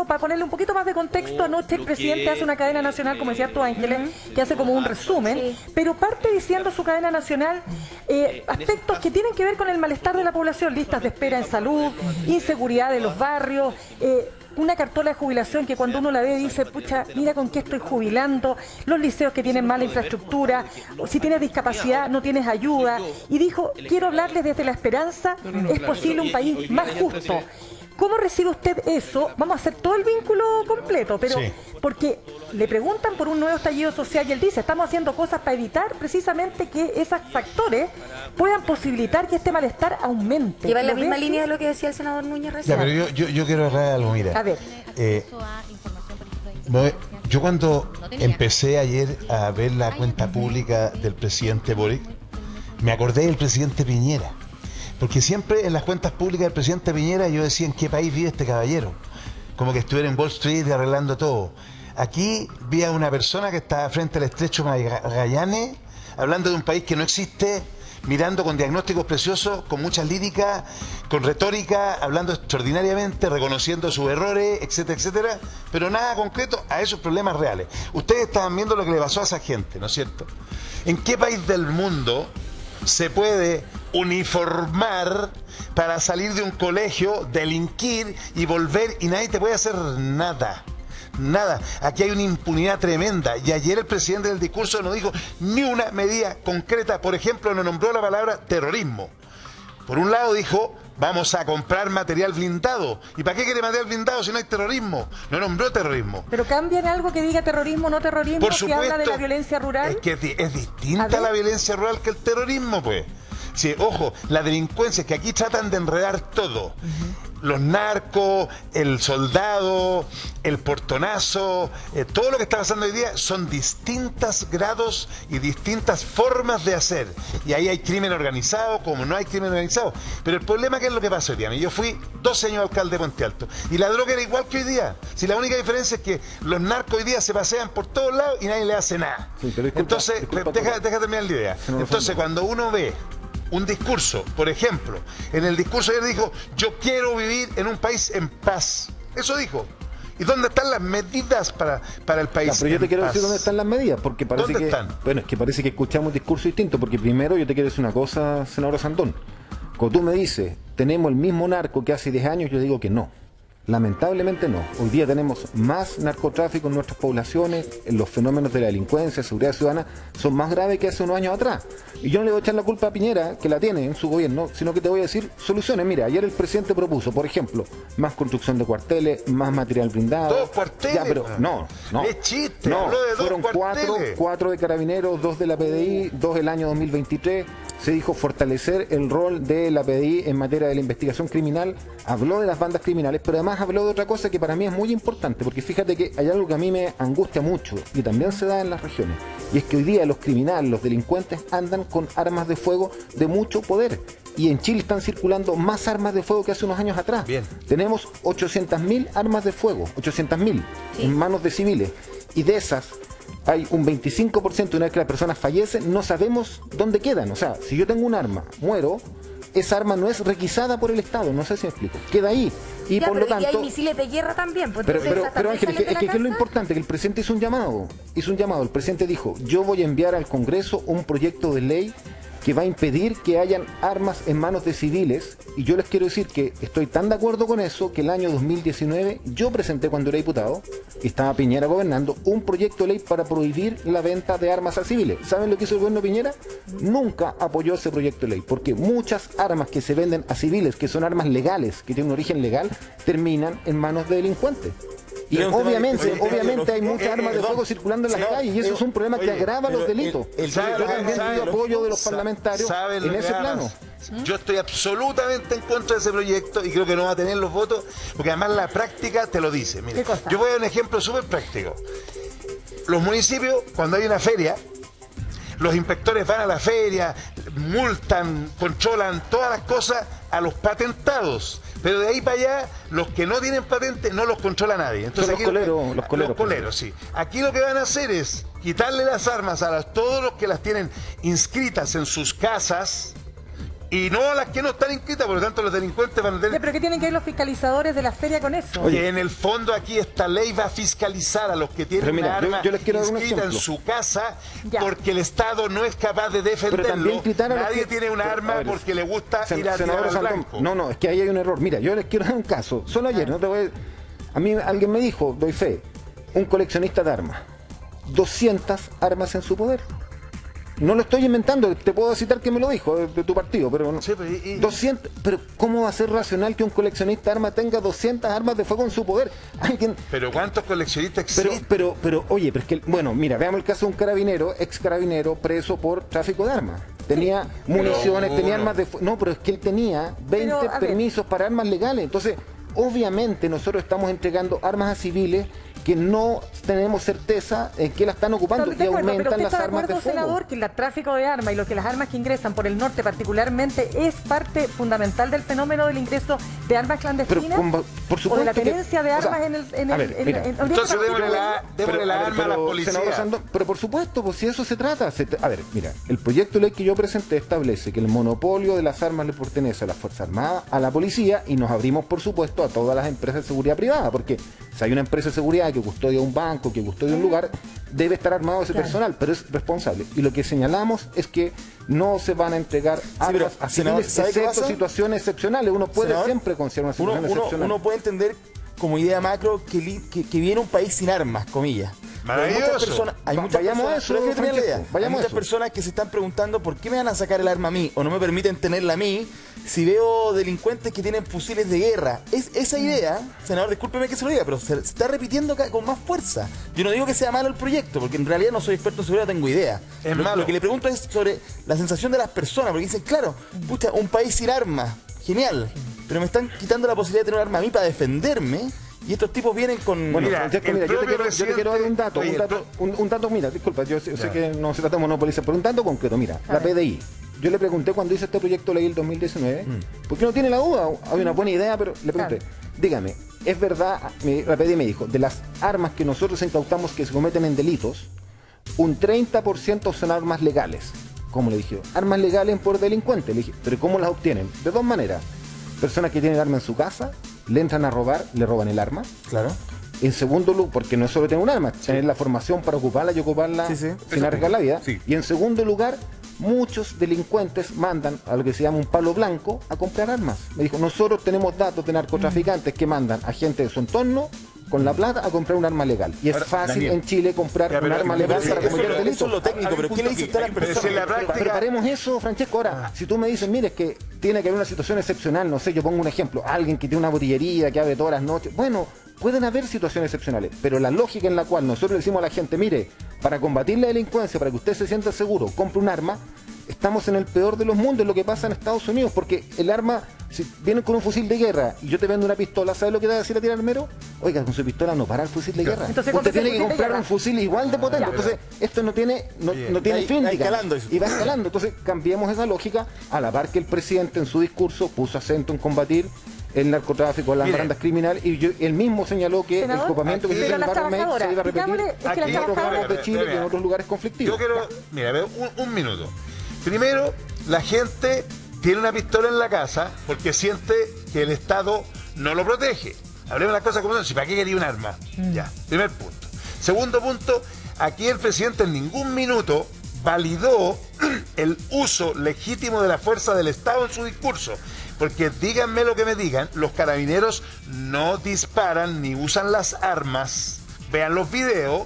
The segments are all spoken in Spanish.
Para ponerle un poquito más de contexto, anoche el presidente hace una cadena nacional, como decía tú, Ángeles, que hace como un resumen, pero parte diciendo su cadena nacional aspectos que tienen que ver con el malestar de la población, listas de espera en salud, inseguridad de los barrios, una cartola de jubilación que cuando uno la ve dice, pucha, mira con qué estoy jubilando, los liceos que tienen mala infraestructura, si tienes discapacidad no tienes ayuda, y dijo, quiero hablarles desde la esperanza, es posible un país más justo. ¿Cómo recibe usted eso? Vamos a hacer todo el vínculo completo, pero porque le preguntan por un nuevo estallido social y él dice, estamos haciendo cosas para evitar precisamente que esos factores puedan posibilitar que este malestar aumente. Lleva en la misma línea de lo que decía el senador Núñez recién. Ya, pero yo quiero aclarar algo, mira. A ver. Yo cuando empecé ayer a ver la cuenta pública del presidente Boric, me acordé del presidente Piñera. Porque siempre en las cuentas públicas del presidente Piñera yo decía, ¿en qué país vive este caballero? Como que estuviera en Wall Street arreglando todo. Aquí vi a una persona que estaba frente al estrecho Magallanes, hablando de un país que no existe, mirando con diagnósticos preciosos, con mucha lírica, con retórica, hablando extraordinariamente, reconociendo sus errores, etcétera, etcétera, pero nada concreto a esos problemas reales. Ustedes estaban viendo lo que le pasó a esa gente, ¿no es cierto? ¿En qué país del mundo se puede uniformar para salir de un colegio, delinquir y volver y nadie te puede hacer nada? Nada. Aquí hay una impunidad tremenda y ayer el presidente del discurso no dijo ni una medida concreta. Por ejemplo, no nombró la palabra terrorismo. Por un lado dijo, vamos a comprar material blindado. ¿Y para qué quiere material blindado si no hay terrorismo? No nombró terrorismo. ¿Pero cambian algo que diga terrorismo o no terrorismo? Por supuesto, que habla de la violencia rural. Es que es distinta la violencia rural que el terrorismo, pues. Sí, ojo, la delincuencia es que aquí tratan de enredar todo. Los narcos, el soldado, el portonazo, todo lo que está pasando hoy día son distintos grados y distintas formas de hacer. Y ahí hay crimen organizado, como no hay crimen organizado. Pero el problema, ¿qué es lo que pasa hoy día? Yo fui 12 años alcalde de Puente Alto y la droga era igual que hoy día. Si la única diferencia es que los narcos hoy día se pasean por todos lados y nadie le hace nada. Sí, pero entonces, deja terminar la idea. Entonces, cuando uno ve un discurso, por ejemplo, en el discurso ayer dijo, yo quiero vivir en un país en paz. Eso dijo. ¿Y dónde están las medidas para el país? Pero yo te quiero decir dónde están las medidas, porque parece ¿Dónde están? Bueno, es que parece que escuchamos un discurso distinto, porque primero yo te quiero decir una cosa, senador Sandón. Cuando tú me dices, tenemos el mismo narco que hace 10 años, yo digo que no. Lamentablemente no. Hoy día tenemos más narcotráfico en nuestras poblaciones, los fenómenos de la delincuencia, seguridad ciudadana, son más graves que hace unos años atrás. Y yo no le voy a echar la culpa a Piñera, que la tiene en su gobierno, sino que te voy a decir soluciones. Mira, ayer el presidente propuso, por ejemplo, más construcción de cuarteles, más material blindado. ¿Dos cuarteles? Ya, pero no. Es chiste, no, de fueron cuatro de Carabineros, 2 de la PDI, 2 el año 2023. Se dijo fortalecer el rol de la PDI en materia de la investigación criminal, habló de las bandas criminales, pero además habló de otra cosa que para mí es muy importante, porque fíjate que hay algo que a mí me angustia mucho y también se da en las regiones, y es que hoy día los criminales, los delincuentes andan con armas de fuego de mucho poder, y en Chile están circulando más armas de fuego que hace unos años atrás. Bien. Tenemos 800.000 armas de fuego, 800.000 en manos de civiles, y de esas hay un 25%, una vez que las personas fallecen, no sabemos dónde quedan. O sea, si yo tengo un arma, muero, esa arma no es requisada por el Estado, no sé si me explico. Queda ahí. Y ya, por lo tanto. Y hay misiles de guerra también. Pues, pero Ángel, es que es lo importante, que el presidente hizo un llamado. El presidente dijo, yo voy a enviar al Congreso un proyecto de ley que va a impedir que hayan armas en manos de civiles, y yo les quiero decir que estoy tan de acuerdo con eso que el año 2019 yo presenté, cuando era diputado y estaba Piñera gobernando, un proyecto de ley para prohibir la venta de armas a civiles. ¿Saben lo que hizo el gobierno Piñera? Nunca apoyó ese proyecto de ley, porque muchas armas que se venden a civiles, que son armas legales, que tienen un origen legal, terminan en manos de delincuentes. Y obviamente hay muchas armas de fuego circulando en las calles, y eso es un problema que agrava los delitos. Yo también pido apoyo de los parlamentarios en ese plano. Yo estoy absolutamente en contra de ese proyecto y creo que no va a tener los votos, porque además la práctica te lo dice. Mira, yo voy a dar un ejemplo súper práctico. Los municipios, cuando hay una feria, los inspectores van a la feria, multan, controlan todas las cosas a los patentados. Pero de ahí para allá, los que no tienen patente no los controla nadie. Entonces, los coleros, sí. Aquí lo que van a hacer es quitarle las armas a todos los que las tienen inscritas en sus casas y no las que no están inscritas, por lo tanto los delincuentes van a tener... ¿Pero qué tienen que ver los fiscalizadores de la feria con eso? Oye, en el fondo aquí esta ley va a fiscalizar a los que tienen una arma yo les quiero dar un inscrita en ejemplo. su casa porque el Estado no es capaz de defenderlo. Nadie tiene un arma porque le gusta ir a tirar al blanco. No, es que ahí hay un error. Mira, yo les quiero dar un caso. Solo ayer, a mí alguien me dijo, doy fe, un coleccionista de armas, 200 armas en su poder. No lo estoy inventando, te puedo citar que me lo dijo de tu partido, pero no. Sí, pero 200, pero ¿cómo va a ser racional que un coleccionista de armas tenga 200 armas de fuego en su poder? Pero ¿cuántos coleccionistas existen? Pero oye, pero es que, bueno, mira, veamos el caso de un carabinero, ex carabinero, preso por tráfico de armas. Tenía municiones, tenía armas de fuego. No, pero es que él tenía 20 permisos para armas legales. Entonces, obviamente nosotros estamos entregando armas a civiles que no tenemos certeza en qué la están ocupando y aumentan las armas de fuego. Senador, que el tráfico de armas y las armas que ingresan por el norte particularmente es parte fundamental del fenómeno del ingreso de armas clandestinas por supuesto, o de la tenencia de armas entonces démosle la arma a las policías. Pero por supuesto, pues si eso se trata. A ver, mira, el proyecto de ley que yo presenté establece que el monopolio de las armas le pertenece a las Fuerzas Armadas, a la policía, y nos abrimos, por supuesto, a todas las empresas de seguridad privada, porque si hay una empresa de seguridad que custodia un banco, que custodia un lugar, debe estar armado ese personal, pero es responsable. Y lo que señalamos es que no se van a entregar armas a civiles, excepto situaciones excepcionales. Uno puede siempre considerar una situación excepcional. Uno puede entender como idea macro que viene un país sin armas, comillas. Maravilloso. Hay muchas personas que se están preguntando por qué me van a sacar el arma a mí o no me permiten tenerla a mí si veo delincuentes que tienen fusiles de guerra. Esa idea, senador, discúlpeme que se lo diga, pero se está repitiendo con más fuerza. Yo no digo que sea malo el proyecto, porque en realidad no soy experto en seguridad, tengo idea. Lo que le pregunto es sobre la sensación de las personas, porque dicen, claro, pucha, un país sin armas, genial, pero me están quitando la posibilidad de tener un arma a mí para defenderme. Y estos tipos vienen con... Bueno, mira, yo te quiero dar un dato, mira, disculpa, yo sé que no se trata de monopolizar, pero un dato concreto, mira, la PDI. Yo le pregunté cuando hice este proyecto de ley el 2019, ¿por qué no tiene la duda? Había una buena idea, pero le pregunté, dígame, ¿es verdad? La PDI me dijo, de las armas que nosotros incautamos que se cometen en delitos, un 30% son armas legales. ¿Cómo le dije? Armas legales por delincuentes. Le dije, ¿pero cómo las obtienen? De dos maneras. Personas que tienen arma en su casa, le entran a robar, le roban el arma. Claro. En segundo lugar, porque no es solo tener un arma, tener la formación para ocuparla y ocuparla sin arriesgar la vida. Y en segundo lugar, muchos delincuentes mandan a lo que se llama un palo blanco a comprar armas. Me dijo, nosotros tenemos datos de narcotraficantes que mandan a gente de su entorno con la plata a comprar un arma legal. Y es fácil en Chile comprar un arma legal para cometer delitos. Eso es lo técnico, pero ¿qué le dice usted a las personas? Preparemos eso, Francesco. Ahora, si tú me dices, mire, es que tiene que haber una situación excepcional, no sé, yo pongo un ejemplo, alguien que tiene una botillería que abre todas las noches, bueno, pueden haber situaciones excepcionales, pero la lógica en la cual nosotros le decimos a la gente, mire, para combatir la delincuencia, para que usted se sienta seguro, compre un arma, estamos en el peor de los mundos, lo que pasa en Estados Unidos, porque el arma, si vienen con un fusil de guerra y yo te vendo una pistola, ¿sabes lo que te va a decir a ti, armero? Oiga, con su pistola no para el fusil de guerra. Entonces, usted tiene que comprar un fusil igual de potente. Entonces, esto no tiene fin, y va escalando. Entonces, cambiemos esa lógica, a la par que el presidente en su discurso puso acento en combatir el narcotráfico, las bandas criminales, y él mismo señaló que el copamiento que se hizo en el barrio May se iba a repetir en otros lugares de Chile y en otros lugares conflictivos. Yo quiero, mira, un minuto. Primero, la gente tiene una pistola en la casa porque siente que el Estado no lo protege. Hablemos de las cosas como son. ¿Para qué quería un arma? Ya, primer punto. Segundo punto, aquí el presidente en ningún minuto validó el uso legítimo de la fuerza del Estado en su discurso. Porque díganme lo que me digan, los carabineros no disparan ni usan las armas. Vean los videos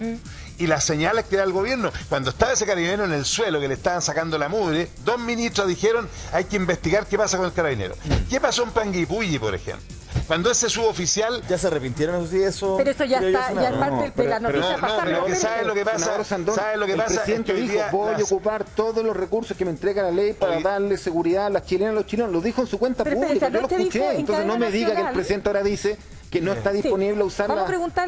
y las señales que da el gobierno. Cuando estaba ese carabinero en el suelo, que le estaban sacando la mugre, dos ministros dijeron, hay que investigar qué pasa con el carabinero. ¿Qué pasó en Panguipulli, por ejemplo? Cuando ese suboficial... ¿Ya se arrepintieron de eso? Pero eso ya está, ya es parte de la noticia pasada. ¿Sabes lo que pasa? ¿Sabes lo que pasa? El presidente dijo, voy a ocupar todos los recursos que me entrega la ley para darle seguridad a las chilenas y a los chilenos. Lo dijo en su cuenta pública, yo lo escuché. Entonces no me diga que el presidente ahora dice que no está disponible a usar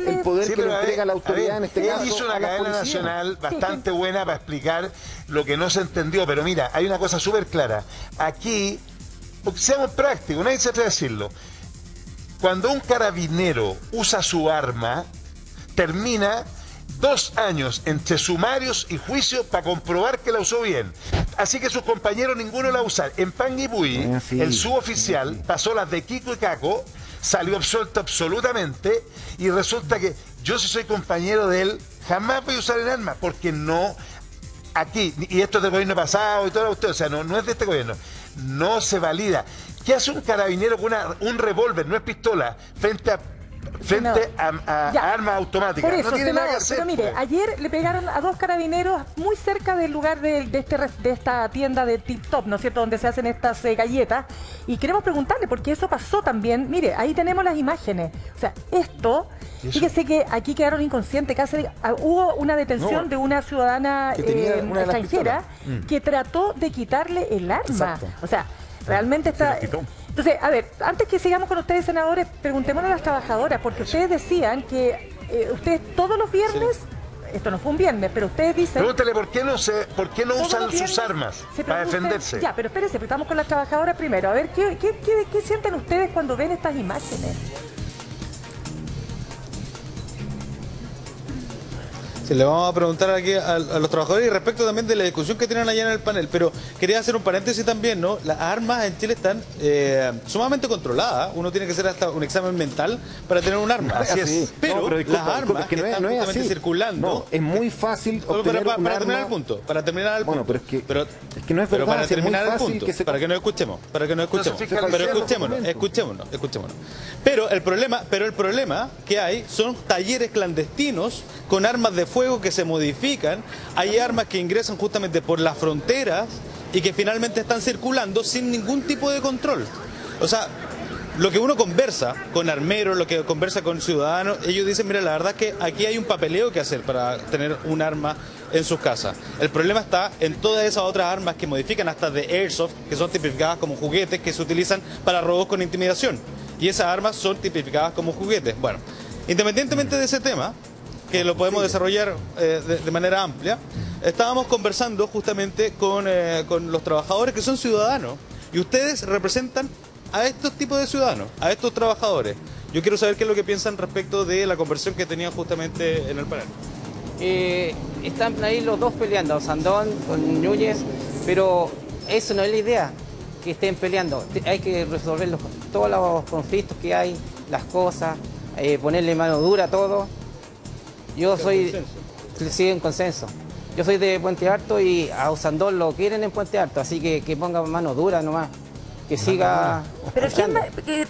el poder que le entrega la autoridad en este caso. Él hizo una cadena nacional bastante buena para explicar lo que no se entendió, pero mira, hay una cosa súper clara. Aquí, seamos prácticos, nadie se atreve a decirlo. Cuando un carabinero usa su arma, termina 2 años entre sumarios y juicios para comprobar que la usó bien. Así que sus compañeros ninguno la usa. En Panguipulli, el suboficial pasó las de Kiko y Caco, salió absuelto absolutamente, y resulta que yo, si soy compañero de él, jamás voy a usar el arma, porque no, aquí, y esto es del gobierno pasado y todo usted, o sea, no es de este gobierno, no se valida. ¿Qué hace un carabinero con un revólver, no es pistola, frente a armas automáticas? Por eso, no tiene nada que hacer. Pero mire, ayer le pegaron a 2 carabineros muy cerca del lugar de esta tienda de Tip Top, ¿no es cierto?, donde se hacen estas galletas, y queremos preguntarle, porque eso pasó también. Mire, ahí tenemos las imágenes. O sea, esto, fíjese que aquí quedaron inconscientes. Casi hubo una detención de una ciudadana extranjera que trató de quitarle el arma. Exacto. O sea, realmente está... Entonces, a ver, antes que sigamos con ustedes, senadores, preguntémonos a las trabajadoras, porque ustedes decían que ustedes todos los viernes, esto no fue un viernes, pero ustedes dicen... Pregúntele por qué no usan sus armas para defenderse. Ya, pero espérense, estamos con las trabajadoras primero. A ver, ¿qué sienten ustedes cuando ven estas imágenes? Sí, le vamos a preguntar aquí a los trabajadores, y respecto también de la discusión que tienen allá en el panel, pero quería hacer un paréntesis también, ¿no? Las armas en Chile están sumamente controladas. Uno tiene que hacer hasta un examen mental para tener un arma. Así es. Pero, disculpa, las armas que están justamente circulando... No, es muy fácil obtener para un terminar arma. el punto, para terminar el punto. Bueno, pero es que no es verdad. Pero para terminar el punto, que para que nos escuchemos, pero escuchémonos. Pero el problema que hay son talleres clandestinos con armas de fuego que se modifican. Hay armas que ingresan justamente por las fronteras y que finalmente están circulando sin ningún tipo de control. O sea, lo que uno conversa con armeros, lo que conversa con ciudadanos, ellos dicen, mira, la verdad es que aquí hay un papeleo que hacer para tener un arma en sus casas. El problema está en todas esas otras armas que modifican, hasta de airsoft, que son tipificadas como juguetes que se utilizan para robos con intimidación. Y esas armas son tipificadas como juguetes. Bueno, independientemente de ese tema, que lo podemos desarrollar de manera amplia, estábamos conversando justamente con los trabajadores que son ciudadanos, y ustedes representan a estos tipos de ciudadanos, a estos trabajadores. Yo quiero saber qué es lo que piensan respecto de la conversación que tenían justamente en el panel. Están ahí los dos peleando, Sandón con Núñez, pero eso no es la idea, que estén peleando. Hay que resolver todos los conflictos que hay, las cosas, ponerle mano dura a todo. Yo soy, sí, en consenso. Yo soy de Puente Alto y a Usandón lo quieren en Puente Alto, así que ponga mano dura nomás, que siga. Pero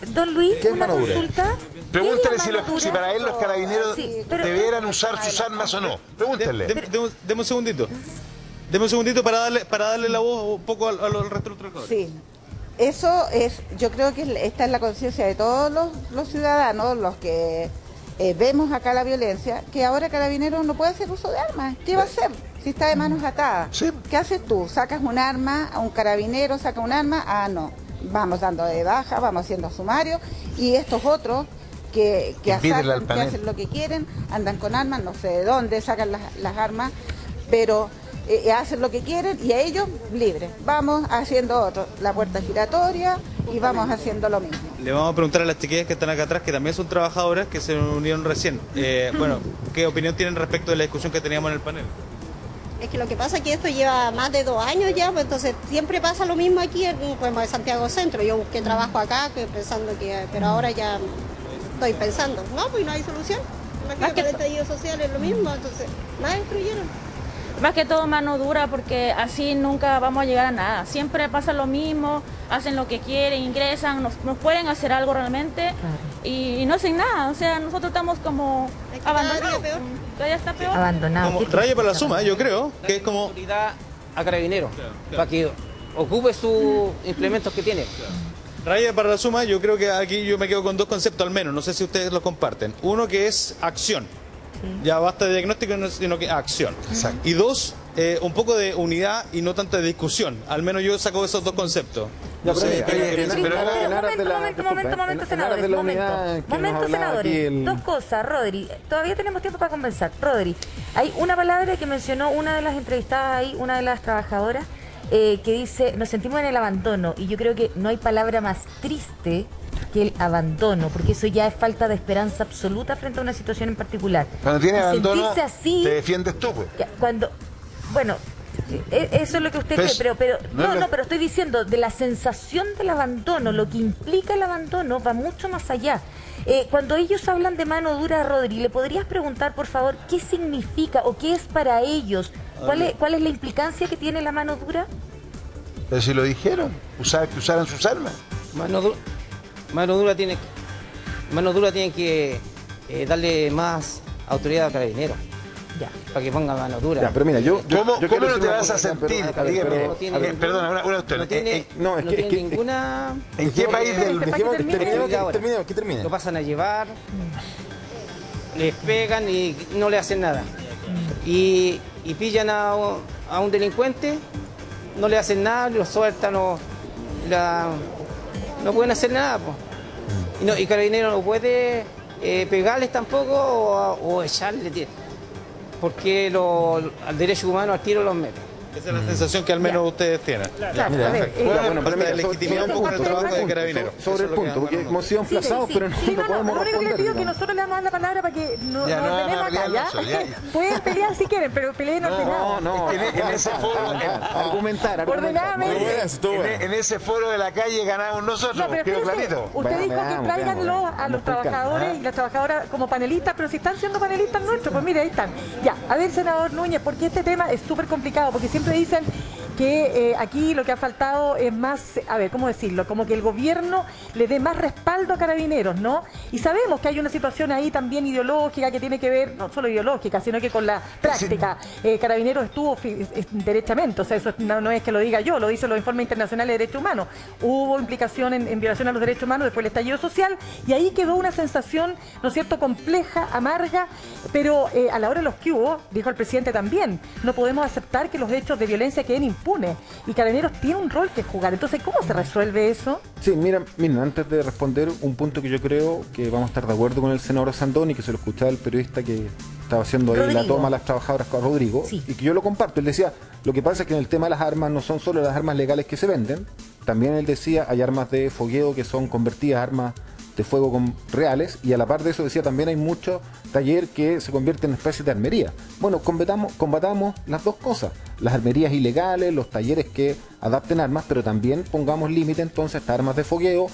don Luis, una consulta. Pregúntele si para él los carabineros debieran usar sus armas o no. Pregúntele. Deme un segundito. Deme un segundito para darle la voz un poco al resto de los trabajadores. Sí. Eso es, yo creo que está en la conciencia de todos los ciudadanos, los que vemos acá la violencia, que ahora Carabineros no puede hacer uso de armas. ¿Qué va a hacer si está de manos atadas? Sí. ¿Qué haces tú? ¿Sacas un arma a un carabinero? ¿Saca un arma? Ah, no. Vamos dando de baja, vamos haciendo sumario. Y estos otros que asaltan, que hacen lo que quieren, andan con armas, no sé de dónde sacan las armas, pero hacen lo que quieren y a ellos libres. Vamos haciendo otro, la puerta giratoria, y vamos haciendo lo mismo. Le vamos a preguntar a las chiquillas que están acá atrás, que también son trabajadoras, que se unieron recién. Bueno, ¿qué opinión tienen respecto de la discusión que teníamos en el panel? Es que lo que pasa es que esto lleva más de 2 años ya, pues entonces siempre pasa lo mismo aquí en Santiago Centro. Yo busqué trabajo acá, pensando pero ahora ya estoy pensando, no, pues no hay solución. Más que el estallido social es lo mismo, entonces más destruyeron. Más que todo mano dura, porque así nunca vamos a llegar a nada. Siempre pasa lo mismo, hacen lo que quieren, ingresan, nos pueden hacer algo realmente y no hacen nada. O sea, nosotros estamos como abandonados. Todavía está peor. Abandonado. Como raya para la suma, yo creo, que es como... Autoridad a Carabineros, para que ocupe sus implementos que tiene. Raya para la suma, yo creo que aquí yo me quedo con 2 conceptos al menos, no sé si ustedes los comparten. Uno, que es acción. Ya basta de diagnóstico, sino que acción. Exacto. Y 2, un poco de unidad y no tanto de discusión. Al menos yo saco esos 2 conceptos. Momento, senadores. Momento, senadores. 2 cosas, Rodri. Todavía tenemos tiempo para conversar. Rodri, hay una palabra que mencionó una de las entrevistadas ahí, una de las trabajadoras, que dice, nos sentimos en el abandono. Y yo creo que no hay palabra más triste que el abandono, porque eso ya es falta de esperanza absoluta frente a una situación en particular. Cuando tienes abandono, así, te defiendes tú, pues. Bueno, eso es lo que usted cree, pero pero estoy diciendo, de la sensación del abandono, lo que implica el abandono va mucho más allá. Cuando ellos hablan de mano dura, Rodri, ¿le podrías preguntar, por favor, qué significa o qué es para ellos? ¿Cuál es la implicancia que tiene la mano dura? Pero si lo dijeron, que usaran sus armas. Mano dura tiene que darle más autoridad a Carabineros. Ya. Para que ponga mano dura. Ya, pero mira, ¿Cómo no te vas a sentir? Perdona, una cuestión. No tiene ninguna... ¿En qué país del mundo? Que termine. Lo pasan a llevar, les pegan y no le hacen nada. Y pillan a un delincuente, no le hacen nada, lo sueltan, no pueden hacer nada. Y Carabineros no puede pegarles tampoco o echarles, porque al derecho humano al tiro los mete. Esa es la sensación que al menos ustedes tienen. Legitimidad un poco el trabajo de Carabineros. Sobre el punto, porque hemos sido emplazados, pero no podemos lo único que les pido es que nosotros le damos la palabra para que nos ordenemos acá, ¿ya? Pueden pelear si quieren, pero peleen ordenados. No, en ese foro... Argumentar. En ese foro de la calle ganamos nosotros, quedó clarito. Usted dijo que tráiganlo a los trabajadores y las trabajadoras como panelistas, pero si están siendo panelistas nuestros, pues mire, ahí están. Ya, a ver, senador Núñez, porque este tema es súper complicado, porque siempre dicen que aquí lo que ha faltado es más, a ver, ¿cómo decirlo? Como que el gobierno le dé más respaldo a Carabineros, ¿no? Y sabemos que hay una situación ahí también ideológica que tiene que ver, no solo ideológica, sino que con la práctica. Carabineros estuvo derechamente, o sea, eso no es que lo diga yo, lo dicen los informes internacionales de derechos humanos. Hubo implicación en violación a los derechos humanos después del estallido social y ahí quedó una sensación, ¿no es cierto?, compleja, amarga, pero a la hora de los que hubo, dijo el presidente también, no podemos aceptar que los hechos de violencia queden impunes y Carabineros tiene un rol que jugar. Entonces, ¿cómo se resuelve eso? Sí, mira, antes de responder, un punto que yo creo que vamos a estar de acuerdo con el senador Sandón y que se lo escuchaba el periodista que estaba haciendo ahí la toma a las trabajadoras con Rodrigo, sí, y que yo lo comparto. Él decía, lo que pasa es que en el tema de las armas no son solo las armas legales que se venden, también él decía, hay armas de fogueo que son convertidas a armas de fuego reales, y a la par de eso decía también hay mucho taller que se convierte en especies de armería. Bueno, combatamos las dos cosas, las armerías ilegales, los talleres que adapten armas, pero también pongamos límite entonces a estas armas de fogueo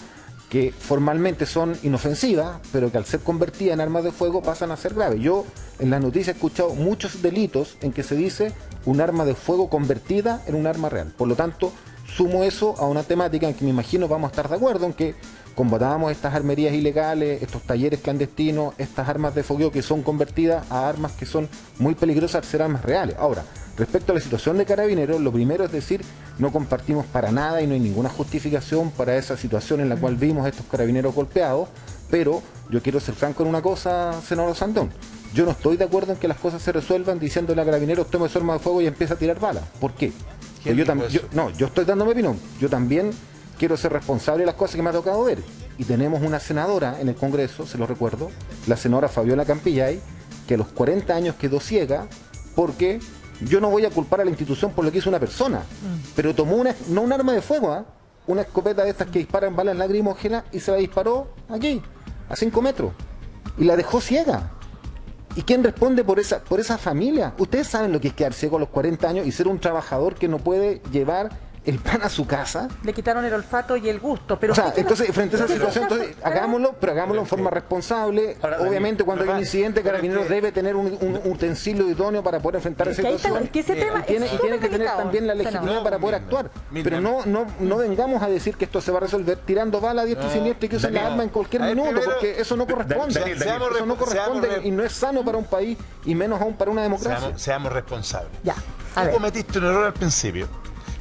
que formalmente son inofensivas, pero que al ser convertidas en armas de fuego pasan a ser graves. Yo en las noticias he escuchado muchos delitos en que se dice un arma de fuego convertida en un arma real. Por lo tanto, sumo eso a una temática en que me imagino vamos a estar de acuerdo en que combatamos estas armerías ilegales, estos talleres clandestinos, estas armas de fogueo que son convertidas a armas que son muy peligrosas al ser armas reales. Ahora, respecto a la situación de Carabineros, lo primero es decir, no compartimos para nada y no hay ninguna justificación para esa situación en la cual vimos a estos carabineros golpeados, pero yo quiero ser franco en una cosa, senador Sandón. Yo no estoy de acuerdo en que las cosas se resuelvan diciéndole a Carabineros tome su arma de fuego y empieza a tirar balas. ¿Por qué? Yo estoy dando mi opinión. Yo también quiero ser responsable de las cosas que me ha tocado ver. Y tenemos una senadora en el Congreso, se lo recuerdo, la senadora Fabiola Campillay, que a los 40 años quedó ciega porque yo no voy a culpar a la institución por lo que hizo una persona, pero tomó no un arma de fuego, una escopeta de estas que disparan balas lacrimógenas y se la disparó aquí, a 5 metros, y la dejó ciega. ¿Y quién responde por esa familia? Ustedes saben lo que es quedar ciego a los 40 años y ser un trabajador que no puede llevar el pan a su casa. Le quitaron el olfato y el gusto. Pero o sea, entonces, frente a esa situación, hagámoslo en forma responsable. Obviamente, cuando hay un incidente, Carabineros debe tener un utensilio idóneo para poder enfrentar esa situación. Y tiene que tener también la legitimidad para poder actuar. Pero no vengamos a decir que esto se va a resolver tirando balas a diestro y siniestro y que usen la arma en cualquier minuto, porque eso no corresponde. Eso no corresponde y no es sano para un país y menos aún para una democracia. Seamos responsables. Tú cometiste un error al principio.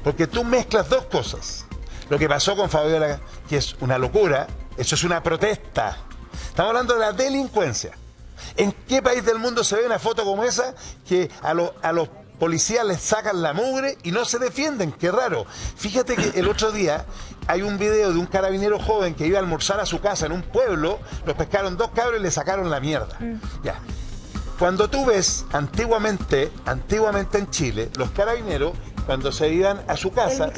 Porque tú mezclas dos cosas. Lo que pasó con Fabiola, que es una locura, eso es una protesta. Estamos hablando de la delincuencia. ¿En qué país del mundo se ve una foto como esa que a los policías les sacan la mugre y no se defienden? Qué raro. Fíjate que el otro día hay un video de un carabinero joven que iba a almorzar a su casa en un pueblo, los pescaron 2 cabros y le sacaron la mierda. Ya. Cuando tú ves antiguamente en Chile, los carabineros cuando se iban a su casa,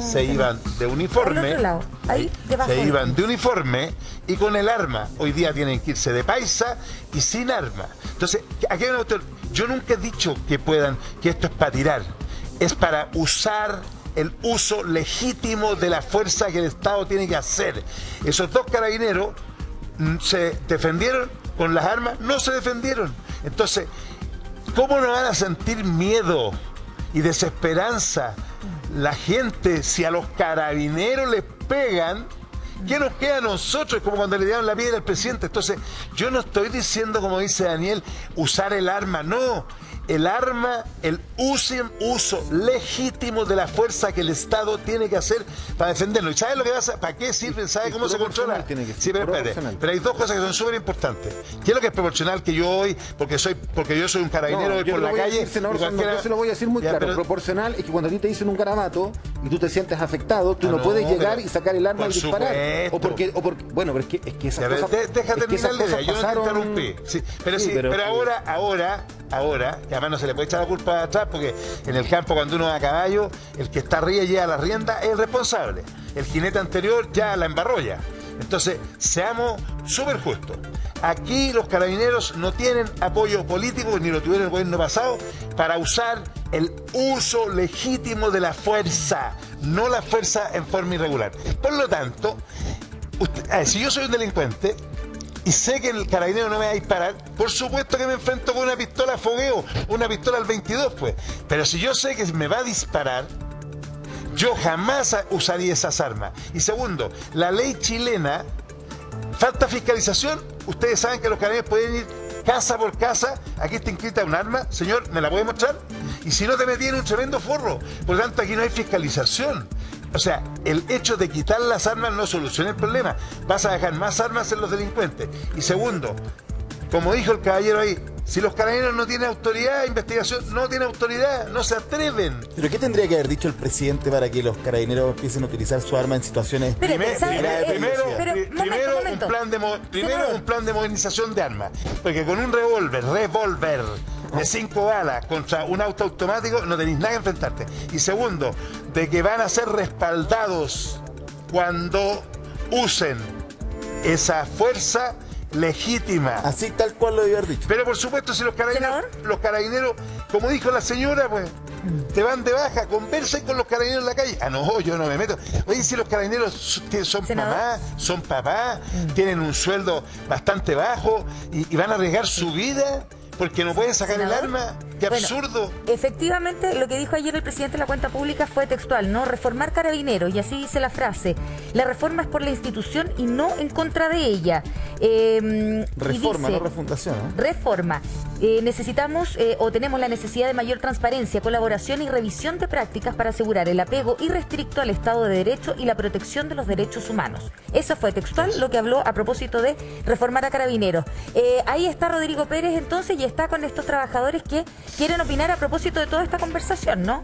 se iban de uniforme, se iban de uniforme y con el arma. Hoy día tienen que irse de paisa y sin arma. Entonces, aquí hay una cuestión. Yo nunca he dicho que esto es para tirar, es para usar el uso legítimo de la fuerza que el Estado tiene que hacer. Esos dos carabineros se defendieron con las armas, no se defendieron. Entonces, ¿cómo no van a sentir miedo y desesperanza la gente si a los carabineros les pegan? ¿Qué nos queda a nosotros? Es como cuando le dieron la piedra al presidente. Entonces, yo no estoy diciendo, como dice Daniel, usar el arma, no. El arma, el uso legítimo de la fuerza que el Estado tiene que hacer para defenderlo. ¿Y sabe lo que pasa? ¿Para qué sirve? ¿Sabe cómo se controla? Sí, pero espérate. Pero hay dos cosas que son súper importantes. ¿Qué es lo que es proporcional? Que yo hoy, porque yo soy un carabinero, voy por la calle... Yo se lo voy a decir muy claro. Pero proporcional es que cuando a ti te dicen un garabato y tú te sientes afectado, tú no puedes llegar y sacar el arma y disparar. Bueno, pero es que esas cosas... Deja terminar la idea, yo no te interrumpí. Sí, pero ahora, que además no se le puede echar la culpa atrás, porque en el campo cuando uno va a caballo, el que está arriba y lleva la rienda es el responsable. El jinete anterior ya la embarrolla. Entonces, seamos súper justos. Aquí los carabineros no tienen apoyo político, ni lo tuvieron el gobierno pasado, para usar el uso legítimo de la fuerza, no la fuerza en forma irregular. Por lo tanto, si yo soy un delincuente y sé que el carabinero no me va a disparar, por supuesto que me enfrento con una pistola a fogueo, una pistola al 22, pues. Pero si yo sé que me va a disparar, yo jamás usaría esas armas. Y segundo, la ley chilena, falta fiscalización. Ustedes saben que los carabineros pueden ir casa por casa. Aquí está inscrita un arma, señor, ¿me la puede mostrar? Y si no, te metí en un tremendo forro. Por lo tanto, aquí no hay fiscalización. O sea, el hecho de quitar las armas no soluciona el problema. Vas a dejar más armas en los delincuentes. Y segundo, como dijo el caballero ahí, si los carabineros no tienen autoridad, investigación no tiene autoridad, no se atreven. ¿Pero qué tendría que haber dicho el presidente para que los carabineros empiecen a utilizar su arma en situaciones... Primero un plan de modernización de armas. Porque con un revólver de 5 balas contra un auto automático no tenéis nada que enfrentarte. Y segundo, de que van a ser respaldados cuando usen esa fuerza legítima. Así tal cual lo debió haber dicho. Pero por supuesto, si los carabineros, como dijo la señora, pues, te van de baja, conversen con los carabineros en la calle. Ah, no, yo no me meto. Oye, si los carabineros son mamás, son papás, tienen un sueldo bastante bajo y van a arriesgar su vida porque no pueden sacar el arma. ¡Qué absurdo! Efectivamente, lo que dijo ayer el presidente de la cuenta pública fue textual, ¿no? Reformar carabineros, y así dice la frase. La reforma es por la institución y no en contra de ella. Reforma, no refundación, ¿eh? Reforma. Necesitamos o tenemos la necesidad de mayor transparencia, colaboración y revisión de prácticas para asegurar el apego irrestricto al Estado de Derecho y la protección de los derechos humanos. Eso fue textual lo que habló a propósito de reformar a carabineros. Ahí está Rodrigo Pérez entonces y está con estos trabajadores que quieren opinar a propósito de toda esta conversación, ¿no?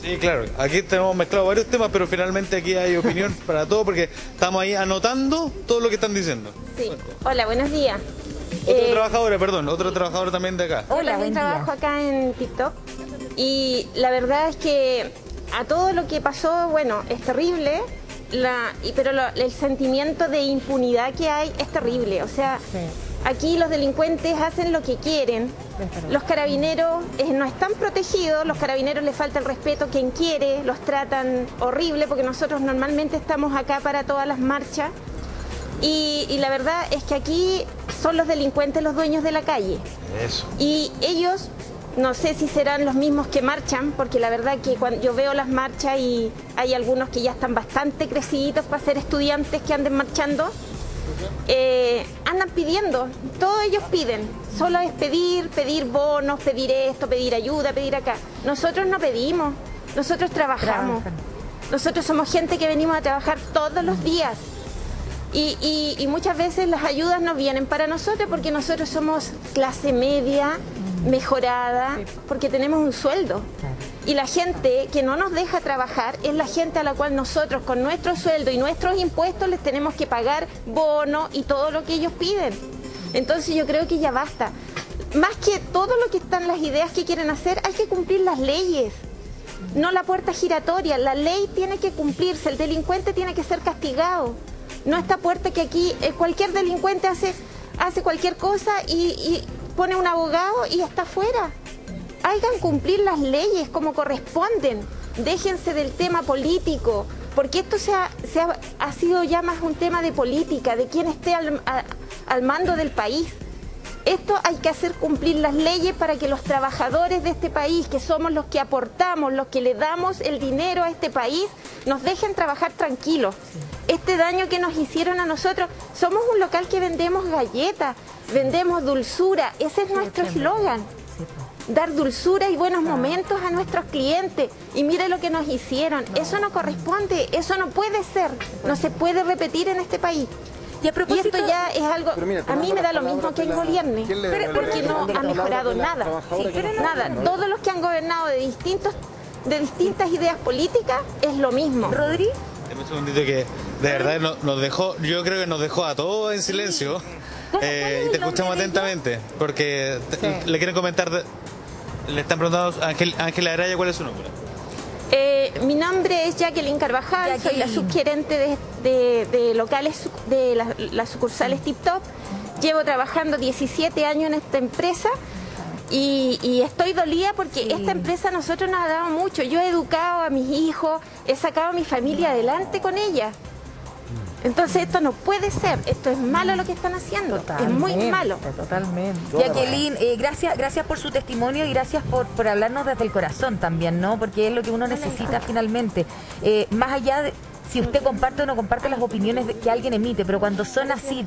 Sí, claro. Aquí tenemos mezclado varios temas, pero finalmente aquí hay opinión para todo porque estamos ahí anotando todo lo que están diciendo. Sí. Hola, buenos días. Otro trabajador también de acá. Hola, buen día. Trabajo acá en TikTok y la verdad es que a todo lo que pasó, bueno, es terrible, pero el sentimiento de impunidad que hay es terrible. O sea, aquí los delincuentes hacen lo que quieren. Los carabineros no están protegidos, los carabineros les falta el respeto quien quiere, los tratan horrible porque nosotros normalmente estamos acá para todas las marchas y la verdad es que aquí son los delincuentes los dueños de la calle. Eso. Y ellos, no sé si serán los mismos que marchan, porque la verdad que cuando yo veo las marchas y hay algunos que ya están bastante creciditos para ser estudiantes que anden marchando, andan pidiendo, todos ellos piden, solo es pedir bonos, pedir esto, pedir ayuda, pedir acá. Nosotros no pedimos, nosotros trabajamos. Nosotros somos gente que venimos a trabajar todos los días y muchas veces las ayudas no vienen para nosotros porque nosotros somos clase media, mejorada, porque tenemos un sueldo. Y la gente que no nos deja trabajar es la gente a la cual nosotros con nuestro sueldo y nuestros impuestos les tenemos que pagar bono y todo lo que ellos piden. Entonces yo creo que ya basta. más que todo lo que están las ideas que quieren hacer, hay que cumplir las leyes. No la puerta giratoria, la ley tiene que cumplirse, el delincuente tiene que ser castigado. No esta puerta que aquí cualquier delincuente hace cualquier cosa y pone un abogado y está fuera. Hagan cumplir las leyes como corresponden. Déjense del tema político, porque esto ha sido ya más un tema de política, de quién esté al mando del país. Esto hay que hacer cumplir las leyes para que los trabajadores de este país, que somos los que aportamos, los que le damos el dinero a este país, nos dejen trabajar tranquilos. Este daño que nos hicieron a nosotros, somos un local que vendemos galletas, vendemos dulzura, ese es nuestro eslogan. Dar dulzura y buenos momentos a nuestros clientes. Y mire lo que nos hicieron. Eso no corresponde, eso no puede ser, no se puede repetir en este país. Y esto ya es algo, mira, a mí me da lo mismo que en gobierne, porque no ha mejorado nada. Nada, todos los que han gobernado de distintas ideas políticas es lo mismo. ¿Rodri? Deme un segundito que de verdad nos dejó, yo creo que nos dejó a todos en silencio. Y te escuchamos atentamente, porque le quieren comentar, le están preguntando a Ángela Araya cuál es su nombre. Mi nombre es Jacqueline Carvajal, soy la subgerente de locales de las sucursales Tip Top. Llevo trabajando 17 años en esta empresa y estoy dolida porque esta empresa a nosotros nos ha dado mucho. Yo he educado a mis hijos, he sacado a mi familia adelante con ella. Entonces esto no puede ser, esto es malo lo que están haciendo, es muy malo. Totalmente. Jacqueline, gracias por su testimonio y gracias por hablarnos desde el corazón también, ¿no? Porque es lo que uno necesita finalmente. Más allá de si usted comparte o no comparte las opiniones que alguien emite, pero cuando son así,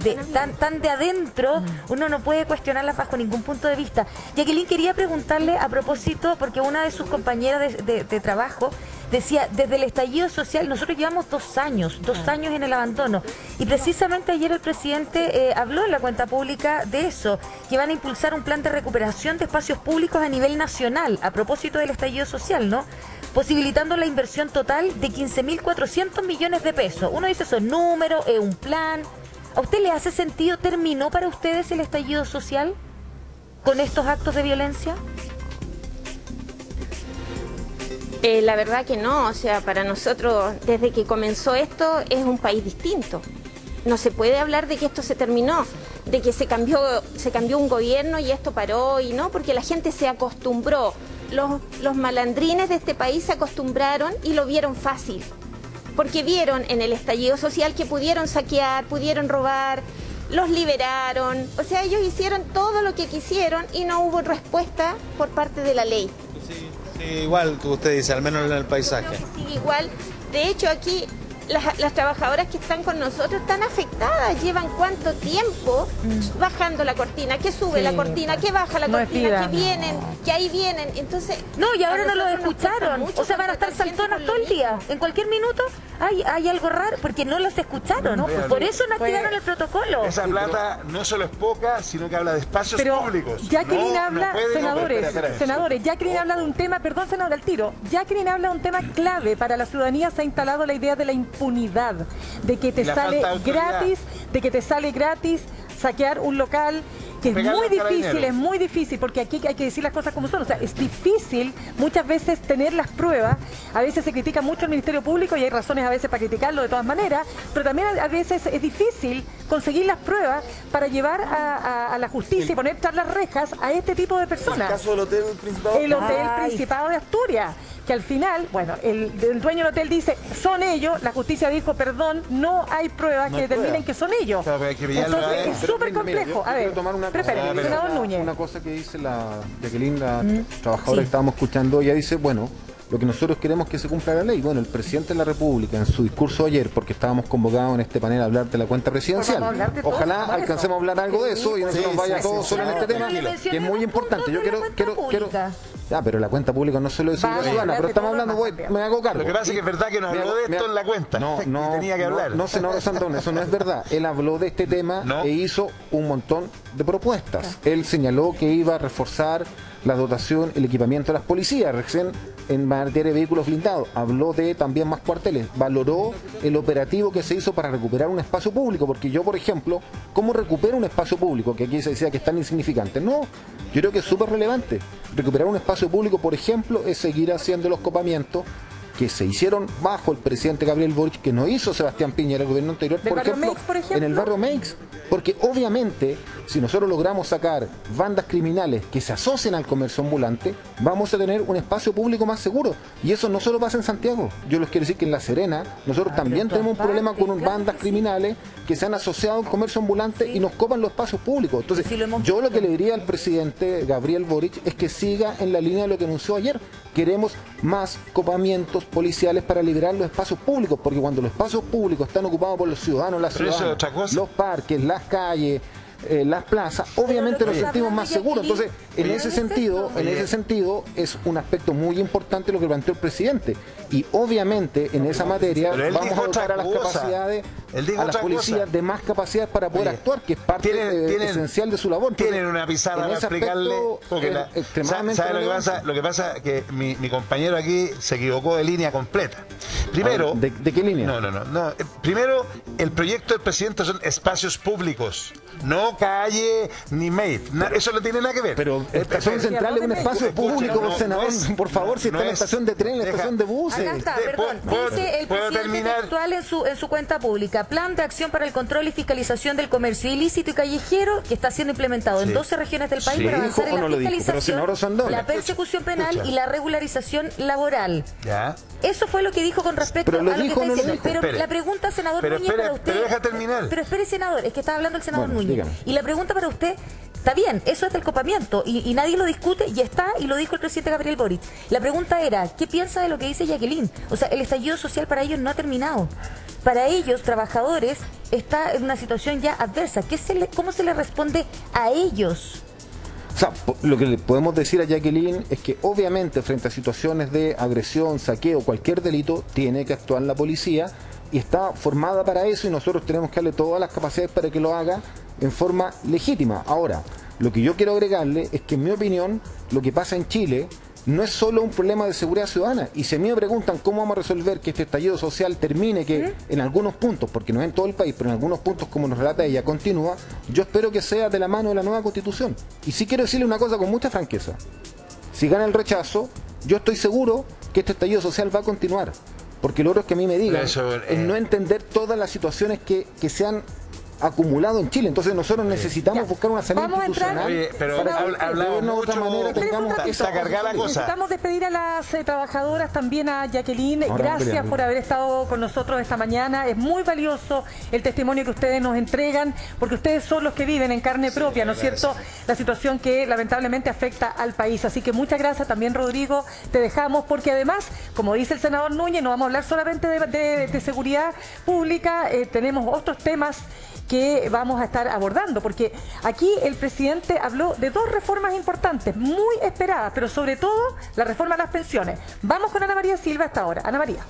tan de adentro, uno no puede cuestionarlas bajo ningún punto de vista. Jacqueline, quería preguntarle a propósito, porque una de sus compañeras de trabajo decía, desde el estallido social, nosotros llevamos 2 años en el abandono, y precisamente ayer el presidente habló en la cuenta pública de eso, que van a impulsar un plan de recuperación de espacios públicos a nivel nacional, a propósito del estallido social, ¿no? Posibilitando la inversión total de 15.400 millones de pesos. Uno dice, esos números, es un plan. ¿A usted le hace sentido? ¿Terminó para ustedes el estallido social con estos actos de violencia? La verdad que no, o sea, para nosotros desde que comenzó esto es un país distinto. No se puede hablar de que esto se terminó, de que se cambió un gobierno y esto paró y no, porque la gente se acostumbró. Los malandrines de este país se acostumbraron y lo vieron fácil, porque vieron en el estallido social que pudieron saquear, pudieron robar, los liberaron, o sea, ellos hicieron todo lo que quisieron y no hubo respuesta por parte de la ley. Sí, igual que usted dice, al menos en el paisaje. Sí, igual, de hecho aquí las trabajadoras que están con nosotros están afectadas, llevan cuánto tiempo bajando la cortina, que sube la cortina, que baja la cortina, que vienen, que ahí vienen, entonces... No, y ahora no lo escucharon, o sea, van a estar saltonas todo el día, en cualquier minuto hay algo raro, porque no los escucharon, no, por eso no activaron el protocolo. Esa plata no solo es poca, sino que habla de espacios públicos. Jacqueline habla, senadores, Jacqueline habla de un tema, perdón senador, al tiro, Jacqueline habla de un tema clave para la ciudadanía, se ha instalado la idea de la impunidad, de que te sale gratis saquear un local, que es muy difícil, porque aquí hay que decir las cosas como son, o sea, es difícil muchas veces tener las pruebas, a veces se critica mucho el Ministerio Público y hay razones a veces para criticarlo de todas maneras, pero también a veces es difícil conseguir las pruebas para llevar a la justicia y poner tras las rejas a este tipo de personas. El caso del Hotel Principado. El Hotel Principado de Asturias, que al final, bueno, el dueño del hotel dice, son ellos, la justicia dijo, perdón, no hay pruebas que determinen que son ellos. Entonces es súper complejo. A ver, senador Núñez. Una cosa que dice la Jacqueline, la trabajadora que estábamos escuchando, ella dice, bueno, lo que nosotros queremos es que se cumpla la ley. Bueno, el presidente de la República en su discurso ayer, porque estábamos convocados en este panel a hablar de la cuenta presidencial, ojalá alcancemos a hablar algo de eso y no se nos vaya todo solo en este tema, que es muy importante. Yo quiero ya, pero la cuenta pública no solo es ciudadana, pero estamos hablando, me hago cargo. Lo que pasa es que es verdad que no habló de esto en la cuenta. No, tenía que hablar. No, senador Sandón, eso no es verdad. Él habló de este tema e hizo un montón de propuestas. Él señaló que iba a reforzar la dotación, el equipamiento de las policías. Recién en materia de vehículos blindados, habló de también más cuarteles, valoró el operativo que se hizo para recuperar un espacio público, porque yo, por ejemplo, ¿cómo recupero un espacio público? Que aquí se decía que es tan insignificante. No, yo creo que es súper relevante. Recuperar un espacio público, por ejemplo, es seguir haciendo los copamientos que se hicieron bajo el presidente Gabriel Boric, que no hizo Sebastián Piñera, el gobierno anterior, por ejemplo, en el barrio Meix. Porque obviamente, si nosotros logramos sacar bandas criminales que se asocian al comercio ambulante, vamos a tener un espacio público más seguro. Y eso no solo pasa en Santiago. Yo les quiero decir que en La Serena, nosotros también tenemos un problema con bandas criminales que se han asociado al comercio ambulante y nos copan los espacios públicos. Entonces, yo lo que le diría al presidente Gabriel Boric es que siga en la línea de lo que anunció ayer. Queremos más copamientos policiales para liberar los espacios públicos, porque cuando los espacios públicos están ocupados por los ciudadanos, las ciudadanas, los parques, las calles, las plazas, obviamente nos sentimos más seguros. Entonces, en ese sentido es un aspecto muy importante lo que planteó el presidente. Y obviamente en esa materia vamos a dotar a las capacidades, a las policías de más capacidades para poder actuar, que es parte esencial de su labor. Entonces, tienen una pizarra para explicarle, porque lo que pasa que mi compañero aquí se equivocó de línea completa. Primero, ¿de qué línea? No. Primero, el proyecto del presidente son espacios públicos, no calle ni mail. Eso no tiene nada que ver. Pero Estación Central es un espacio público, senador. Por favor, si está en la estación de tren, en la estación de buses. Acá está, perdón. Dice el presidente textual en su cuenta pública: Plan de acción para el control y fiscalización del comercio ilícito y callejero, que está siendo implementado en 12 regiones del país para avanzar en la fiscalización, la persecución penal y la regularización laboral. Ya. Eso fue lo que dijo con respecto a lo que está diciendo. Pero la pregunta, senador Núñez, para usted... Pero deja terminar. Pero espere, senador, es que está hablando el senador Núñez. Dígame. Y la pregunta para usted... Está bien, eso es del copamiento y nadie lo discute, y está, y lo dijo el presidente Gabriel Boric. La pregunta era, ¿qué piensa de lo que dice Jacqueline? O sea, el estallido social para ellos no ha terminado. Para ellos, trabajadores, está en una situación ya adversa. ¿Cómo se le responde a ellos? O sea, lo que le podemos decir a Jacqueline es que obviamente frente a situaciones de agresión, saqueo, cualquier delito, tiene que actuar la policía y está formada para eso, y nosotros tenemos que darle todas las capacidades para que lo haga en forma legítima. Ahora, lo que yo quiero agregarle es que en mi opinión lo que pasa en Chile no es solo un problema de seguridad ciudadana. Y si a mí me preguntan cómo vamos a resolver que este estallido social termine, que en algunos puntos, porque no es en todo el país, pero en algunos puntos, como nos relata ella, continúa, yo espero que sea de la mano de la nueva Constitución. Y sí quiero decirle una cosa con mucha franqueza: si gana el rechazo, yo estoy seguro que este estallido social va a continuar, porque lo otro es que a mí me digan es no entender todas las situaciones que se han acumulado en Chile. Entonces nosotros necesitamos buscar una salida institucional. Pero hablamos de otra manera, está cargada la cosa. Necesitamos despedir a las trabajadoras, también a Jacqueline. Gracias por haber estado con nosotros esta mañana. Es muy valioso el testimonio que ustedes nos entregan, porque ustedes son los que viven en carne propia, ¿no es cierto?, la situación que lamentablemente afecta al país. Así que muchas gracias también, Rodrigo. Te dejamos porque además, como dice el senador Núñez, no vamos a hablar solamente de seguridad pública, tenemos otros temas que vamos a estar abordando, porque aquí el presidente habló de dos reformas importantes, muy esperadas, pero sobre todo la reforma de las pensiones. Vamos con Ana María Silva hasta ahora. Ana María.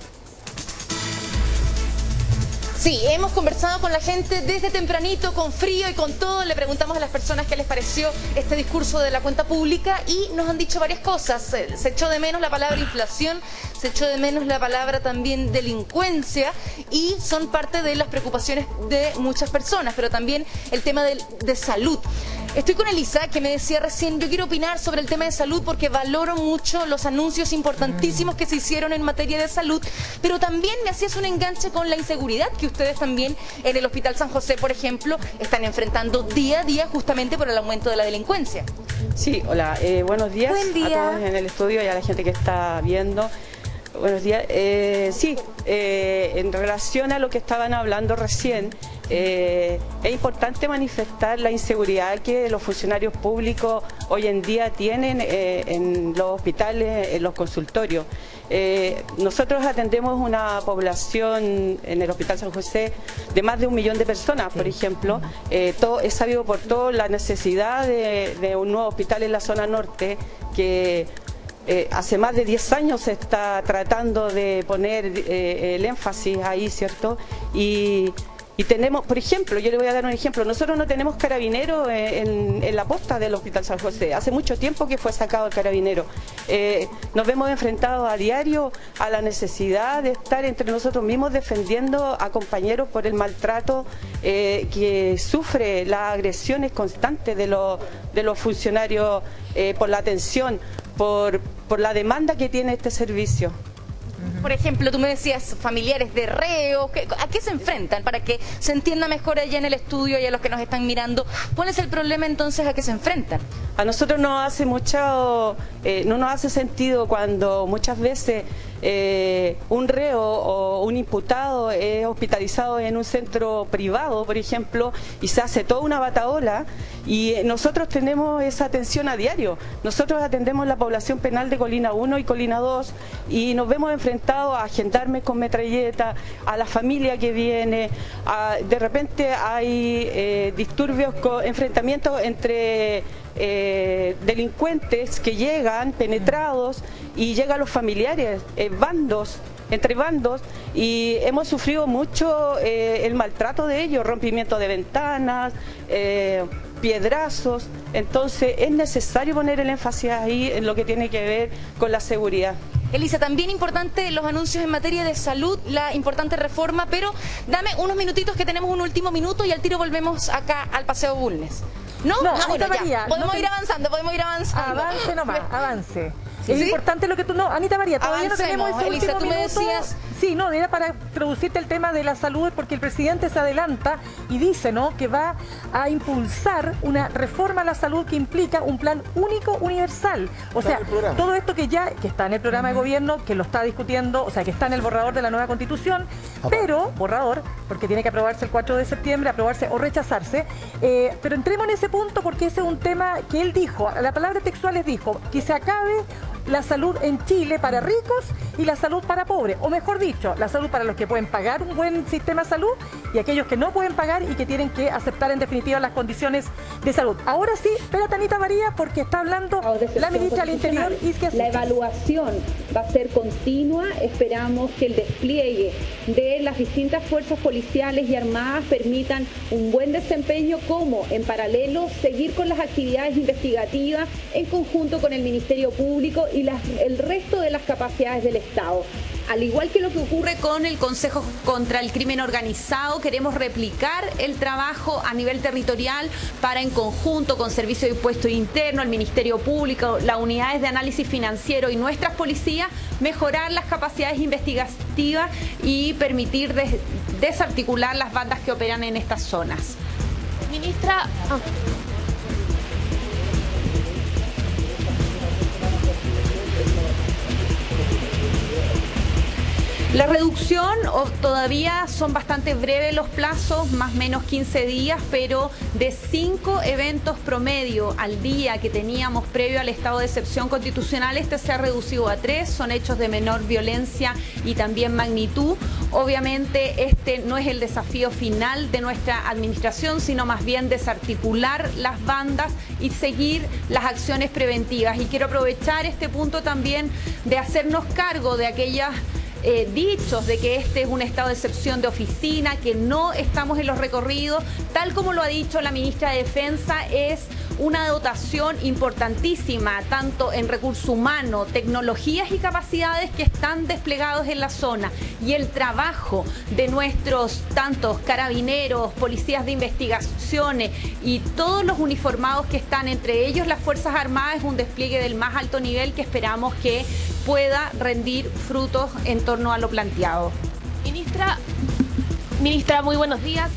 Sí, hemos conversado con la gente desde tempranito, con frío y con todo. Le preguntamos a las personas qué les pareció este discurso de la cuenta pública y nos han dicho varias cosas. Se echó de menos la palabra inflación, se echó de menos la palabra también delincuencia, y son parte de las preocupaciones de muchas personas, pero también el tema de salud. Estoy con Elisa, que me decía recién: yo quiero opinar sobre el tema de salud porque valoro mucho los anuncios importantísimos que se hicieron en materia de salud, pero también me hacías un enganche con la inseguridad que ustedes también en el Hospital San José, por ejemplo, están enfrentando día a día justamente por el aumento de la delincuencia. Sí, hola, buenos días a todos en el estudio y a la gente que está viendo. Buenos días. En relación a lo que estaban hablando recién, es importante manifestar la inseguridad que los funcionarios públicos hoy en día tienen en los hospitales, en los consultorios. Nosotros atendemos una población en el Hospital San José de más de 1 millón de personas, por ejemplo. Es sabido por todos la necesidad de un nuevo hospital en la zona norte, que hace más de 10 años se está tratando de poner el énfasis ahí, ¿cierto? Y Y tenemos, por ejemplo, yo le voy a dar un ejemplo, nosotros no tenemos carabinero en la posta del Hospital San José. Hace mucho tiempo que fue sacado el carabinero. Nos vemos enfrentados a diario a la necesidad de estar entre nosotros mismos defendiendo a compañeros por el maltrato que sufre, las agresiones constantes de los funcionarios, por la atención, por la demanda que tiene este servicio. Por ejemplo, tú me decías familiares de reos, ¿a qué se enfrentan? Para que se entienda mejor allá en el estudio y a los que nos están mirando, ¿cuál es el problema entonces a qué se enfrentan? A nosotros no nos hace sentido cuando muchas veces un reo o un imputado es hospitalizado en un centro privado, por ejemplo, y se hace toda una batahola, y nosotros tenemos esa atención a diario. Nosotros atendemos la población penal de Colina 1 y Colina 2 y nos vemos enfrentados a gendarmes con metralleta, a la familia que viene, de repente hay disturbios, enfrentamientos entre delincuentes que llegan penetrados y llegan los familiares, entre bandos, y hemos sufrido mucho el maltrato de ellos, rompimiento de ventanas, piedrazos. Entonces es necesario poner el énfasis ahí en lo que tiene que ver con la seguridad. Elisa, también importante los anuncios en materia de salud, la importante reforma, pero dame unos minutitos que tenemos un último minuto y al tiro volvemos acá al Paseo Bulnes. No, Anita María, podemos ir avanzando. Avance nomás, avance. Es importante lo que tú... No, Anita María, todavía no tenemos ese Elisa, último tú me minuto. decías... Sí, no, era para introducirte el tema de la salud, porque el presidente se adelanta y dice, ¿no?, que va a impulsar una reforma a la salud que implica un plan único universal. O sea, todo esto que está en el programa de gobierno, que lo está discutiendo, o sea, que está en el borrador de la nueva Constitución, pero, borrador, porque tiene que aprobarse el 4 de septiembre, aprobarse o rechazarse, pero entremos en ese punto porque ese es un tema que él dijo, la palabra textual dijo, que se acabe la salud en Chile para ricos y la salud para pobres, o mejor dicho, la salud para los que pueden pagar un buen sistema de salud y aquellos que no pueden pagar y que tienen que aceptar en definitiva las condiciones de salud. Ahora sí, espérate Anita María, porque está hablando la ministra del Interior, Isquia Siches. La evaluación va a ser continua, esperamos que el despliegue de las distintas fuerzas policiales y armadas permitan un buen desempeño, como en paralelo seguir con las actividades investigativas en conjunto con el Ministerio Público y el resto de las capacidades del Estado. Al igual que lo que ocurre con el Consejo contra el Crimen Organizado, queremos replicar el trabajo a nivel territorial para, en conjunto con Servicio de Impuesto Interno, el Ministerio Público, las unidades de análisis financiero y nuestras policías, mejorar las capacidades investigativas y permitir desarticular las bandas que operan en estas zonas. Ministra... La reducción, todavía son bastante breves los plazos, más o menos 15 días, pero de 5 eventos promedio al día que teníamos previo al estado de excepción constitucional, este se ha reducido a 3, son hechos de menor violencia y también magnitud. Obviamente este no es el desafío final de nuestra administración, sino más bien desarticular las bandas y seguir las acciones preventivas. Y quiero aprovechar este punto también de hacernos cargo de aquellas dichos de que este es un estado de excepción de oficina, que no estamos en los recorridos, tal como lo ha dicho la ministra de Defensa, es una dotación importantísima, tanto en recursos humanos, tecnologías y capacidades que están desplegados en la zona, y el trabajo de nuestros tantos carabineros, policías de investigaciones y todos los uniformados que están, entre ellos las Fuerzas Armadas, es un despliegue del más alto nivel que esperamos que pueda rendir frutos en torno a lo planteado. Ministra, muy buenos días.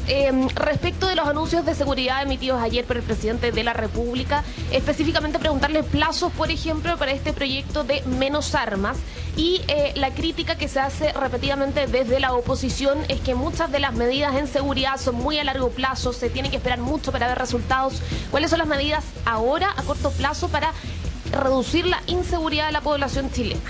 Respecto de los anuncios de seguridad emitidos ayer por el presidente de la República, específicamente preguntarle plazos, por ejemplo, para este proyecto de menos armas, y la crítica que se hace repetidamente desde la oposición es que muchas de las medidas en seguridad son muy a largo plazo, se tiene que esperar mucho para ver resultados. ¿Cuáles son las medidas ahora, a corto plazo, para reducir la inseguridad de la población chilena?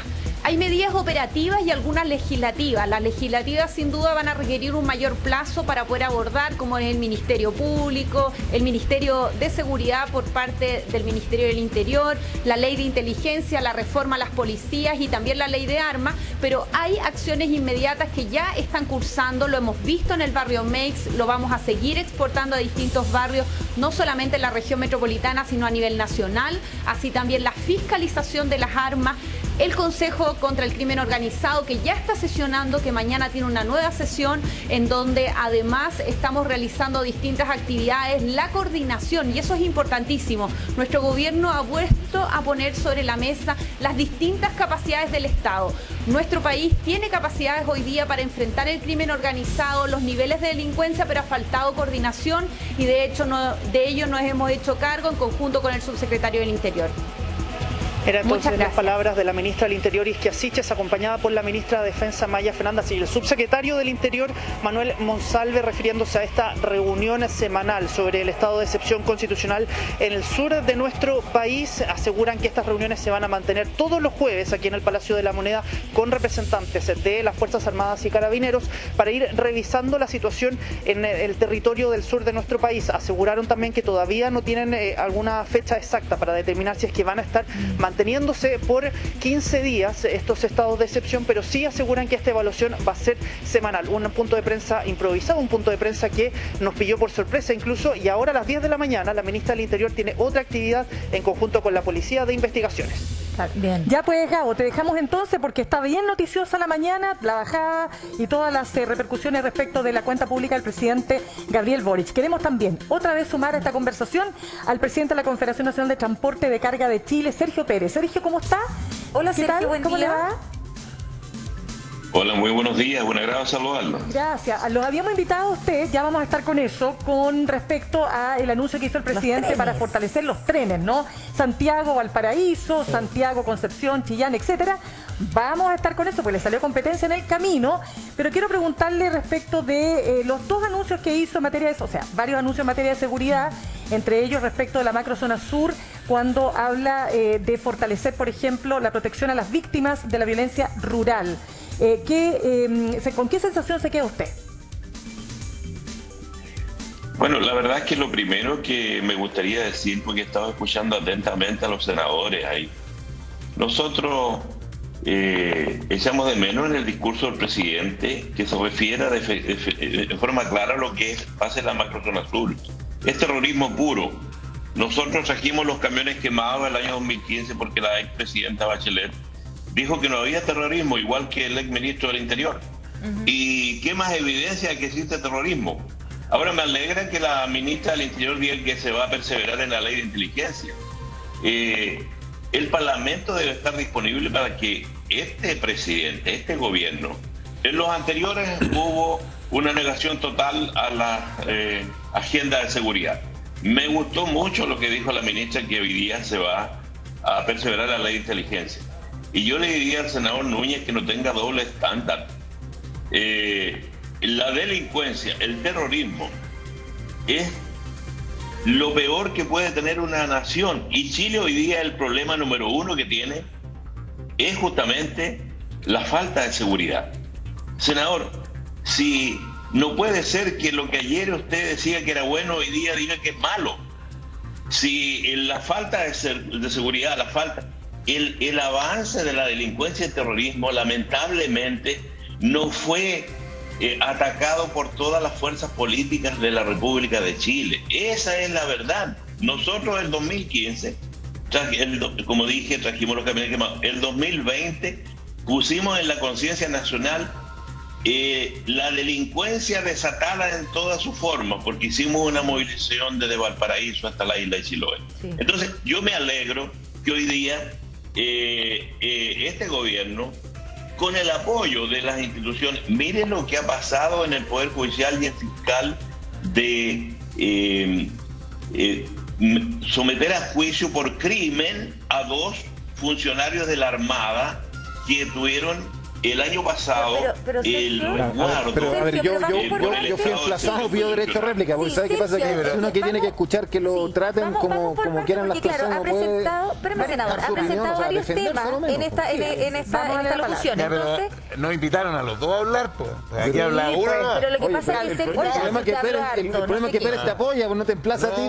Hay medidas operativas y algunas legislativas. Las legislativas sin duda van a requerir un mayor plazo para poder abordar, como es el Ministerio Público, el Ministerio de Seguridad por parte del Ministerio del Interior, la Ley de Inteligencia, la reforma a las policías y también la Ley de Armas, pero hay acciones inmediatas que ya están cursando, lo hemos visto en el barrio Meix, lo vamos a seguir exportando a distintos barrios, no solamente en la región metropolitana, sino a nivel nacional, así también la fiscalización de las armas, el Consejo contra el Crimen Organizado, que ya está sesionando, que mañana tiene una nueva sesión, en donde además estamos realizando distintas actividades, la coordinación, y eso es importantísimo. Nuestro gobierno ha vuelto a poner sobre la mesa las distintas capacidades del Estado. Nuestro país tiene capacidades hoy día para enfrentar el crimen organizado, los niveles de delincuencia, pero ha faltado coordinación y de hecho de ello nos hemos hecho cargo en conjunto con el subsecretario del Interior. Era entonces las palabras de la ministra del Interior, Isquia Siches, acompañada por la ministra de Defensa, Maya Fernández, y el subsecretario del Interior, Manuel Monsalve, refiriéndose a esta reunión semanal sobre el estado de excepción constitucional en el sur de nuestro país. Aseguran que estas reuniones se van a mantener todos los jueves aquí en el Palacio de la Moneda con representantes de las Fuerzas Armadas y Carabineros para ir revisando la situación en el territorio del sur de nuestro país. Aseguraron también que todavía no tienen alguna fecha exacta para determinar si es que van a estar manteniéndose por 15 días estos estados de excepción, pero sí aseguran que esta evaluación va a ser semanal. Un punto de prensa improvisado, un punto de prensa que nos pilló por sorpresa incluso, y ahora a las 10 de la mañana la ministra del Interior tiene otra actividad en conjunto con la Policía de Investigaciones. Bien. Ya pues, Gabo, te dejamos entonces porque está bien noticiosa la mañana, la bajada y todas las repercusiones respecto de la cuenta pública del presidente Gabriel Boric. Queremos también otra vez sumar a esta conversación al presidente de la Confederación Nacional de Transporte de Carga de Chile, Sergio Pérez. Sergio, ¿cómo está? Hola, ¿Qué Sergio, tal? buen ¿Cómo día? le va? Hola, muy buenos días, un agrado saludarlos. Gracias. Los habíamos invitado a usted, ya vamos a estar con eso, con respecto al anuncio que hizo el presidente para fortalecer los trenes, ¿no? Santiago, Valparaíso, sí. Santiago, Concepción, Chillán, etcétera. Vamos a estar con eso, pues le salió competencia en el camino, pero quiero preguntarle respecto de los dos anuncios que hizo en materia de, o sea, varios anuncios en materia de seguridad, entre ellos respecto de la macrozona sur, cuando habla de fortalecer, por ejemplo, la protección a las víctimas de la violencia rural. ¿Con qué sensación se queda usted? Bueno, la verdad es que lo primero que me gustaría decir, porque he estado escuchando atentamente a los senadores ahí, nosotros echamos de menos en el discurso del presidente que se refiera de forma clara a lo que pasa en la macrozona sur. Es terrorismo puro. Nosotros trajimos los camiones quemados el año 2015 porque la expresidenta Bachelet dijo que no había terrorismo, igual que el exministro del Interior. ¿Y qué más evidencia que existe terrorismo? Ahora me alegra que la ministra del Interior diga que se va a perseverar en la ley de inteligencia. El Parlamento debe estar disponible para que este presidente, este gobierno, en los anteriores hubo una negación total a la agenda de seguridad. Me gustó mucho lo que dijo la ministra, que hoy día se va a perseverar en la ley de inteligencia. Y yo le diría al senador Núñez que no tenga doble estándar. La delincuencia, el terrorismo, es lo peor que puede tener una nación. Y Chile hoy día el problema número uno que tiene es justamente la falta de seguridad. Senador, si no puede ser que lo que ayer usted decía que era bueno, hoy día diga que es malo. Si la falta de seguridad, el avance de la delincuencia y el terrorismo lamentablemente no fue atacado por todas las fuerzas políticas de la República de Chile. Esa es la verdad. Nosotros el 2015, como dije, trajimos los camiones quemados. El 2020 pusimos en la conciencia nacional la delincuencia desatada en toda su forma, porque hicimos una movilización desde Valparaíso hasta la isla de Chiloé. Sí. Entonces yo me alegro que hoy día este gobierno, con el apoyo de las instituciones, miren lo que ha pasado en el Poder Judicial y el Fiscal de someter a juicio por crimen a 2 funcionarios de la Armada que tuvieron el año pasado, pero a ver, yo fui emplazado, pido derecho a réplica, porque ¿sabe qué pasa? Que uno que tiene que escuchar que lo traten como quieran las personas, no puede... Pero senador, ha presentado varios temas en esta locución. Entonces, nos invitaron a los dos a hablar, pues. Aquí habla uno. Pero lo que pasa es que el problema es que Pérez te apoya, pues no te emplaza a ti,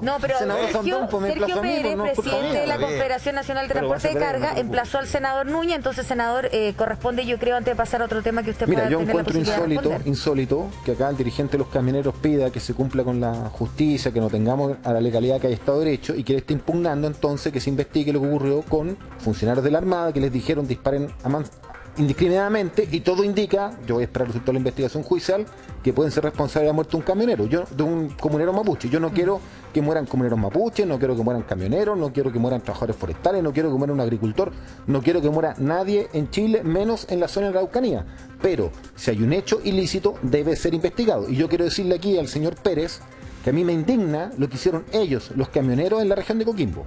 no, pero Sergio Pérez, presidente de la Confederación Nacional de Transporte de Carga, emplazó al senador Núñez. Entonces, senador, corresponde, yo creo, antes de pasar a otro tema que usted pueda tener la posibilidad de responder. Insólito que acá el dirigente de los camioneros pida que se cumpla con la justicia, que no tengamos a la legalidad que hay Estado de Derecho, y que él esté impugnando entonces que se investigue lo que ocurrió con funcionarios de la Armada que les dijeron disparen indiscriminadamente, y todo indica, yo voy a esperar el resultado de la investigación judicial, que pueden ser responsables de la muerte de un camionero, de un comunero mapuche. Yo no quiero que mueran comuneros mapuches, no quiero que mueran camioneros, no quiero que mueran trabajadores forestales, no quiero que muera un agricultor, no quiero que muera nadie en Chile, menos en la zona de la Araucanía. Pero si hay un hecho ilícito, debe ser investigado. Y yo quiero decirle aquí al señor Pérez que a mí me indigna lo que hicieron ellos, los camioneros en la región de Coquimbo,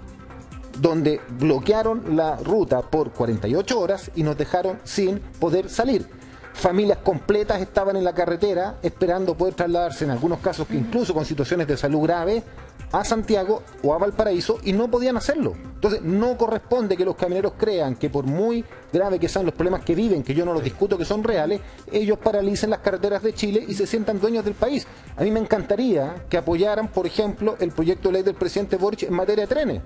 donde bloquearon la ruta por 48 horas y nos dejaron sin poder salir. Familias completas estaban en la carretera esperando poder trasladarse, en algunos casos que incluso con situaciones de salud grave, a Santiago o a Valparaíso, y no podían hacerlo. Entonces no corresponde que los camioneros crean que por muy grave que sean los problemas que viven, que yo no los discuto, que son reales, ellos paralicen las carreteras de Chile y se sientan dueños del país. A mí me encantaría que apoyaran, por ejemplo, el proyecto de ley del presidente Boric en materia de trenes.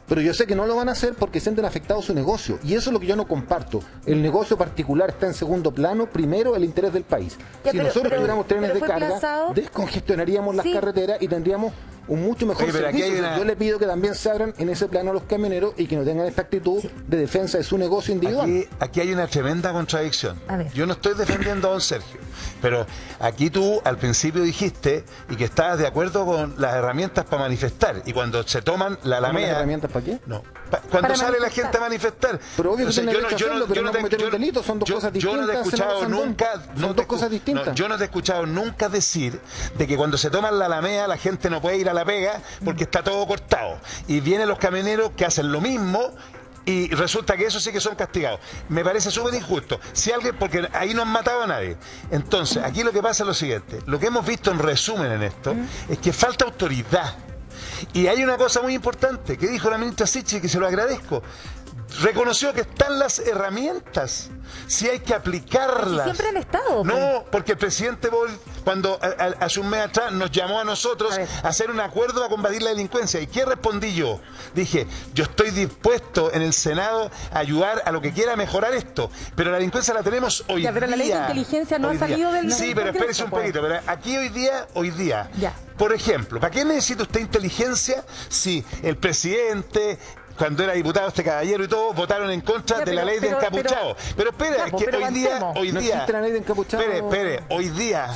Pero yo sé que no lo van a hacer porque sienten afectado su negocio. Y eso es lo que yo no comparto. El negocio particular está en segundo plano, primero el interés del país. Si nosotros tuviéramos trenes de carga, descongestionaríamos las carreteras y tendríamos un mucho mejor servicio. Yo le pido que también se abran en ese plano a los camioneros y que no tengan esta actitud de defensa de su negocio individual. Aquí hay una tremenda contradicción. Yo no estoy defendiendo a don Sergio, pero aquí tú al principio dijiste y que estabas de acuerdo con las herramientas para manifestar, y cuando se toman la Alameda... ¿Las herramientas para qué? No. Cuando sale la gente a manifestar. Pero obvio que tiene derecho a hacerlo, pero no cometer un delito, son dos cosas distintas. Yo no te he escuchado nunca... Son dos cosas distintas. Yo no te he escuchado nunca decir de que cuando se toman la Alameda la gente no puede ir a la pega porque está todo cortado. Y vienen los camioneros que hacen lo mismo y resulta que eso sí que son castigados. Me parece súper injusto. Si alguien, porque ahí no han matado a nadie. Entonces, aquí lo que pasa es lo siguiente. Lo que hemos visto en resumen en esto es que falta autoridad. Y hay una cosa muy importante que dijo la ministra Sichi, que se lo agradezco. Reconoció que están las herramientas, si hay que aplicarlas. Siempre han estado. No, porque el presidente Boric, cuando hace un mes atrás nos llamó a nosotros a hacer un acuerdo a combatir la delincuencia. ¿Y qué respondí yo? Dije, yo estoy dispuesto en el Senado a ayudar a lo que quiera mejorar esto, pero la delincuencia la tenemos hoy día. Pero la ley de inteligencia no ha salido del... Sí, pero espérese un poquito. Pero aquí hoy día, por ejemplo, ¿para qué necesita usted inteligencia si el presidente... Cuando era diputado este caballero y todo, votaron en contra de la ley de encapuchados. Pero espera, es que hoy día... No existe la ley de encapuchados. Espere, hoy día,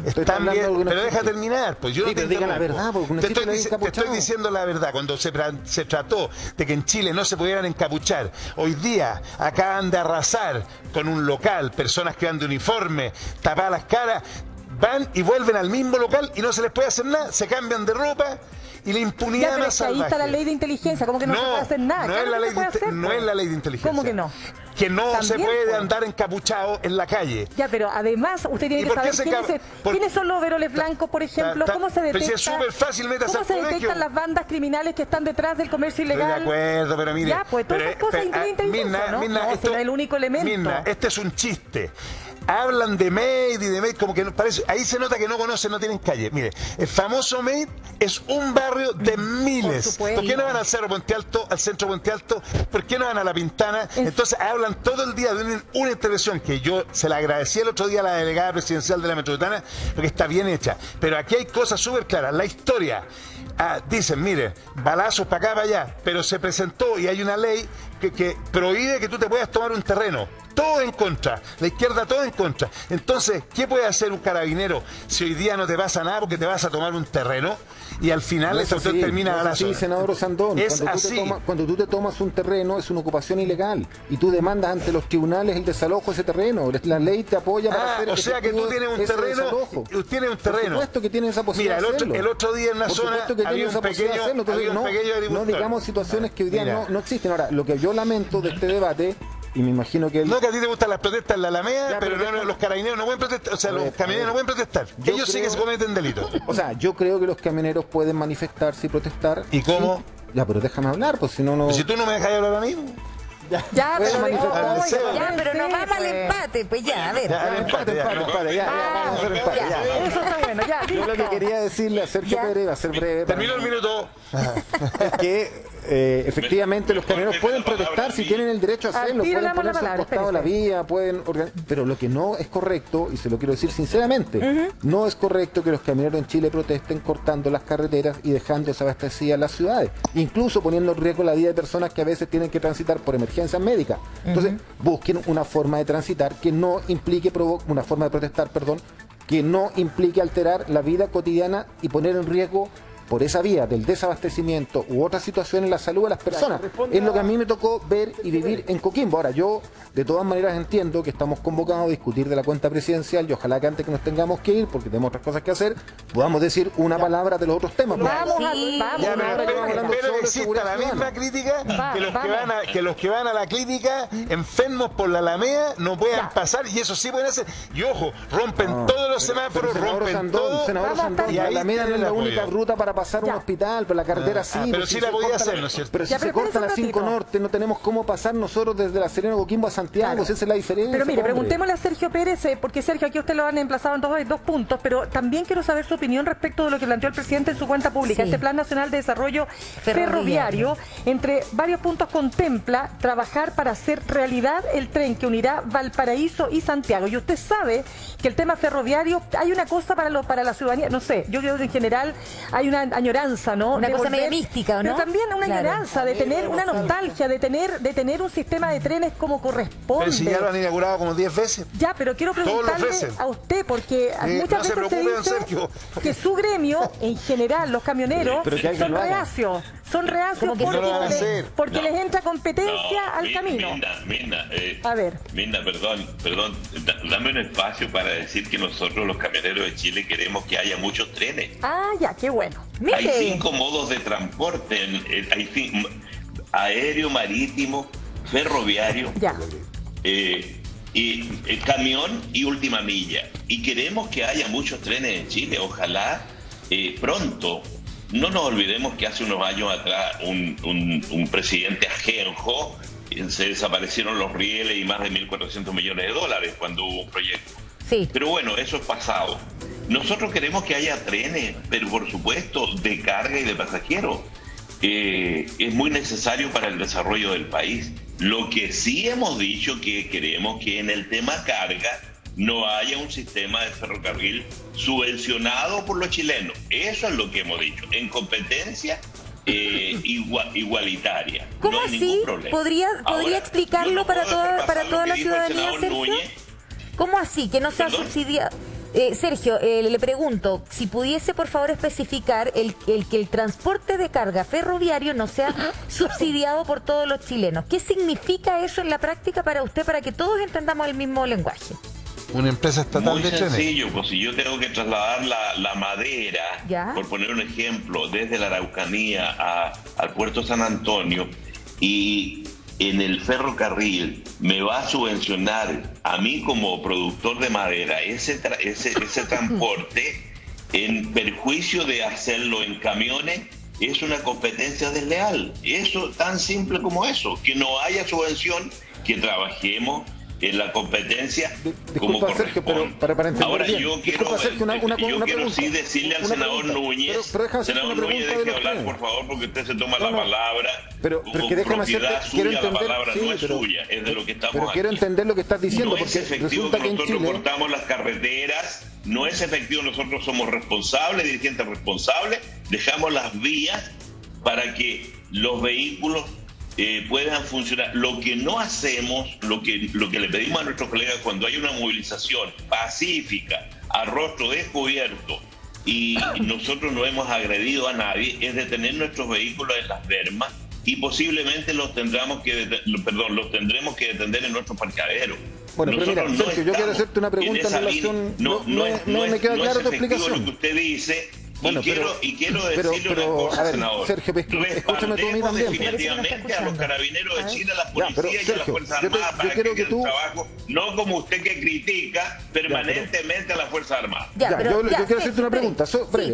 están bien, pero deja terminar, pues yo no te diga la verdad, porque no existe la ley de encapuchados. Te estoy diciendo la verdad, cuando se trató de que en Chile no se pudieran encapuchar, hoy día acaban de arrasar con un local, personas que van de uniforme, tapadas las caras, van y vuelven al mismo local y no se les puede hacer nada, se cambian de ropa. Y la impunidad más salvaje. Ahí está la ley de inteligencia, como que no se puede hacer nada. No es la ley de inteligencia. ¿Cómo que no? Que no se puede andar encapuchado en la calle. Ya, pero además usted tiene que saber quiénes son los overoles blancos, por ejemplo, cómo se detecta, es súper fácil, cómo se detectan las bandas criminales que están detrás del comercio ilegal. Estoy de acuerdo, pero mire... Ya, pues todas esas cosas de inteligencia, ¿no? No, esto es el único elemento. Mirna, este es un chiste. Hablan de Maid y de Maid como que no, parece, ahí se nota que no conocen, no tienen calle. Mire, el famoso Maid es un barrio de miles. ¿Por qué no van al Cerro Puente Alto, al centro Puente Alto? ¿Por qué no van a La Pintana? Entonces hablan todo el día de una intervención que yo se la agradecí el otro día a la delegada presidencial de la Metropolitana porque está bien hecha. Pero aquí hay cosas súper claras. La historia. Dicen, mire, balazos para acá, para allá, pero se presentó y hay una ley que prohíbe que tú te puedas tomar un terreno. todo en contra, la izquierda todo en contra. Entonces, ¿qué puede hacer un carabinero si hoy día no te pasa nada porque te vas a tomar un terreno y al final eso termina a la Sí, senador Osandón, cuando tú te tomas un terreno es una ocupación ilegal y tú demandas ante los tribunales el desalojo de ese terreno. La ley te apoya para hacer o sea que tú tienes un terreno, Por supuesto que tienes esa posibilidad. Mira, el otro día en la zona había un pequeño agricultor. No digamos situaciones que hoy día no existen. Ahora, lo que yo lamento de este debate, y me imagino que... No, que a ti te gustan las protestas en la Alameda, pero los carabineros no pueden protestar, o sea, los camioneros no pueden protestar. Ellos sí que se cometen delitos. O sea, yo creo que los camioneros pueden manifestarse y protestar. ¿Y cómo? Sí. Ya, pero déjame hablar, pues si no... Pues si tú no me dejas hablar a mí... Ya, pero no vamos al empate, pues ya, a ver. Empate, vamos a hacer empate, ya. Eso está bueno, ya. Yo lo que quería decirle a Sergio Pérez, va a ser breve. Termino el minuto. Es que efectivamente los camioneros pueden protestar si tienen el derecho a hacerlo, pueden ponerse al costado de la vía, pueden pero lo que no es correcto, y se lo quiero decir sinceramente, no es correcto que los camioneros en Chile protesten cortando las carreteras y dejando desabastecidas las ciudades, incluso poniendo en riesgo la vida de personas que a veces tienen que transitar por emergencias médicas. Entonces, busquen una forma de transitar que no implique, una forma de protestar, perdón, que no implique alterar la vida cotidiana y poner en riesgo por esa vía del desabastecimiento u otras situaciones la salud de las personas. Es lo que a mí me tocó ver y vivir en Coquimbo. Ahora, yo de todas maneras entiendo que estamos convocados a discutir de la cuenta presidencial y ojalá que antes que nos tengamos que ir, porque tenemos otras cosas que hacer, podamos decir una palabra de los otros temas. Pero exista la misma crítica que los que van a la clínica enfermos por la Alameda no puedan pasar, y eso sí pueden hacer. Y ojo, rompen todos los semáforos, rompen todo. Senador Sandón, la Alameda no es la única ruta para pasar a un hospital, pero la carretera sí. Pero sí la podía hacer, ¿no es cierto? Pero si se corta la 5 Norte, no tenemos cómo pasar nosotros desde la Serena Coquimbo a Santiago, esa es la diferencia. Pero mire, preguntémosle a Sergio Pérez, porque Sergio, aquí usted lo han emplazado en dos puntos, pero también quiero saber su opinión respecto de lo que planteó el presidente en su cuenta pública. Este Plan Nacional de Desarrollo Ferroviario, entre varios puntos, contempla trabajar para hacer realidad el tren que unirá Valparaíso y Santiago. Y usted sabe que el tema ferroviario, hay una cosa para la ciudadanía, no sé, yo creo que en general hay una añoranza, ¿no? Una cosa medio mística, ¿no? Pero también una añoranza de tener una nostalgia, de tener un sistema de trenes como corresponde. Pero si ya lo han inaugurado como 10 veces. Ya, pero quiero preguntarle a usted, porque muchas veces se dice que su gremio, en general, los camioneros, son reacios porque les entra competencia al camino. A ver. Minda, perdón, dame un espacio para decir que nosotros los camioneros de Chile queremos que haya muchos trenes. Ah, ya, qué bueno. Mire. Hay 5 modos de transporte, hay aéreo, marítimo, ferroviario, y camión y última milla. Y queremos que haya muchos trenes en Chile, ojalá pronto. No nos olvidemos que hace unos años atrás un presidente ajenjo, se desaparecieron los rieles y más de 1.400 millones de dólares cuando hubo un proyecto. Sí. Pero bueno, eso es pasado. Nosotros queremos que haya trenes, pero por supuesto de carga y de pasajeros. Es muy necesario para el desarrollo del país. Lo que sí hemos dicho que queremos que en el tema carga no haya un sistema de ferrocarril subvencionado por los chilenos. Eso es lo que hemos dicho. En competencia igualitaria. ¿Cómo no hay así? Ningún problema. ¿Podría explicarlo para toda la ciudadanía, Sergio? Núñez. ¿Cómo así? Que no sea subsidiado. Sergio, le pregunto, si pudiese por favor especificar que el transporte de carga ferroviario no sea subsidiado por todos los chilenos. ¿Qué significa eso en la práctica para usted, para que todos entendamos el mismo lenguaje? Una empresa estatal de trenes. Muy sencillo, pues si yo tengo que trasladar la madera, por poner un ejemplo, desde la Araucanía al puerto San Antonio, y en el ferrocarril me va a subvencionar a mí como productor de madera ese transporte en perjuicio de hacerlo en camiones, es una competencia desleal. Eso tan simple como eso, que no haya subvención, que trabajemos en la competencia como corresponde. Sergio, para Ahora bien. yo quiero sí decirle al senador Núñez, senador Núñez, deje hablar por favor, porque usted se toma la palabra, pero que déjame propiedad suya, la palabra no es suya, es de lo que estamos pero quiero entender lo que estás diciendo, no porque es efectivo que nosotros cortamos las carreteras, no es efectivo, nosotros somos responsables, dirigentes responsables, dejamos las vías para que los vehículos puedan funcionar. Lo que no hacemos, lo que le pedimos a nuestros colegas cuando hay una movilización pacífica, a rostro descubierto, y nosotros no hemos agredido a nadie, es detener nuestros vehículos en las bermas y posiblemente los tendremos que detener en nuestro parqueadero. Bueno, pero mira, Sergio, yo quiero hacerte una pregunta en relación... No me queda claro tu explicación. Lo que usted dice... Bueno, y quiero decirle una cosa, a ver, senador. Sergio, escúchame tú a mí también. Definitivamente a los carabineros de Chile, a la policía y a las Fuerzas Armadas para que hagan el trabajo, no como usted que critica permanentemente a las Fuerzas Armadas. Yo quiero hacerte una pregunta,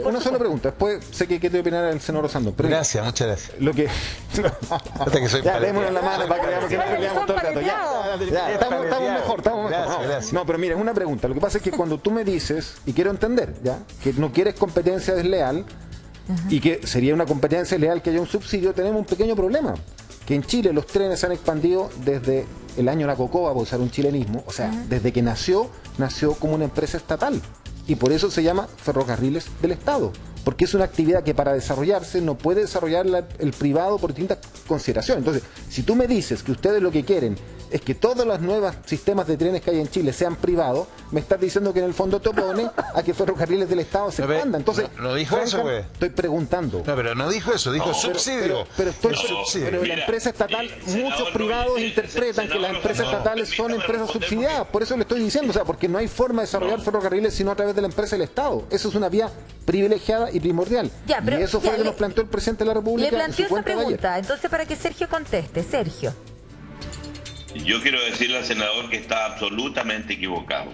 una sola pregunta. Después sé que quiero opinar el senador Osandón. Gracias, muchas gracias. Lo que... ya, démonos la mano para que veamos que no peleamos todo el rato. Ya, estamos mejor. Gracias. No, pero mira, es una pregunta. Lo que pasa es que cuando tú me dices, y quiero entender, ya, que no quieres competencia desleal y que sería una competencia desleal que haya un subsidio, tenemos un pequeño problema. Que en Chile los trenes se han expandido desde el año La Cocoa, por usar un chilenismo, o sea, desde que nació como una empresa estatal. Y por eso se llama Ferrocarriles del Estado. Porque es una actividad que para desarrollarse no puede desarrollarla el privado por distintas consideraciones. Entonces, si tú me dices que ustedes lo que quieren es que todos los nuevos sistemas de trenes que hay en Chile sean privados, me estás diciendo que en el fondo te opone a que Ferrocarriles del Estado se expandan. Entonces, no dijo eso, güey. Estoy preguntando. No, pero no dijo eso, dijo subsidio. Pero la empresa estatal, muchos privados interpretan que las empresas estatales son empresas subsidiadas. Por eso le estoy diciendo, o sea, porque no hay forma de desarrollar ferrocarriles sino a través de la empresa del Estado. Eso es una vía privilegiada y primordial. Y eso fue lo que nos planteó el presidente de la República. Le planteó esa pregunta, entonces para que Sergio conteste. Sergio. Yo quiero decirle al senador que está absolutamente equivocado.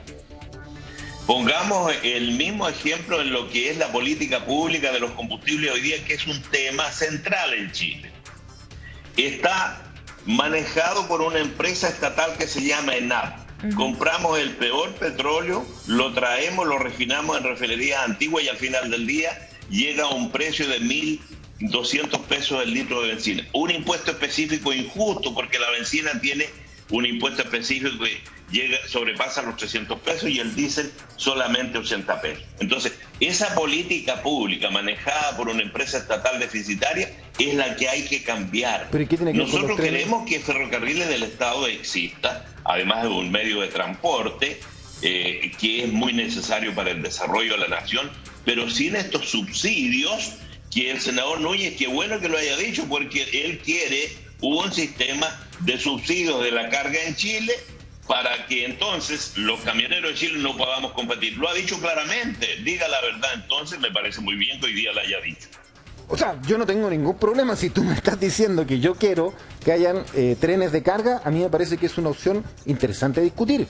Pongamos el mismo ejemplo en lo que es la política pública de los combustibles hoy día, que es un tema central en Chile. Está manejado por una empresa estatal que se llama ENAP. Compramos el peor petróleo, lo traemos, lo refinamos en refinerías antiguas y al final del día llega a un precio de 1.200 pesos el litro de benzina. Un impuesto específico injusto porque la benzina tiene un impuesto específico que sobrepasa los 300 pesos y el diésel solamente 80 pesos. Entonces, esa política pública manejada por una empresa estatal deficitaria es la que hay que cambiar. ¿Pero qué tiene que ver con Nosotros los trenes? queremos que Ferrocarriles del Estado exista, además de un medio de transporte que es muy necesario para el desarrollo de la nación, pero sin estos subsidios que el senador Núñez, qué bueno que lo haya dicho, porque él quiere un sistema de subsidios de la carga en Chile para que entonces los camioneros de Chile no podamos competir. Lo ha dicho claramente, diga la verdad, entonces me parece muy bien que hoy día lo haya dicho. O sea, yo no tengo ningún problema si tú me estás diciendo que yo quiero que hayan trenes de carga, a mí me parece que es una opción interesante de discutir.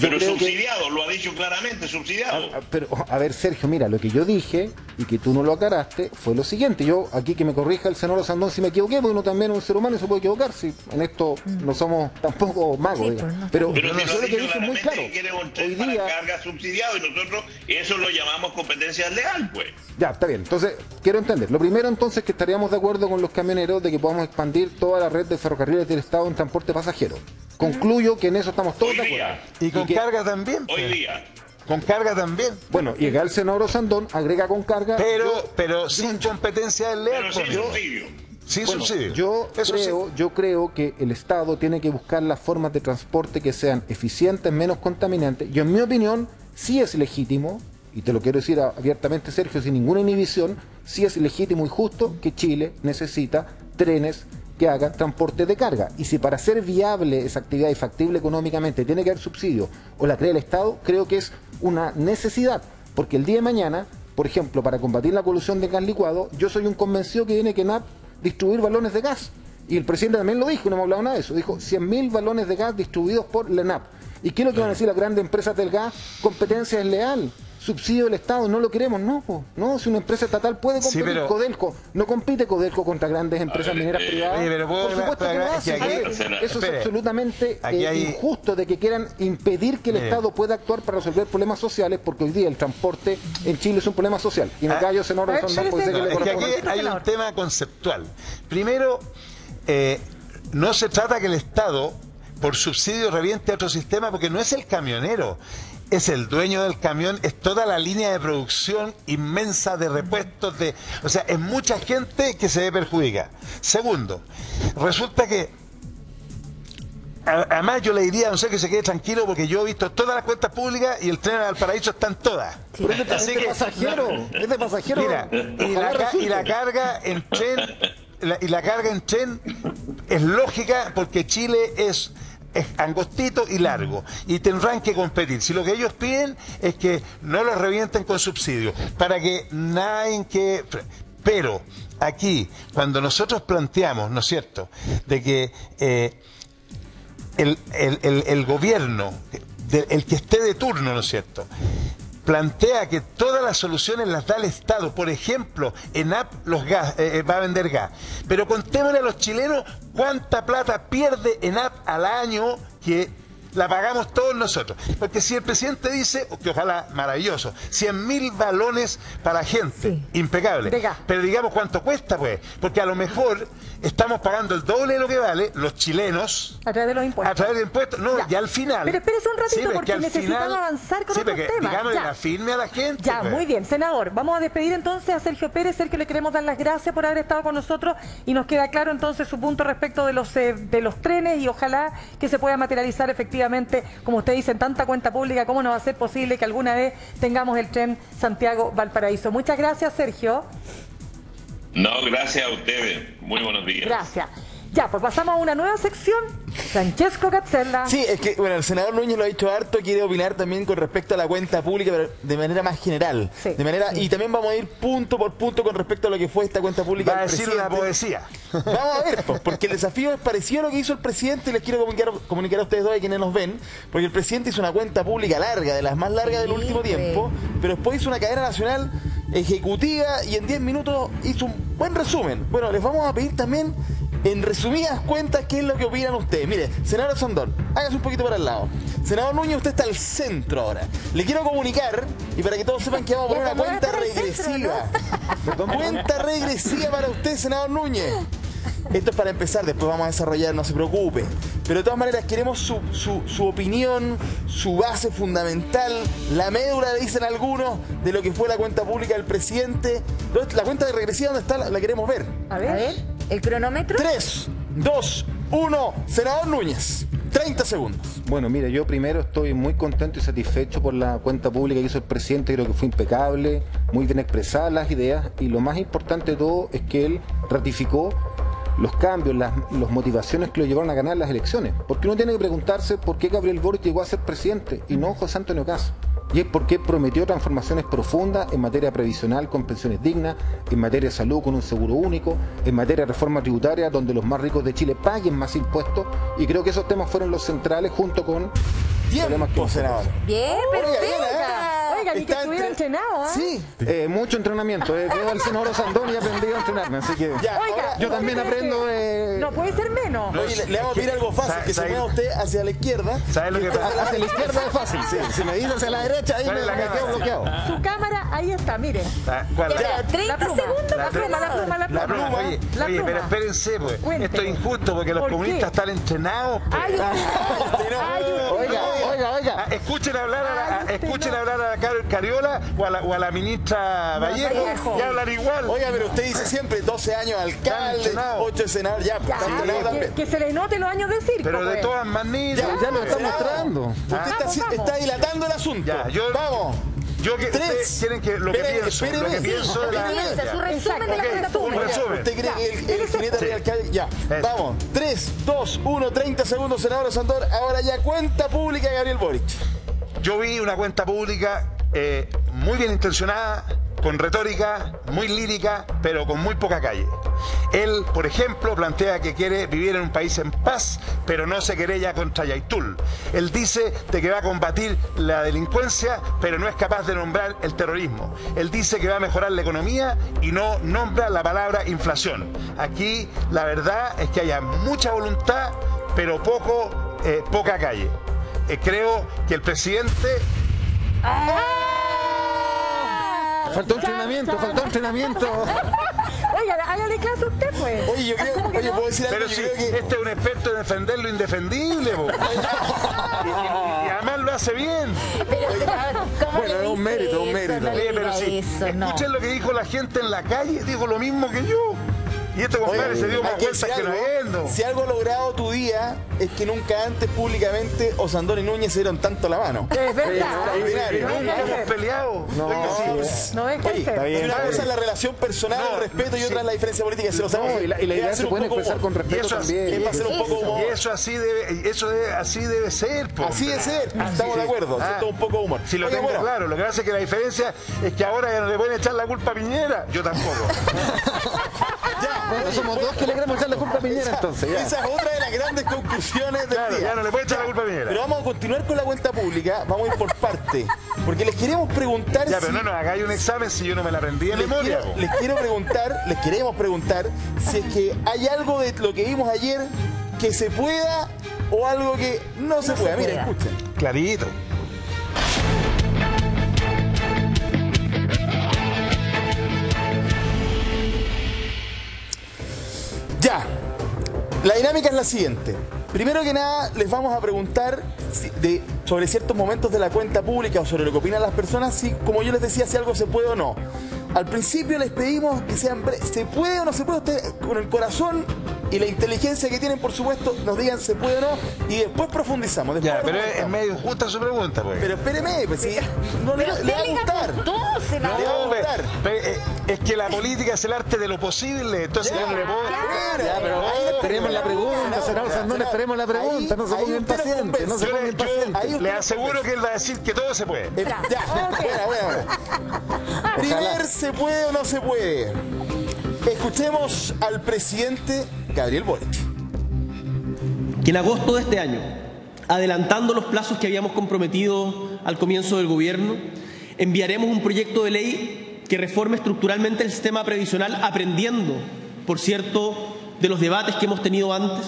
Pero subsidiado, lo ha dicho claramente, subsidiado. Pero, a ver, Sergio, mira, lo que yo dije, y que tú no lo aclaraste, fue lo siguiente. Yo, aquí que me corrija el senador Osandón si me equivoqué, porque uno también es un ser humano y se puede equivocar, si en esto no somos tampoco magos, Sí, digamos. no. Pero Pero yo lo que dije es muy claro. quiere un tren para carga subsidiado y nosotros eso lo llamamos competencia leal, pues. Ya, está bien. Entonces, quiero entender. Lo primero, entonces, que estaríamos de acuerdo con los camioneros de que podamos expandir toda la red de ferrocarriles del Estado en transporte pasajero. Concluyo que en eso estamos todos de acuerdo. Y con carga también. Hoy día. Con carga también. Bueno, y acá el senador Osandón agrega con carga. Pero sin competencia desleal. Pero sin subsidio. Sin Bueno, subsidio. Yo creo que el Estado tiene que buscar las formas de transporte que sean eficientes, menos contaminantes. Y en mi opinión, sí es legítimo, y te lo quiero decir abiertamente, Sergio, sin ninguna inhibición, sí es legítimo y justo que Chile necesita trenes que hagan transporte de carga. Y si para ser viable esa actividad y factible económicamente tiene que haber subsidio o la crea el Estado, creo que es una necesidad. Porque el día de mañana, por ejemplo, para combatir la polución de gas licuado, yo soy un convencido que tiene que ENAP distribuir balones de gas. Y el presidente también lo dijo, no hemos hablado nada de eso. Dijo 100.000 balones de gas distribuidos por la ENAP. ¿Y qué es lo que van a decir las grandes empresas del gas? Competencia desleal. Subsidio del Estado, no lo queremos, no, si una empresa estatal puede competir, pero Codelco, no compite Codelco contra grandes empresas mineras privadas, por supuesto que lo hace, eso es absolutamente injusto de que quieran impedir que el Estado pueda actuar para resolver problemas sociales, porque hoy día el transporte en Chile es un problema social, y me callo, senador Osandón, porque sé que le corresponde. Es que aquí hay un tema conceptual. Primero, no se trata que el Estado por subsidio reviente a otro sistema, porque no es el camionero. es el dueño del camión, es toda la línea de producción inmensa de repuestos, o sea, es mucha gente que se ve perjudicada. Segundo, resulta que además yo le diría, no sé, que se quede tranquilo, porque yo he visto todas las cuentas públicas y el tren a Valparaíso está en todas. Sí. Pero es de pasajero, es de pasajero. Mira, y la carga en tren, es lógica, porque Chile es angostito y largo, y tendrán que competir. Si lo que ellos piden es que no los revienten con subsidios, para que nadie que... Pero aquí, cuando nosotros planteamos, ¿no es cierto?, de que el gobierno, el que esté de turno, ¿no es cierto?, plantea que todas las soluciones las da el Estado. Por ejemplo, ENAP va a vender gas. Pero contémosle a los chilenos cuánta plata pierde ENAP al año, que la pagamos todos nosotros. Porque si el presidente dice, que ojalá, maravilloso, 100.000 balones para gente, sí, impecable. Pero digamos cuánto cuesta, pues. Porque a lo mejor estamos pagando el doble de lo que vale los chilenos. A través de los impuestos. A través de impuestos. No, ya al final. Pero espérese un ratito, sí, porque necesitamos avanzar con otros temas. Digamos, la firme a la gente. Ya, pues. Muy bien. Senador, vamos a despedir entonces a Sergio Pérez. Sergio, le queremos dar las gracias por haber estado con nosotros, y nos queda claro entonces su punto respecto de los trenes, y ojalá que se pueda materializar efectivamente, como usted dice, en tanta cuenta pública. ¿Cómo no va a ser posible que alguna vez tengamos el tren Santiago-Valparaíso? Muchas gracias, Sergio. No, gracias a ustedes. Muy buenos días. Gracias. Ya, pues pasamos a una nueva sección. Francesco Cazzella. Sí, es que, bueno, el senador Núñez lo ha dicho harto, quiere opinar también con respecto a la cuenta pública, pero de manera más general. Sí, y también vamos a ir punto por punto con respecto a lo que fue esta cuenta pública. Va a decir una poesía. Vamos a ver, porque el desafío es parecido a lo que hizo el presidente, y les quiero comunicar a ustedes dos, y quienes nos ven, porque el presidente hizo una cuenta pública larga, de las más largas del último tiempo, pero después hizo una cadena nacional ejecutiva, y en 10 minutos hizo un buen resumen. Bueno, les vamos a pedir también, en resumidas cuentas, qué es lo que opinan ustedes. Mire, senador Sandón, hágase un poquito para el lado. Senador Núñez, usted está al centro ahora. Le quiero comunicar, y para que todos sepan, que vamos a poner una cuenta regresiva. Cuenta regresiva para usted, senador Núñez. Esto es para empezar, después vamos a desarrollar, no se preocupe. Pero de todas maneras queremos su opinión, su base fundamental, la médula, dicen algunos, de lo que fue la cuenta pública del presidente. La cuenta de regresiva, ¿dónde está? La queremos ver. A ver, ¿el cronómetro? 3, 2, 1, senador Núñez. 30 segundos. Bueno, mire, yo primero estoy muy contento y satisfecho por la cuenta pública que hizo el presidente. Creo que fue impecable, muy bien expresadas las ideas, y lo más importante de todo es que él ratificó los cambios, las motivaciones que lo llevaron a ganar las elecciones. Porque uno tiene que preguntarse por qué Gabriel Boric llegó a ser presidente y no José Antonio Caz. Y es porque prometió transformaciones profundas en materia previsional con pensiones dignas, en materia de salud con un seguro único, en materia de reforma tributaria donde los más ricos de Chile paguen más impuestos, y creo que esos temas fueron los centrales, junto con tiempo, senador. Bien, perfecto. Oigan, y que estuviera entrenado, ¿eh? Sí, mucho entrenamiento. Veo al senador Sandón y he aprendido a entrenarme, así que ya, oiga, yo también aprendo. No puede ser menos. Oye, le vamos a pedir algo fácil, que se mueva usted hacia la izquierda. ¿Sabes lo que pasa? Hacia la izquierda es fácil, sí. Si me dice hacia la derecha, ahí me quedo bloqueado. Su cámara, ahí está, mire. 30 segundos. La pluma. Oye, pero espérense, pues. Esto es injusto, porque los comunistas están entrenados. Oiga. Escuchen hablar a la Cariola o a la ministra Vallejo, y hablan igual. Oiga, pero usted dice siempre 12 años alcalde, 8 senador, que se le note los años de circo. Pero de todas maneras, ya lo está mostrando. Usted está dilatando el asunto. Vamos. Yo que ustedes quieren que lo que pienso, su resumen de la cuenta pública. ¿Usted cree que el jinete del alcalde? Ya, vamos. 3, 2, 1, 30 segundos, senador Sandor. Ahora ya, cuenta pública de Gabriel Boric. Yo vi una cuenta pública muy bien intencionada, con retórica, muy lírica, pero con muy poca calle. Él, por ejemplo, plantea que quiere vivir en un país en paz, pero no se querella contra Yaitul. Él dice de que va a combatir la delincuencia, pero no es capaz de nombrar el terrorismo. Él dice que va a mejorar la economía y no nombra la palabra inflación. Aquí la verdad es que haya mucha voluntad, pero poca calle. Creo que el presidente... Faltó entrenamiento. Oiga, hágale caso a usted, pues. Oye, yo creo que puedo decir algo. Pero sí, este es un experto en defender lo indefendible, po. Y además lo hace bien. Bueno, es un mérito, es un mérito. Pero sí, escuchen lo que dijo la gente en la calle, dijo lo mismo que yo. Y este compadre se dio más vueltas que no yendo. Si algo ha logrado tu día es que nunca antes públicamente Osandón y Núñez se dieron tanto la mano. Es verdad. Nunca hemos peleado. No es que una cosa es la relación personal, el respeto, y otra es la diferencia política. Se lo sabemos. Y la idea se puede expresar con respeto también. Y eso así debe ser. Así debe ser. Estamos de acuerdo. Siento un poco de humor. Si lo tengo claro, lo que hace que la diferencia es que ahora ya no le pueden echar la culpa a Piñera. Yo tampoco. Bueno, somos dos que le queremos echar la culpa a Piñera, entonces. Esa es otra de las grandes conclusiones del día. Ya no le puede echar la culpa a Piñera. Pero vamos a continuar con la cuenta pública. Vamos a ir por parte. Porque les queremos preguntar pero no nos hagáis un examen si yo no me la aprendí en memoria. Les queremos preguntar si es que hay algo de lo que vimos ayer que se pueda o algo que no se pueda. Miren, escuchen. Clarito. Ya, la dinámica es la siguiente. Primero que nada, les vamos a preguntar sobre ciertos momentos de la cuenta pública o sobre lo que opinan las personas, si, como yo les decía, si algo se puede o no. Al principio les pedimos que sean ¿se puede o no se puede? Ustedes con el corazón y la inteligencia que tienen, por supuesto, nos digan se puede o no, y después profundizamos. Después pero es medio justa su pregunta, pues. Pero espéreme, pues si no le va a gustar. Le va a gustar. Es que la política es el arte de lo posible, entonces yo no le puedo... pero esperemos la pregunta, senador Sandón, esperemos la pregunta, no se pongan impacientes, no se pongan impacientes. Le aseguro que él va a decir que todo se puede. Bueno. Primer, ¿se puede o no se puede? Escuchemos al presidente Gabriel Boric. Que en agosto de este año, adelantando los plazos que habíamos comprometido al comienzo del gobierno, enviaremos un proyecto de ley que reforme estructuralmente el sistema previsional, aprendiendo, por cierto, de los debates que hemos tenido antes,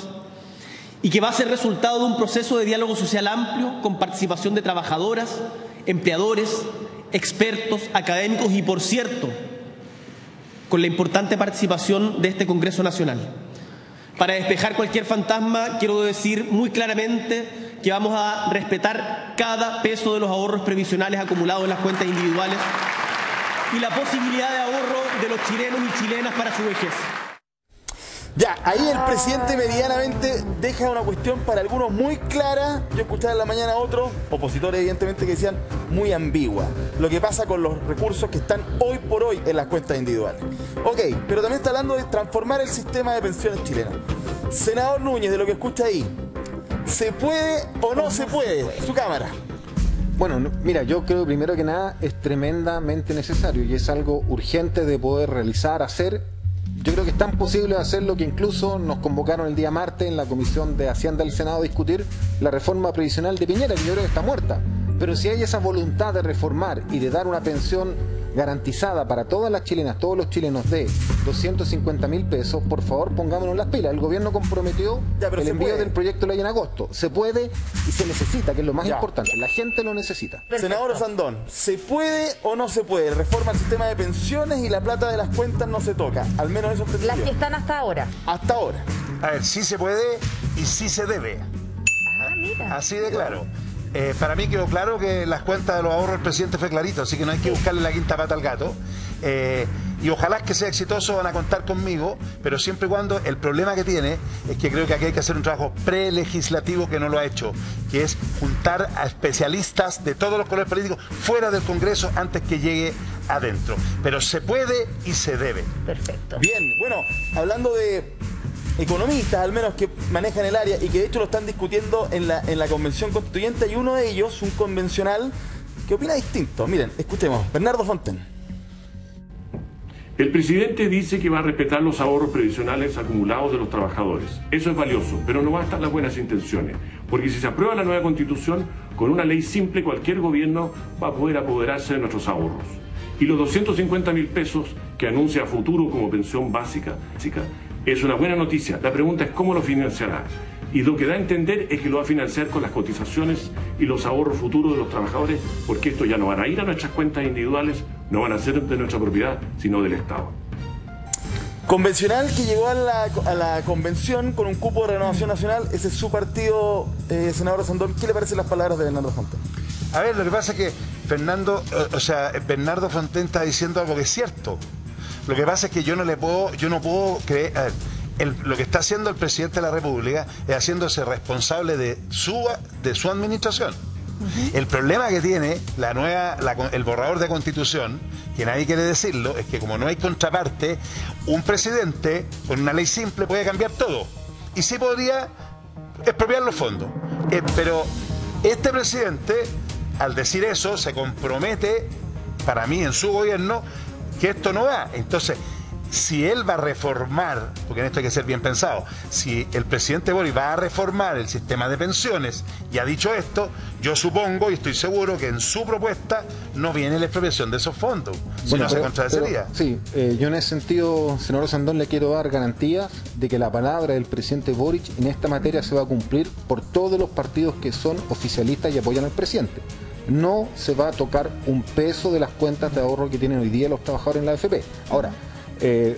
y que va a ser resultado de un proceso de diálogo social amplio con participación de trabajadoras, empleadores, expertos, académicos y, por cierto, con la importante participación de este Congreso Nacional. Para despejar cualquier fantasma, quiero decir muy claramente que vamos a respetar cada peso de los ahorros previsionales acumulados en las cuentas individuales y la posibilidad de ahorro de los chilenos y chilenas para su vejez. Ya, ahí el presidente medianamente deja una cuestión para algunos muy clara. Yo escuchaba en la mañana a otros opositores, evidentemente, que decían muy ambigua. Lo que pasa con los recursos que están hoy por hoy en las cuentas individuales. Ok, pero también está hablando de transformar el sistema de pensiones chileno. Senador Núñez, de lo que escucha ahí, ¿se puede o no se puede? Su cámara. Bueno, mira, yo creo primero que nada es tremendamente necesario y es algo urgente de poder realizar, hacer. Yo creo que es tan posible hacerlo que incluso nos convocaron el día martes en la Comisión de Hacienda del Senado a discutir la reforma previsional de Piñera, que yo creo que está muerta. Pero si hay esa voluntad de reformar y de dar una pensión garantizada para todas las chilenas, todos los chilenos de 250.000 pesos, por favor pongámonos las pilas. El gobierno comprometió el envío del proyecto de ley en agosto. Se puede y se necesita, que es lo más importante. La gente lo necesita. Perfecto. Senador Sandón, ¿se puede o no se puede? Reforma el sistema de pensiones y la plata de las cuentas no se toca. Al menos eso es las que están hasta ahora. Hasta ahora. A ver, sí se puede y sí se debe. Mira. Así de claro. Para mí quedó claro que las cuentas de los ahorros del presidente fue clarito, así que no hay que buscarle la quinta pata al gato. Y ojalá que sea exitoso, van a contar conmigo, pero siempre y cuando el problema que tiene es que creo que aquí hay que hacer un trabajo prelegislativo que no lo ha hecho, que es juntar a especialistas de todos los colores políticos fuera del Congreso antes que llegue adentro. Pero se puede y se debe. Perfecto. Bien, bueno, hablando de economistas, al menos que manejan el área y que de hecho lo están discutiendo en la Convención Constituyente, y uno de ellos, un convencional, que opina distinto. Miren, escuchemos. Bernardo Fonten. El presidente dice que va a respetar los ahorros previsionales acumulados de los trabajadores. Eso es valioso, pero no bastan las buenas intenciones, porque si se aprueba la nueva Constitución, con una ley simple cualquier gobierno va a poder apoderarse de nuestros ahorros. Y los 250.000 pesos que anuncia a futuro como pensión básica es una buena noticia. La pregunta es cómo lo financiará. Y lo que da a entender es que lo va a financiar con las cotizaciones y los ahorros futuros de los trabajadores, porque estos ya no van a ir a nuestras cuentas individuales, no van a ser de nuestra propiedad, sino del Estado. Convencional que llegó a la convención con un cupo de Renovación Nacional. Ese es su partido, senador Sandón. ¿Qué le parecen las palabras de Bernardo Fontaine? A ver, lo que pasa es que Bernardo Fontaine está diciendo algo que es cierto. Lo que pasa es que yo no puedo creer. A ver, lo que está haciendo el presidente de la República es haciéndose responsable de su administración. El problema que tiene el borrador de Constitución, que nadie quiere decirlo, es que como no hay contraparte, un presidente con una ley simple puede cambiar todo. Y sí podría expropiar los fondos. Pero este presidente, al decir eso, se compromete, para mí, en su gobierno, que esto no va. Entonces, si él va a reformar, porque en esto hay que ser bien pensado, si el presidente Boric va a reformar el sistema de pensiones y ha dicho esto, yo supongo y estoy seguro que en su propuesta no viene la expropiación de esos fondos, si no se contradeciría. Sí, yo en ese sentido, senador Sandón, le quiero dar garantías de que la palabra del presidente Boric en esta materia se va a cumplir por todos los partidos que son oficialistas y apoyan al presidente. No se va a tocar un peso de las cuentas de ahorro que tienen hoy día los trabajadores en la AFP. Ahora,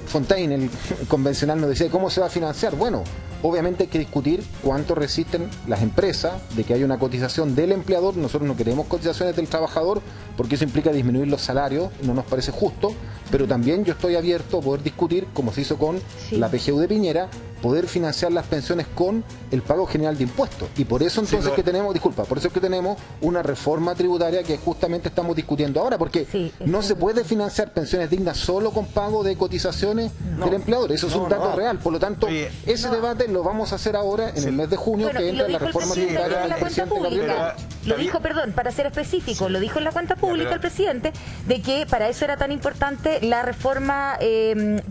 Fontaine, el convencional, nos decía cómo se va a financiar. Bueno, obviamente hay que discutir cuánto resisten las empresas de que haya una cotización del empleador. Nosotros no queremos cotizaciones del trabajador porque eso implica disminuir los salarios, no nos parece justo, pero también yo estoy abierto a poder discutir, como se hizo con la PGU de Piñera, poder financiar las pensiones con el pago general de impuestos. Y por eso entonces por eso es que tenemos una reforma tributaria que justamente estamos discutiendo ahora, porque no se puede financiar pensiones dignas solo con pago de cotizaciones del empleador. Eso es un dato real. Por lo tanto, ese debate lo vamos a hacer ahora en el mes de junio, que entra en la reforma tributaria del presidente Gabriel. Lo dijo, para ser específico, lo dijo en la cuenta pública el presidente, de que para eso era tan importante la reforma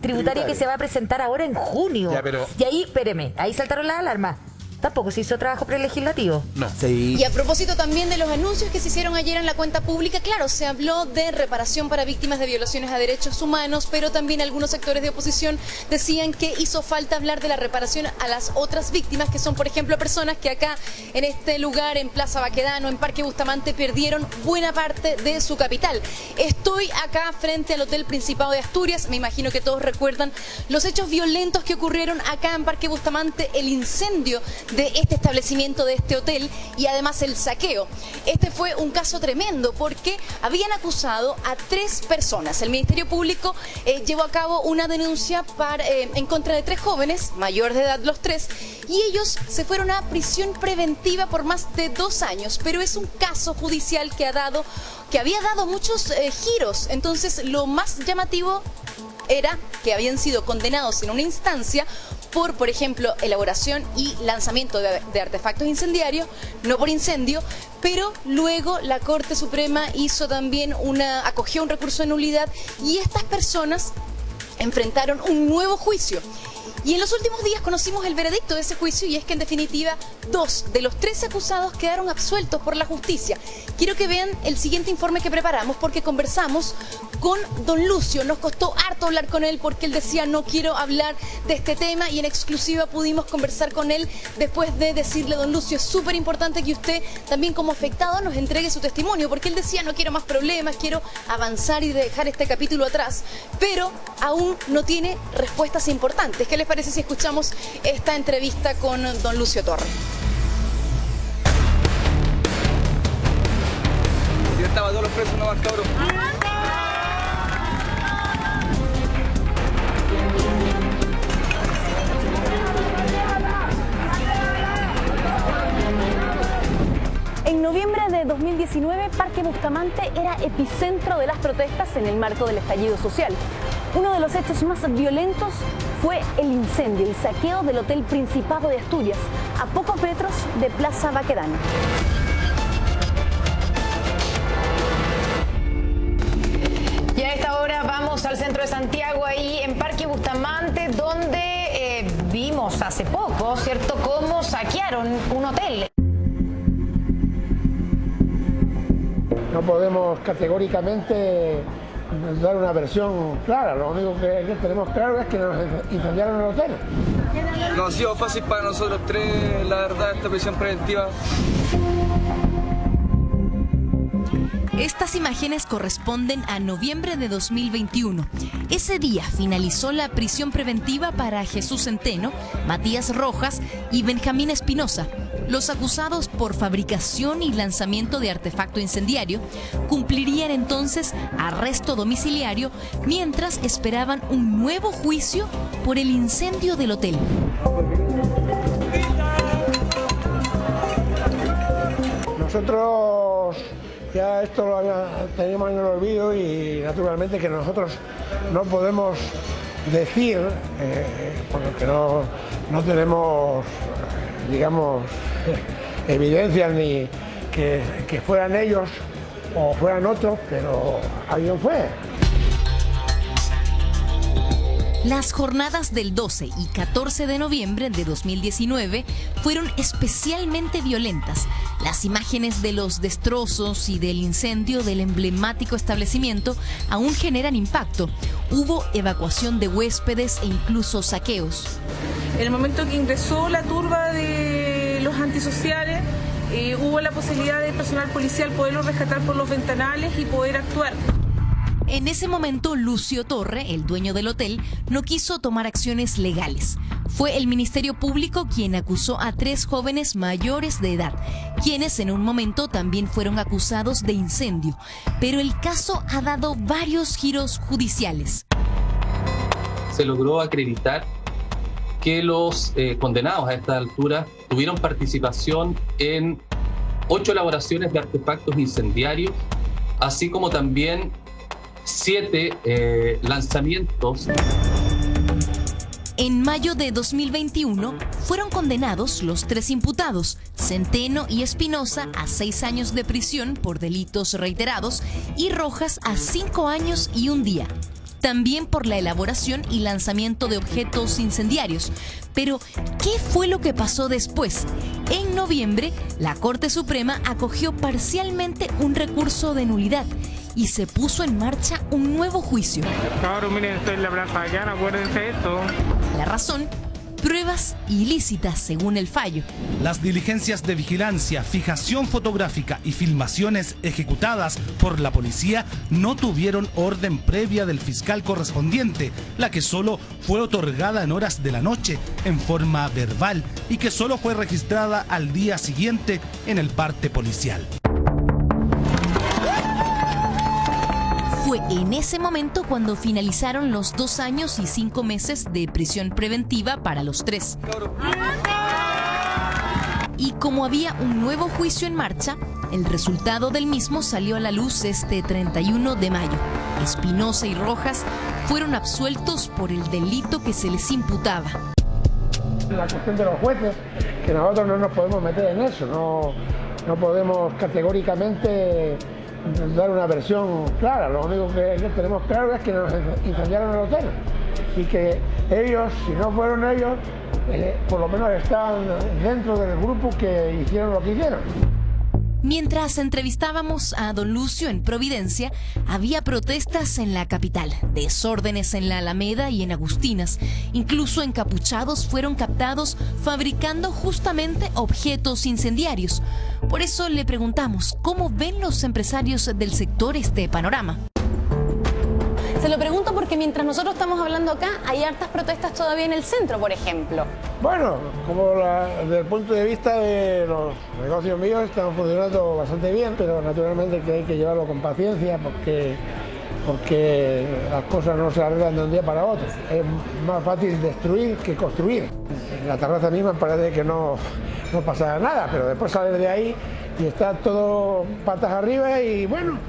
tributaria que se va a presentar ahora en junio. Y ahí, espéreme, ahí saltaron las alarmas. Tampoco se hizo trabajo prelegislativo. No. Y a propósito también de los anuncios que se hicieron ayer en la cuenta pública, claro, se habló de reparación para víctimas de violaciones a derechos humanos, pero también algunos sectores de oposición decían que hizo falta hablar de la reparación a las otras víctimas, que son, por ejemplo, personas que acá, en este lugar, en Plaza Baquedano, en Parque Bustamante, perdieron buena parte de su capital. Estoy acá frente al Hotel Principado de Asturias, me imagino que todos recuerdan los hechos violentos que ocurrieron acá en Parque Bustamante, el incendio de este establecimiento, de este hotel, y además el saqueo. Este fue un caso tremendo porque habían acusado a 3 personas. El Ministerio Público llevó a cabo una denuncia en contra de 3 jóvenes, mayores de edad los 3, y ellos se fueron a prisión preventiva por más de 2 años, pero es un caso judicial que había dado muchos giros. Entonces, lo más llamativo era que habían sido condenados en una instancia por ejemplo, elaboración y lanzamiento de artefactos incendiarios, no por incendio, pero luego la Corte Suprema acogió un recurso de nulidad y estas personas enfrentaron un nuevo juicio. Y en los últimos días conocimos el veredicto de ese juicio, y es que en definitiva 2 de los 13 acusados quedaron absueltos por la justicia. Quiero que vean el siguiente informe que preparamos porque conversamos con don Lucio. Nos costó harto hablar con él porque él decía no quiero hablar de este tema, y en exclusiva pudimos conversar con él después de decirle: don Lucio, es súper importante que usted también como afectado nos entregue su testimonio, porque él decía no quiero más problemas, quiero avanzar y dejar este capítulo atrás, pero aún no tiene respuestas importantes. ¿Qué les parece si escuchamos esta entrevista con don Lucio Torre? Yo estaba todos los presos, no más cabros. En noviembre de 2019, Parque Bustamante era epicentro de las protestas en el marco del estallido social. Uno de los hechos más violentos fue el incendio, el saqueo del Hotel Principado de Asturias, a pocos metros de Plaza Baquedano. Y a esta hora vamos al centro de Santiago, ahí en Parque Bustamante, donde vimos hace poco, ¿cierto?, cómo saquearon un hotel. No podemos categóricamente dar una versión clara. Lo único que tenemos claro es que nos incendiaron el hotel. No ha sido fácil para nosotros 3, la verdad, esta prisión preventiva. Estas imágenes corresponden a noviembre de 2021. Ese día finalizó la prisión preventiva para Jesús Centeno, Matías Rojas y Benjamín Espinosa. Los acusados por fabricación y lanzamiento de artefacto incendiario cumplirían entonces arresto domiciliario mientras esperaban un nuevo juicio por el incendio del hotel. Nosotros ya esto lo teníamos en el olvido y naturalmente que nosotros no podemos decir, porque no tenemos, digamos, evidencias ni que fueran ellos o fueran otros, pero alguien fue. Las jornadas del 12 y 14 de noviembre de 2019 fueron especialmente violentas. Las imágenes de los destrozos y del incendio del emblemático establecimiento aún generan impacto. Hubo evacuación de huéspedes e incluso saqueos. En el momento que ingresó la turba de los antisociales, hubo la posibilidad del personal policial poderlos rescatar por los ventanales y poder actuar. En ese momento, Lucio Torre, el dueño del hotel, no quiso tomar acciones legales. Fue el Ministerio Público quien acusó a 3 jóvenes mayores de edad, quienes en un momento también fueron acusados de incendio. Pero el caso ha dado varios giros judiciales. Se logró acreditar que los condenados a esta altura tuvieron participación en 8 elaboraciones de artefactos incendiarios, así como también 7 lanzamientos. En mayo de 2021 fueron condenados los 3 imputados, Centeno y Espinosa, a 6 años de prisión por delitos reiterados y Rojas a 5 años y 1 día. También por la elaboración y lanzamiento de objetos incendiarios. Pero, ¿qué fue lo que pasó después? En noviembre, la Corte Suprema acogió parcialmente un recurso de nulidad y se puso en marcha un nuevo juicio. Ahora miren, estoy en la Plaza Bayana, acuérdense de esto. La razón: pruebas ilícitas según el fallo. Las diligencias de vigilancia, fijación fotográfica y filmaciones ejecutadas por la policía no tuvieron orden previa del fiscal correspondiente, la que solo fue otorgada en horas de la noche en forma verbal y que solo fue registrada al día siguiente en el parte policial. Fue en ese momento cuando finalizaron los 2 años y 5 meses de prisión preventiva para los 3. Y como había un nuevo juicio en marcha, el resultado del mismo salió a la luz este 31 de mayo. Espinosa y Rojas fueron absueltos por el delito que se les imputaba. La cuestión de los jueces, que nosotros no nos podemos meter en eso, no podemos categóricamente dar una versión clara. Lo único que tenemos claro es que nos incendiaron el hotel y que ellos, si no fueron ellos, por lo menos están dentro del grupo que hicieron lo que hicieron. Mientras entrevistábamos a don Lucio en Providencia, había protestas en la capital, desórdenes en la Alameda y en Agustinas. Incluso encapuchados fueron captados fabricando justamente objetos incendiarios. Por eso le preguntamos, ¿cómo ven los empresarios del sector este panorama? Se lo pregunto porque mientras nosotros estamos hablando acá, hay hartas protestas todavía en el centro, por ejemplo. Bueno, como desde el punto de vista de los negocios míos están funcionando bastante bien, pero naturalmente que hay que llevarlo con paciencia porque las cosas no se arreglan de un día para otro. Es más fácil destruir que construir. En la terraza misma parece que no pasa nada, pero después sales de ahí y está todo patas arriba y bueno.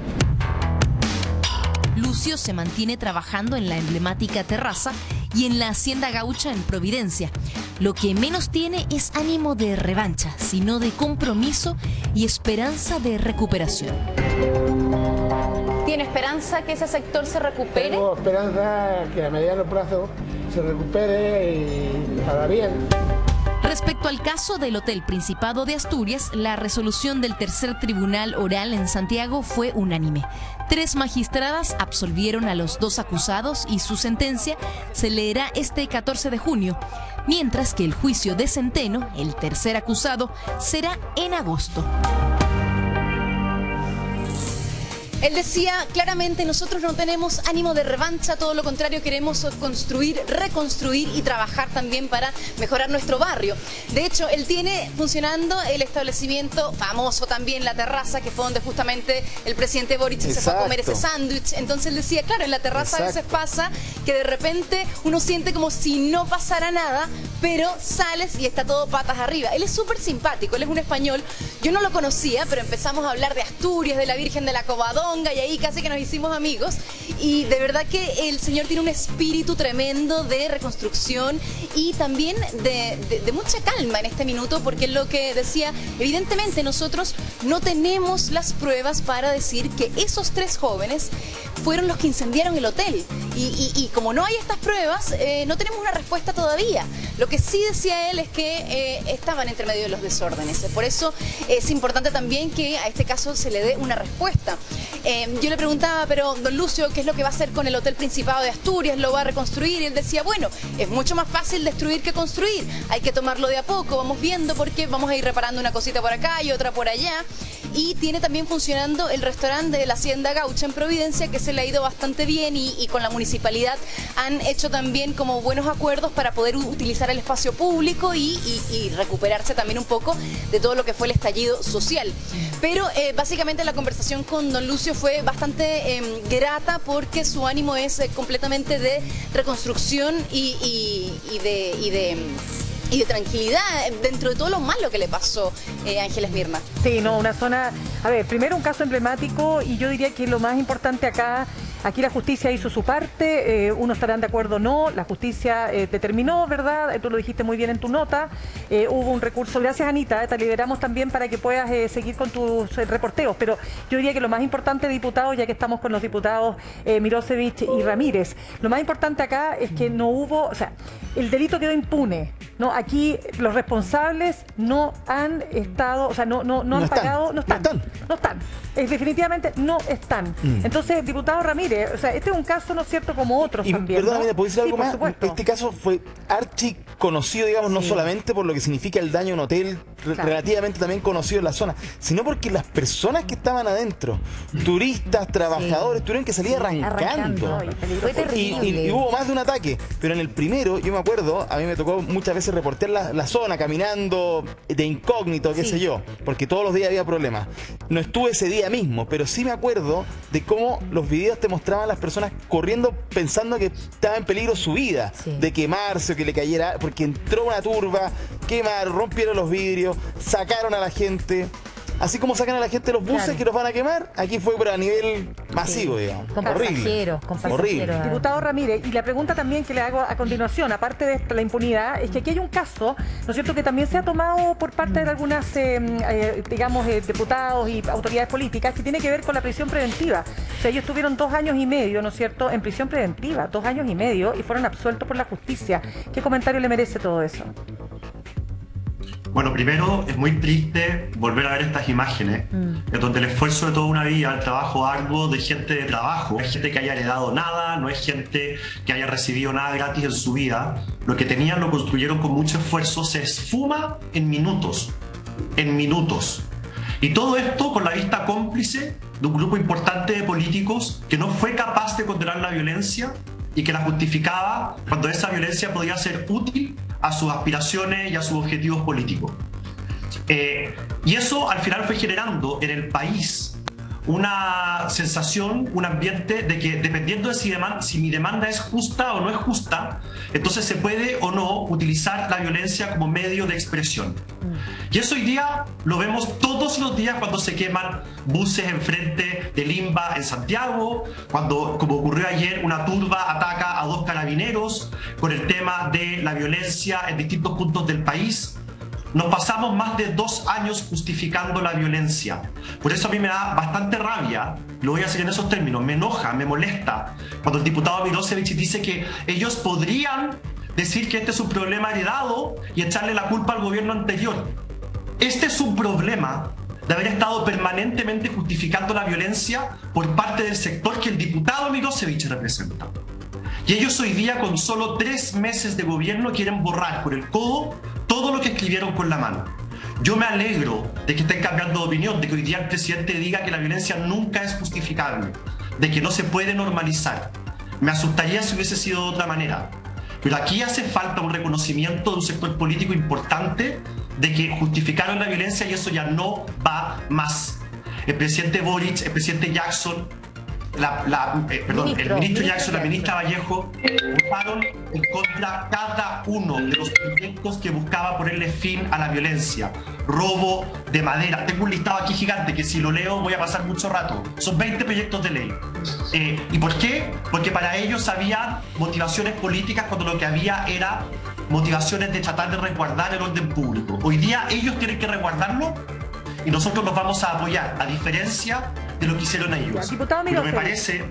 Lucio se mantiene trabajando en la emblemática terraza y en la Hacienda Gaucha en Providencia. Lo que menos tiene es ánimo de revancha, sino de compromiso y esperanza de recuperación. ¿Tiene esperanza que ese sector se recupere? Tengo esperanza que a mediano plazo se recupere y para bien. Respecto al caso del Hotel Principado de Asturias, la resolución del tercer tribunal oral en Santiago fue unánime. 3 magistradas absolvieron a los 2 acusados y su sentencia se leerá este 14 de junio, mientras que el juicio de Centeno, el tercer acusado, será en agosto. Él decía claramente, nosotros no tenemos ánimo de revancha, todo lo contrario, queremos construir, reconstruir y trabajar también para mejorar nuestro barrio. De hecho, él tiene funcionando el establecimiento famoso también, La Terraza, que fue donde justamente el presidente Boric se fue a comer ese sándwich. Entonces él decía, claro, en la terraza a veces pasa que de repente uno siente como si no pasara nada, pero sales y está todo patas arriba. Él es súper simpático, él es un español, yo no lo conocía, pero empezamos a hablar de Asturias, de la Virgen de la Covadonga, y ahí casi que nos hicimos amigos, y de verdad que el señor tiene un espíritu tremendo de reconstrucción y también de mucha calma en este minuto, porque es lo que decía, evidentemente nosotros no tenemos las pruebas para decir que esos 3 jóvenes fueron los que incendiaron el hotel, y como no hay estas pruebas, no tenemos una respuesta todavía. Lo que sí decía él es que estaban entre medio de los desórdenes, por eso es importante también que a este caso se le dé una respuesta. Yo le preguntaba, pero don Lucio, ¿qué es lo que va a hacer con el Hotel Principado de Asturias? ¿Lo va a reconstruir? Y él decía, bueno, es mucho más fácil destruir que construir, hay que tomarlo de a poco, vamos viendo, porque vamos a ir reparando una cosita por acá y otra por allá. Y tiene también funcionando el restaurante de la Hacienda Gaucha en Providencia, que se le ha ido bastante bien, y con la municipalidad han hecho también como buenos acuerdos para poder utilizar el espacio público y recuperarse también un poco de todo lo que fue el estallido social. Pero básicamente la conversación con don Lucio fue bastante grata, porque su ánimo es completamente de reconstrucción y de tranquilidad dentro de todo lo malo que le pasó a Ángeles Mirna. Sí, no, una zona, a ver, primero un caso emblemático, y yo diría que lo más importante acá, aquí la justicia hizo su parte, unos estarán de acuerdo o no, la justicia determinó, ¿verdad? Tú lo dijiste muy bien en tu nota, hubo un recurso, gracias Anita, te liberamos también para que puedas seguir con tus reporteos, pero yo diría que lo más importante, diputados, ya que estamos con los diputados Mirosevic y Ramírez, lo más importante acá es que no hubo, o sea, el delito quedó impune, ¿no? Aquí los responsables no han estado, o sea, no han pagado, no están. Definitivamente no están. Entonces, diputado Ramírez, o sea, este es un caso, ¿no es cierto?, como otros también, ¿no? Perdóname, ¿puedo decir algo más? Supuesto. Este caso fue archi conocido, digamos, no solamente por lo que significa el daño a un hotel, relativamente también conocido en la zona, sino porque las personas que estaban adentro, turistas, trabajadores, tuvieron que salir arrancando. Fue terrible. Y hubo más de un ataque, pero en el primero, yo me acuerdo, a mí me tocó muchas veces reportear la zona, caminando de incógnito, qué sé yo, porque todos los días había problemas. No estuve ese día mismo, pero sí me acuerdo de cómo los videos te mostraban las personas corriendo pensando que estaba en peligro su vida, de quemarse o que le cayera, porque entró una turba, quemaron, rompieron los vidrios, sacaron a la gente. Así como sacan a la gente de los buses que los van a quemar, aquí fue pero a nivel masivo, digamos. Con pasajeros, horrible. Diputado Ramírez, y la pregunta también que le hago a continuación, aparte de la impunidad, es que aquí hay un caso, ¿no es cierto?, que también se ha tomado por parte de algunas, digamos, diputados y autoridades políticas, que tiene que ver con la prisión preventiva. O sea, ellos estuvieron 2 años y medio, ¿no es cierto?, en prisión preventiva, 2 años y medio, y fueron absueltos por la justicia. ¿Qué comentario le merece todo eso? Bueno, primero es muy triste volver a ver estas imágenes, en donde el esfuerzo de toda una vida, el trabajo arduo de gente de trabajo, no es gente que haya heredado nada, no es gente que haya recibido nada gratis en su vida, lo que tenían lo construyeron con mucho esfuerzo, se esfuma en minutos, Y todo esto con la vista cómplice de un grupo importante de políticos que no fue capaz de condenar la violencia y que la justificaba cuando esa violencia podía ser útil a sus aspiraciones y a sus objetivos políticos. Y eso al final fue generando en el país una sensación, un ambiente de que dependiendo de si mi demanda es justa o no es justa, entonces se puede o no utilizar la violencia como medio de expresión. Y eso hoy día lo vemos todos los días cuando se queman buses enfrente de Limba en Santiago, cuando, como ocurrió ayer, una turba ataca a 2 carabineros, con el tema de la violencia en distintos puntos del país. Nos pasamos más de 2 años justificando la violencia. Por eso a mí me da bastante rabia, lo voy a decir en esos términos, me enoja, me molesta, cuando el diputado Mirosevic dice que ellos podrían decir que este es un problema heredado y echarle la culpa al gobierno anterior. Este es un problema de haber estado permanentemente justificando la violencia por parte del sector que el diputado Mirosevic representa. Y ellos hoy día, con solo 3 meses de gobierno, quieren borrar por el codo todo lo que escribieron con la mano. Yo me alegro de que estén cambiando de opinión, de que hoy día el presidente diga que la violencia nunca es justificable, de que no se puede normalizar. Me asustaría si hubiese sido de otra manera. Pero aquí hace falta un reconocimiento de un sector político importante de que justificaron la violencia y eso ya no va más. El presidente Boric, el presidente Jackson, el ministro Jackson, la ministra Vallejo votaron en contra cada uno de los proyectos que buscaba ponerle fin a la violencia. Robo de madera. Tengo un listado aquí gigante que si lo leo voy a pasar mucho rato. Son 20 proyectos de ley. ¿Y por qué? Porque para ellos había motivaciones políticas cuando lo que había era motivaciones de tratar de resguardar el orden público. Hoy día ellos tienen que resguardarlo y nosotros los vamos a apoyar, a diferencia de lo que hicieron ellos. Pero me parece,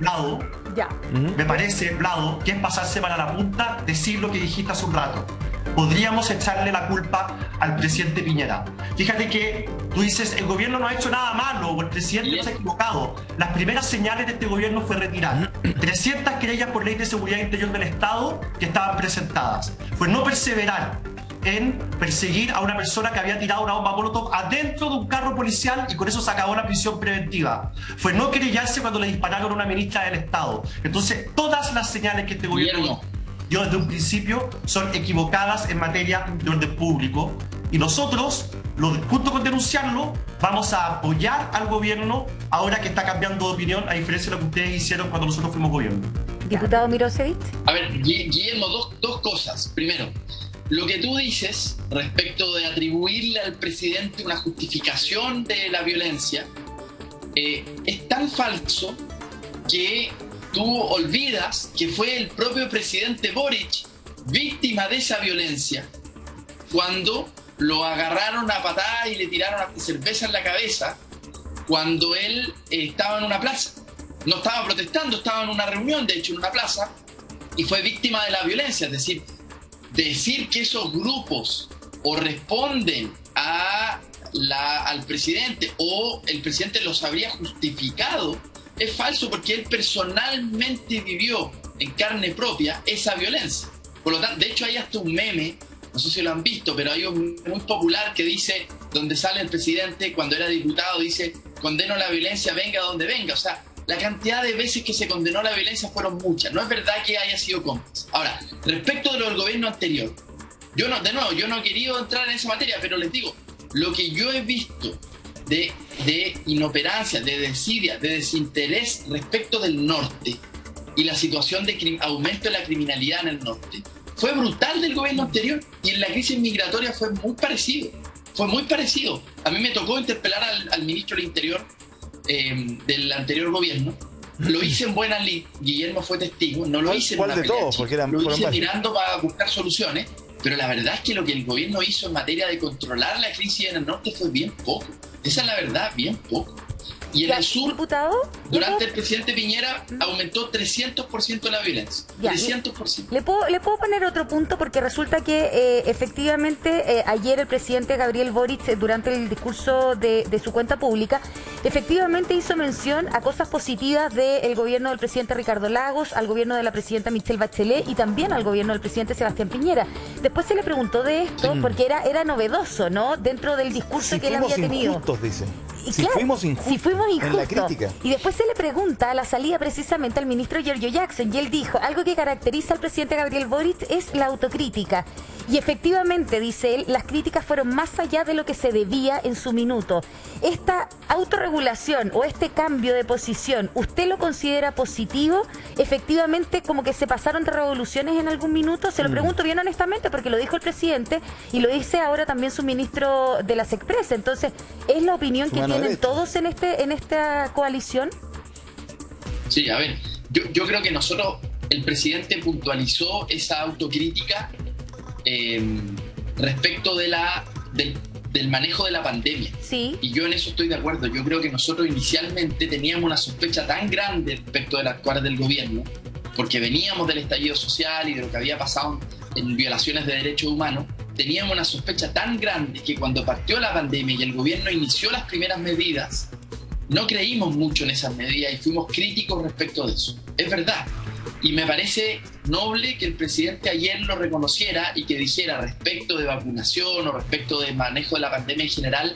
Vlado, que es pasarse para la punta decir lo que dijiste hace un rato. Podríamos echarle la culpa al presidente Piñera. Fíjate que tú dices, el gobierno no ha hecho nada malo, o el presidente se ha equivocado. Las primeras señales de este gobierno fue retirar 300 querellas por ley de seguridad interior del Estado que estaban presentadas. Fue no perseverar en perseguir a una persona que había tirado una bomba molotov adentro de un carro policial y con eso se acabó la prisión preventiva. Fue no querellarse cuando le dispararon a una ministra del Estado. Entonces, todas las señales que este gobierno dio desde un principio son equivocadas en materia de orden público y nosotros, junto con denunciarlo, vamos a apoyar al gobierno ahora que está cambiando de opinión, a diferencia de lo que ustedes hicieron cuando nosotros fuimos gobierno. Diputado Mirosevic. A ver, Guillermo, dos cosas. Primero, lo que tú dices respecto de atribuirle al presidente una justificación de la violencia es tan falso que tú olvidas que fue el propio presidente Boric víctima de esa violencia cuando lo agarraron a patadas y le tiraron cerveza en la cabeza cuando él estaba en una plaza. No estaba protestando, estaba en una reunión, de hecho, en una plaza, y fue víctima de la violencia. Es decir que esos grupos o responden al presidente o el presidente los habría justificado es falso, porque él personalmente vivió en carne propia esa violencia. Por lo tanto, de hecho hay hasta un meme, no sé si lo han visto, pero hay un muy popular que dice, donde sale el presidente cuando era diputado, dice, condeno la violencia, venga donde venga. O sea, la cantidad de veces que se condenó la violencia fueron muchas. No es verdad que haya sido cómplice. Ahora, respecto de lo del gobierno anterior, yo no he querido entrar en esa materia, pero les digo, lo que yo he visto de inoperancia, de desidia, de desinterés respecto del norte y la situación de aumento de la criminalidad en el norte, fue brutal del gobierno anterior, y en la crisis migratoria fue muy parecido. Fue muy parecido. A mí me tocó interpelar al ministro del Interior del anterior gobierno. Lo hice en buena lid, Guillermo fue testigo, no lo hice en una pelea chica, lo hice tirando para buscar soluciones, pero la verdad es que lo que el gobierno hizo en materia de controlar la crisis en el norte fue bien poco. Esa es la verdad, bien poco. Y en el sur, durante el presidente Piñera, aumentó 300% la violencia. 300%. ¿Le puedo poner otro punto? Porque resulta que efectivamente ayer el presidente Gabriel Boric, durante el discurso de su cuenta pública, efectivamente hizo mención a cosas positivas del gobierno del presidente Ricardo Lagos, al gobierno de la presidenta Michelle Bachelet y también al gobierno del presidente Sebastián Piñera. Después se le preguntó de esto porque era novedoso, ¿no? Dentro del discurso que él había tenido. Injustos, dicen. Y claro, fuimos injustos en la crítica. Y después se le pregunta a la salida precisamente al ministro Giorgio Jackson, y él dijo, algo que caracteriza al presidente Gabriel Boric es la autocrítica. Y efectivamente, dice él, las críticas fueron más allá de lo que se debía en su minuto. Esta autorregulación o este cambio de posición, ¿usted lo considera positivo? Efectivamente, como que se pasaron de revoluciones en algún minuto. Se lo pregunto bien honestamente, porque lo dijo el presidente y lo dice ahora también su ministro de la SECPRES. Entonces, ¿es la opinión que tienen todos en esta coalición? Sí, a ver, yo creo que el presidente puntualizó esa autocrítica respecto del manejo de la pandemia. Sí. Y yo en eso estoy de acuerdo. Yo creo que nosotros inicialmente teníamos una sospecha tan grande respecto del actuar del gobierno, porque veníamos del estallido social y de lo que había pasado en violaciones de derechos humanos. Teníamos una sospecha tan grande que cuando partió la pandemia y el gobierno inició las primeras medidas, no creímos mucho en esas medidas y fuimos críticos respecto de eso. Es verdad. Y me parece noble que el presidente ayer lo reconociera y que dijera respecto de vacunación o respecto de manejo de la pandemia en general,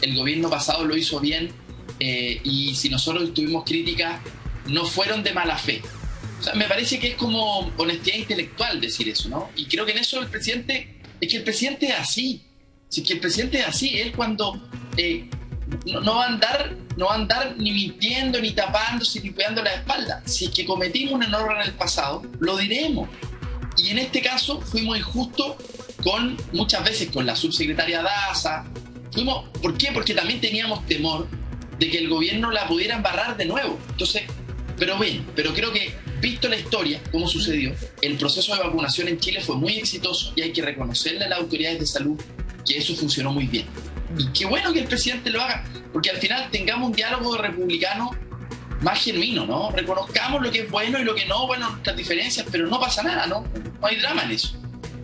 el gobierno pasado lo hizo bien y si nosotros tuvimos críticas, no fueron de mala fe. O sea, me parece que es como honestidad intelectual decir eso, ¿no? Y creo que en eso el presidente es así. Si es que el presidente es así, él cuando no va a andar ni mintiendo, ni tapándose, ni cuidando la espalda. Si es que cometimos un error en el pasado, lo diremos. Y en este caso fuimos injustos muchas veces con la subsecretaria Daza. ¿Por qué? Porque también teníamos temor de que el gobierno la pudiera embarrar de nuevo. Entonces, pero creo que, visto la historia, cómo sucedió, el proceso de vacunación en Chile fue muy exitoso y hay que reconocerle a las autoridades de salud que eso funcionó muy bien. Y qué bueno que el presidente lo haga, porque al final tengamos un diálogo republicano más genuino, ¿no? Reconozcamos lo que es bueno y lo que no, bueno, nuestras diferencias, pero no pasa nada, ¿no? No hay drama en eso.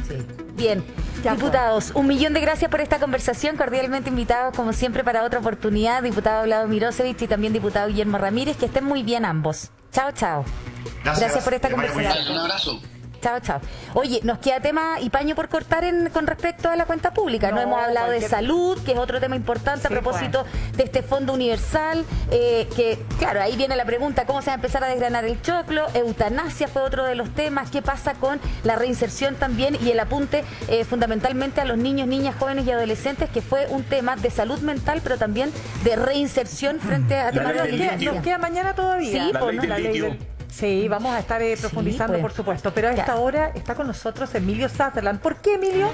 Sí. Bien. Diputados, 1.000.000 de gracias por esta conversación, cordialmente invitados como siempre para otra oportunidad, diputado Vlado Mirosevic y también diputado Guillermo Ramírez, que estén muy bien ambos. Chao, chao. Gracias por esta conversación. Un abrazo. Chao, chao. Oye, nos queda tema y paño por cortar con respecto a la cuenta pública. No hemos hablado de salud, que es otro tema importante a propósito de este fondo universal, que claro, ahí viene la pregunta, ¿cómo se va a empezar a desgranar el choclo? Eutanasia fue otro de los temas. ¿Qué pasa con la reinserción también? Y el apunte fundamentalmente a los niños, niñas, jóvenes y adolescentes, que fue un tema de salud mental, pero también de reinserción frente a temas de violencia. Nos queda mañana todavía. Sí, la ley del... Sí, vamos a estar profundizando, por supuesto. Pero a esta hora está con nosotros Emilio Sutherland. ¿Por qué, Emilio?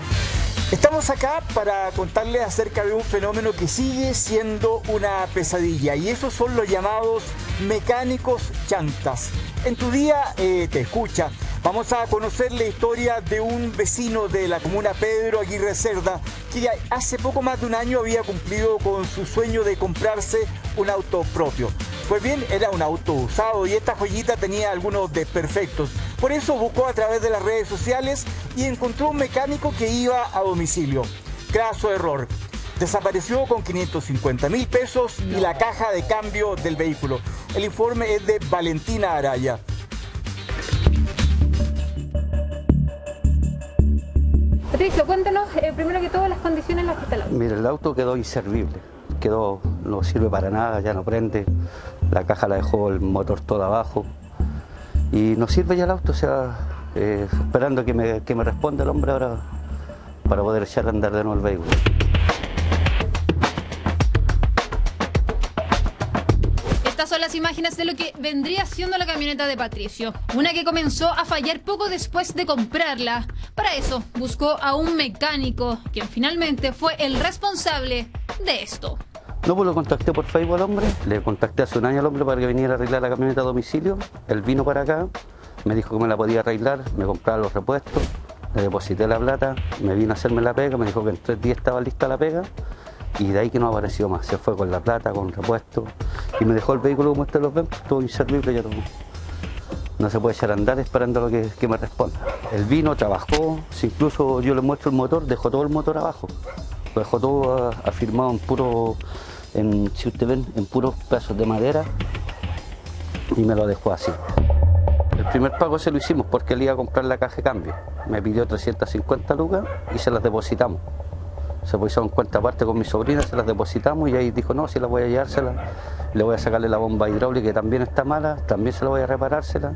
Estamos acá para contarles acerca de un fenómeno que sigue siendo una pesadilla, y esos son los llamados mecánicos chantas. En tu día te escucha. Vamos a conocer la historia de un vecino de la comuna Pedro Aguirre Cerda, que hace poco más de un año había cumplido con su sueño de comprarse un auto propio. Pues bien, era un auto usado y esta joyita tenía algunos desperfectos. Por eso buscó a través de las redes sociales y encontró un mecánico que iba a domicilio. Graso error. Desapareció con 550.000 pesos y la caja de cambio del vehículo. El informe es de Valentina Araya. Patricio, cuéntanos primero que todo las condiciones en las que está el auto. Mira, el auto quedó inservible. No sirve para nada, ya no prende. La caja la dejó el motor todo abajo. Y no sirve ya el auto, o sea, esperando que me responda el hombre ahora para poder echar a andar de nuevo el vehículo. Estas son las imágenes de lo que vendría siendo la camioneta de Patricio. Una que comenzó a fallar poco después de comprarla. Para eso, buscó a un mecánico, quien finalmente fue el responsable de esto. No, pues lo contacté por Facebook al hombre, le contacté hace un año al hombre para que viniera a arreglar la camioneta a domicilio. Él vino para acá, me dijo que me la podía arreglar, me compraba los repuestos, le deposité la plata, me vino a hacerme la pega, me dijo que en 3 días estaba lista la pega y de ahí que no apareció más. Se fue con la plata, con repuestos y me dejó el vehículo como ustedes lo ven, todo inservible, ya no se puede echar a andar esperando lo que me responda. Él vino, trabajó, si incluso yo le muestro el motor, dejó todo el motor abajo, lo dejó todo afirmado en puro... si ustedes ven, en puros pedazos de madera y me lo dejó así. El primer pago se lo hicimos porque él iba a comprar la caja de cambio. Me pidió 350 lucas y se las depositamos. Se puso en cuenta aparte con mi sobrina, se las depositamos y ahí dijo, no, si la voy a llevársela, le voy a sacarle la bomba hidráulica que también está mala, también se la voy a reparársela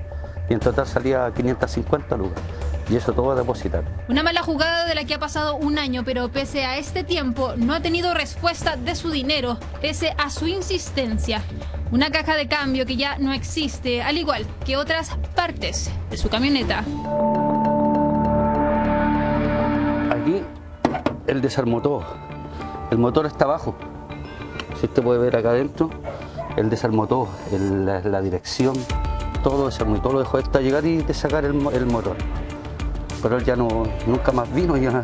y en total salía 550 lucas. Y eso todo a depositar. Una mala jugada de la que ha pasado un año, pero pese a este tiempo no ha tenido respuesta de su dinero, pese a su insistencia. Una caja de cambio que ya no existe, al igual que otras partes de su camioneta. Aquí él desarmó todo. El motor está abajo. Si usted puede ver acá adentro, él desarmó todo. La dirección, todo desarmó y todo lo dejó hasta llegar y de sacar el motor. Pero él ya nunca más vino y ahora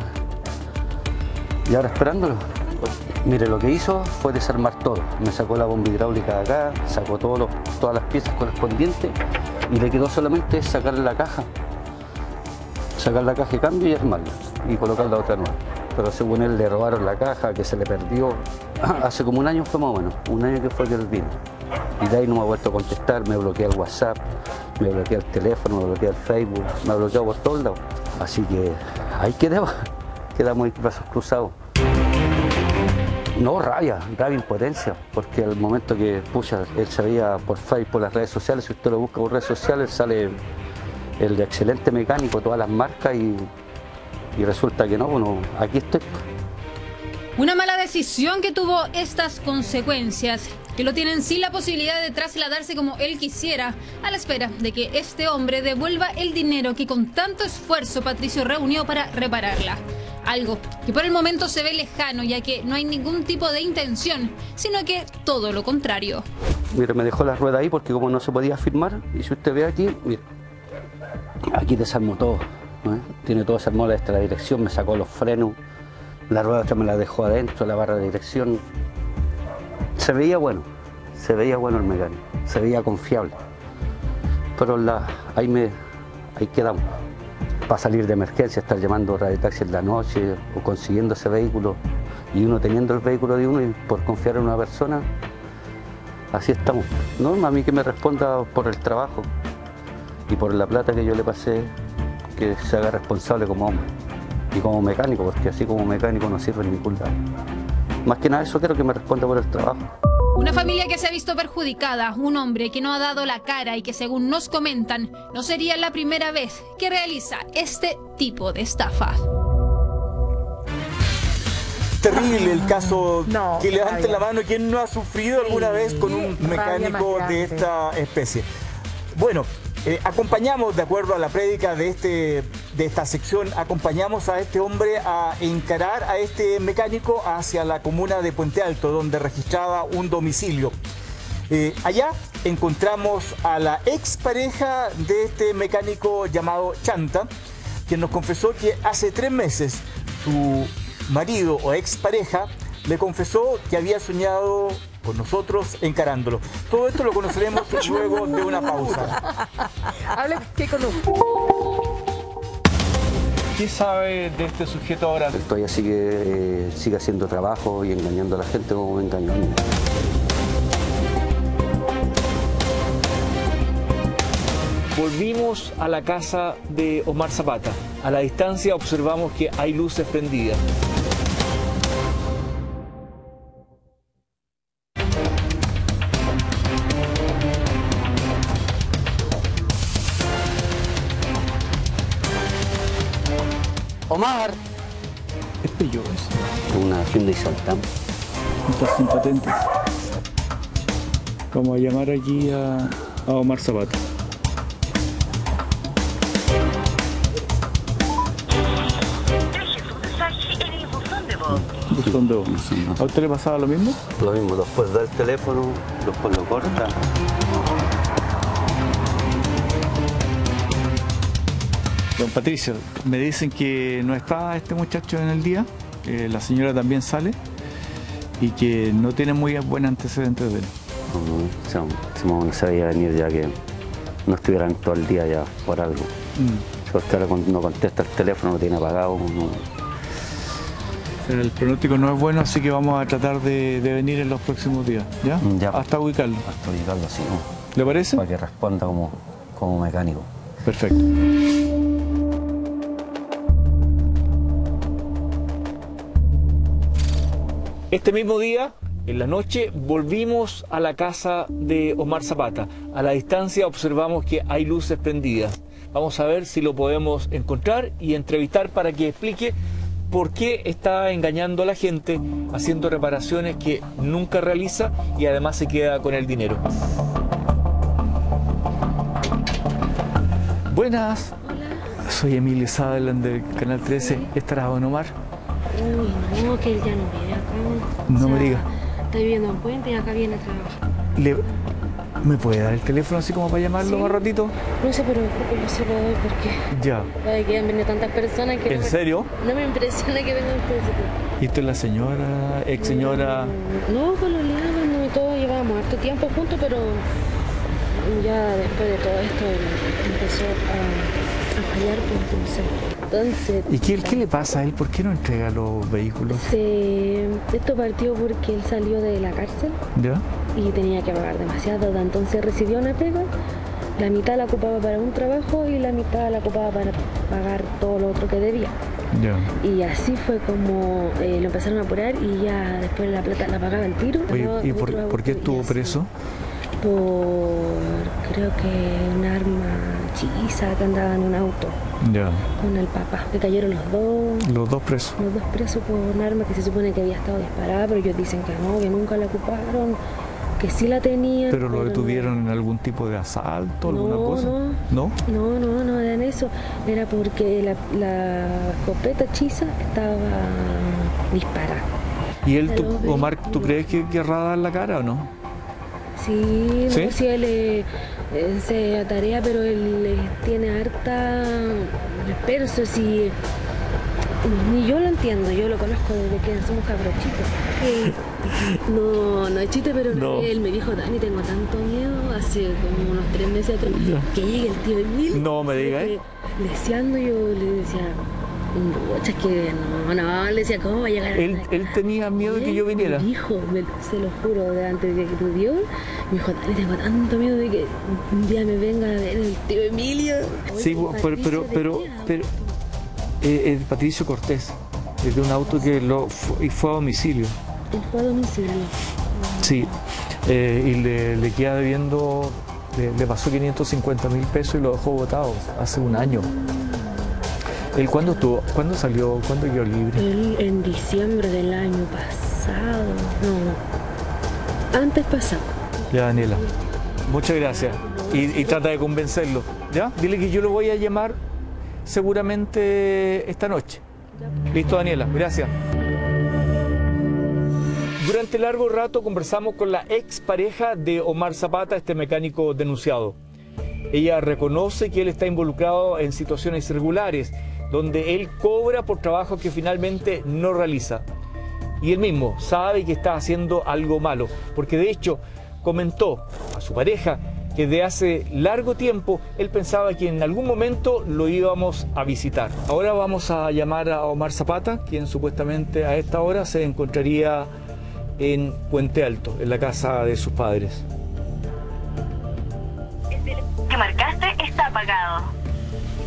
esperándolo. Mire, lo que hizo fue desarmar todo. Me sacó la bomba hidráulica de acá, sacó todas las piezas correspondientes y le quedó solamente sacar la caja de cambio y armarla y colocar la otra nueva. Pero según él le robaron la caja, que se le perdió. Hace como un año fue más o menos, un año que fue que él vino. Y de ahí no me ha vuelto a contestar, me bloquea el WhatsApp, me bloquea el teléfono, me bloquea el Facebook, me ha bloqueado por todos lados. Así que ahí quedamos brazos cruzados. No, rabia, impotencia, porque al momento que él se veía por Facebook, por las redes sociales, si usted lo busca por redes sociales, sale el de excelente mecánico, todas las marcas y resulta que no, bueno, aquí estoy. Una mala decisión que tuvo estas consecuencias, que lo tienen sin la posibilidad de trasladarse como él quisiera, a la espera de que este hombre devuelva el dinero que con tanto esfuerzo Patricio reunió para repararla. Algo que por el momento se ve lejano, ya que no hay ningún tipo de intención, sino que todo lo contrario. Mire, me dejó la rueda ahí porque como no se podía firmar, y si usted ve aquí, mire, aquí desarmó todo, ¿eh? Tiene todo desarmado desde la dirección, me sacó los frenos, la rueda otra me la dejó adentro, la barra de dirección. Se veía bueno el mecánico, se veía confiable, pero ahí quedamos. Para salir de emergencia, estar llamando radiotaxi en la noche o consiguiendo ese vehículo y uno teniendo el vehículo de uno y por confiar en una persona, así estamos. No, a mí que me responda por el trabajo y por la plata que yo le pasé, que se haga responsable como hombre y como mecánico, porque así como mecánico no sirve en ningún lado. Más que nada eso quiero que me responda por el trabajo. Una familia que se ha visto perjudicada, un hombre que no ha dado la cara y que según nos comentan, no sería la primera vez que realiza este tipo de estafa. Terrible el caso, que levanten la mano quien no ha sufrido alguna vez con un mecánico de esta especie. Bueno, acompañamos, de acuerdo a la prédica de esta sección, acompañamos a este hombre a encarar a este mecánico hacia la comuna de Puente Alto, donde registraba un domicilio. Allá encontramos a la expareja de este mecánico llamado Chanta, quien nos confesó que hace 3 meses su marido o expareja le confesó que había soñado con nosotros encarándolo. Todo esto lo conoceremos luego de una pausa. Hable que ¿Qué sabe de este sujeto ahora? Él todavía sigue haciendo trabajo y engañando a la gente como me engañó a mí. Volvimos a la casa de Omar Zapata. A la distancia observamos que hay luces prendidas. Omar. Es pello eso. Una Hyundai Saltam. Estás sin patentes. Vamos a llamar aquí a Omar Zapata. Buzón de voz. ¿A usted le pasaba lo mismo? Lo mismo, después da el teléfono, después lo corta. Don Patricio, me dicen que no está este muchacho en el día, la señora también sale y que no tiene muy buen antecedentes de él. No se veía venir ya que no estuvieran todo el día ya por algo. Si usted no contesta el teléfono, lo tiene apagado. El pronóstico no es bueno, así que vamos a tratar de venir en los próximos días, ¿ya? Hasta ubicarlo. Hasta ubicarlo, sí. ¿No? ¿Le parece? Para que responda como mecánico. Perfecto. Este mismo día, en la noche, volvimos a la casa de Omar Zapata. A la distancia observamos que hay luces prendidas. Vamos a ver si lo podemos encontrar y entrevistar para que explique por qué está engañando a la gente, haciendo reparaciones que nunca realiza y además se queda con el dinero. Buenas. Hola. Soy Emilio Sutherland del Canal 13. ¿Estará Don Omar? Uy, no, que él ya no vive acá. No me diga. Está viviendo en Puente y acá viene a trabajar. ¿Me puede dar el teléfono así como para llamarlo más ratito? No se preocupe, yo se lo doy porque... Ya. Ay, que han venido tantas personas que... ¿En serio? No me impresiona que vengan ustedes. ¿Y esto es la señora, ex señora? No, pues lo liamos y todo, llevábamos harto tiempo juntos, pero ya después de todo esto empezó a fallar, pues entonces... Entonces... ¿Y qué le pasa a él? ¿Por qué no entrega los vehículos? Esto partió porque él salió de la cárcel. ¿Ya? Y tenía que pagar demasiada deuda. Entonces recibió una pega, la mitad la ocupaba para un trabajo y la mitad la ocupaba para pagar todo lo otro que debía. Ya. Y así fue como lo empezaron a apurar y ya después la plata la pagaba el tiro. Oye, ¿y por qué estuvo preso? Por, creo que un arma hechiza que andaba en un auto. Ya. Con el papá. Le cayeron los dos. Los dos presos. Los dos presos por un arma que se supone que había estado disparada, pero ellos dicen que no, que nunca la ocuparon, que sí la tenían. ¿Pero lo detuvieron en algún tipo de asalto, alguna cosa? No. No era en eso. Era porque la escopeta hechiza estaba disparada. ¿Y él, Omar, tú crees que querrá dar la cara o no? Sí, no sé si él se atarea, pero él tiene harta disperso, si ni yo lo entiendo, yo lo conozco desde que somos cabros chicos. No es chiste, pero él me dijo, Dani, tengo tanto miedo, hace como unos 3 meses atrás, que llegue el tío Emilio. No me digas. Deseando, yo le decía, es que no, le decía, ¿cómo va a llegar? Él tenía miedo de que yo viniera. Me dijo, se lo juro, antes de que tu Dios, me dijo, Dani, tengo tanto miedo de que un día me venga a ver el tío Emilio. Sí, pero Patricio Cortés, de un auto que fue a domicilio. Él fue a domicilio. Sí, y le queda debiendo, le pasó 550.000 pesos y lo dejó botado hace un año. ¿Él cuándo salió, cuándo quedó libre? Él en diciembre del año pasado, antes pasado. Ya, Daniela, muchas gracias. Y trata de convencerlo, ¿ya? Dile que yo lo voy a llamar seguramente esta noche. Listo, Daniela, gracias. Durante largo rato conversamos con la expareja de Omar Zapata, este mecánico denunciado. Ella reconoce que él está involucrado en situaciones irregulares, donde él cobra por trabajo que finalmente no realiza. Y él mismo sabe que está haciendo algo malo, porque de hecho comentó a su pareja que de hace largo tiempo él pensaba que en algún momento lo íbamos a visitar. Ahora vamos a llamar a Omar Zapata, quien supuestamente a esta hora se encontraría en Puente Alto, en la casa de sus padres. El que marcaste está apagado.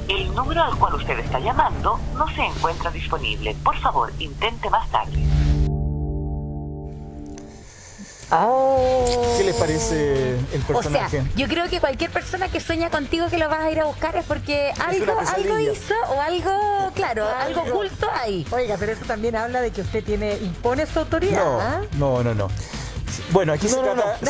El número al cual usted está llamando no se encuentra disponible. Por favor, intente más tarde. ¿Qué les parece el personaje? O sea, yo creo que cualquier persona que sueña contigo que lo vas a ir a buscar es porque algo hizo o algo, claro, algo oculto ahí. Oiga, pero eso también habla de que usted impone su autoridad. No. Bueno, aquí se trata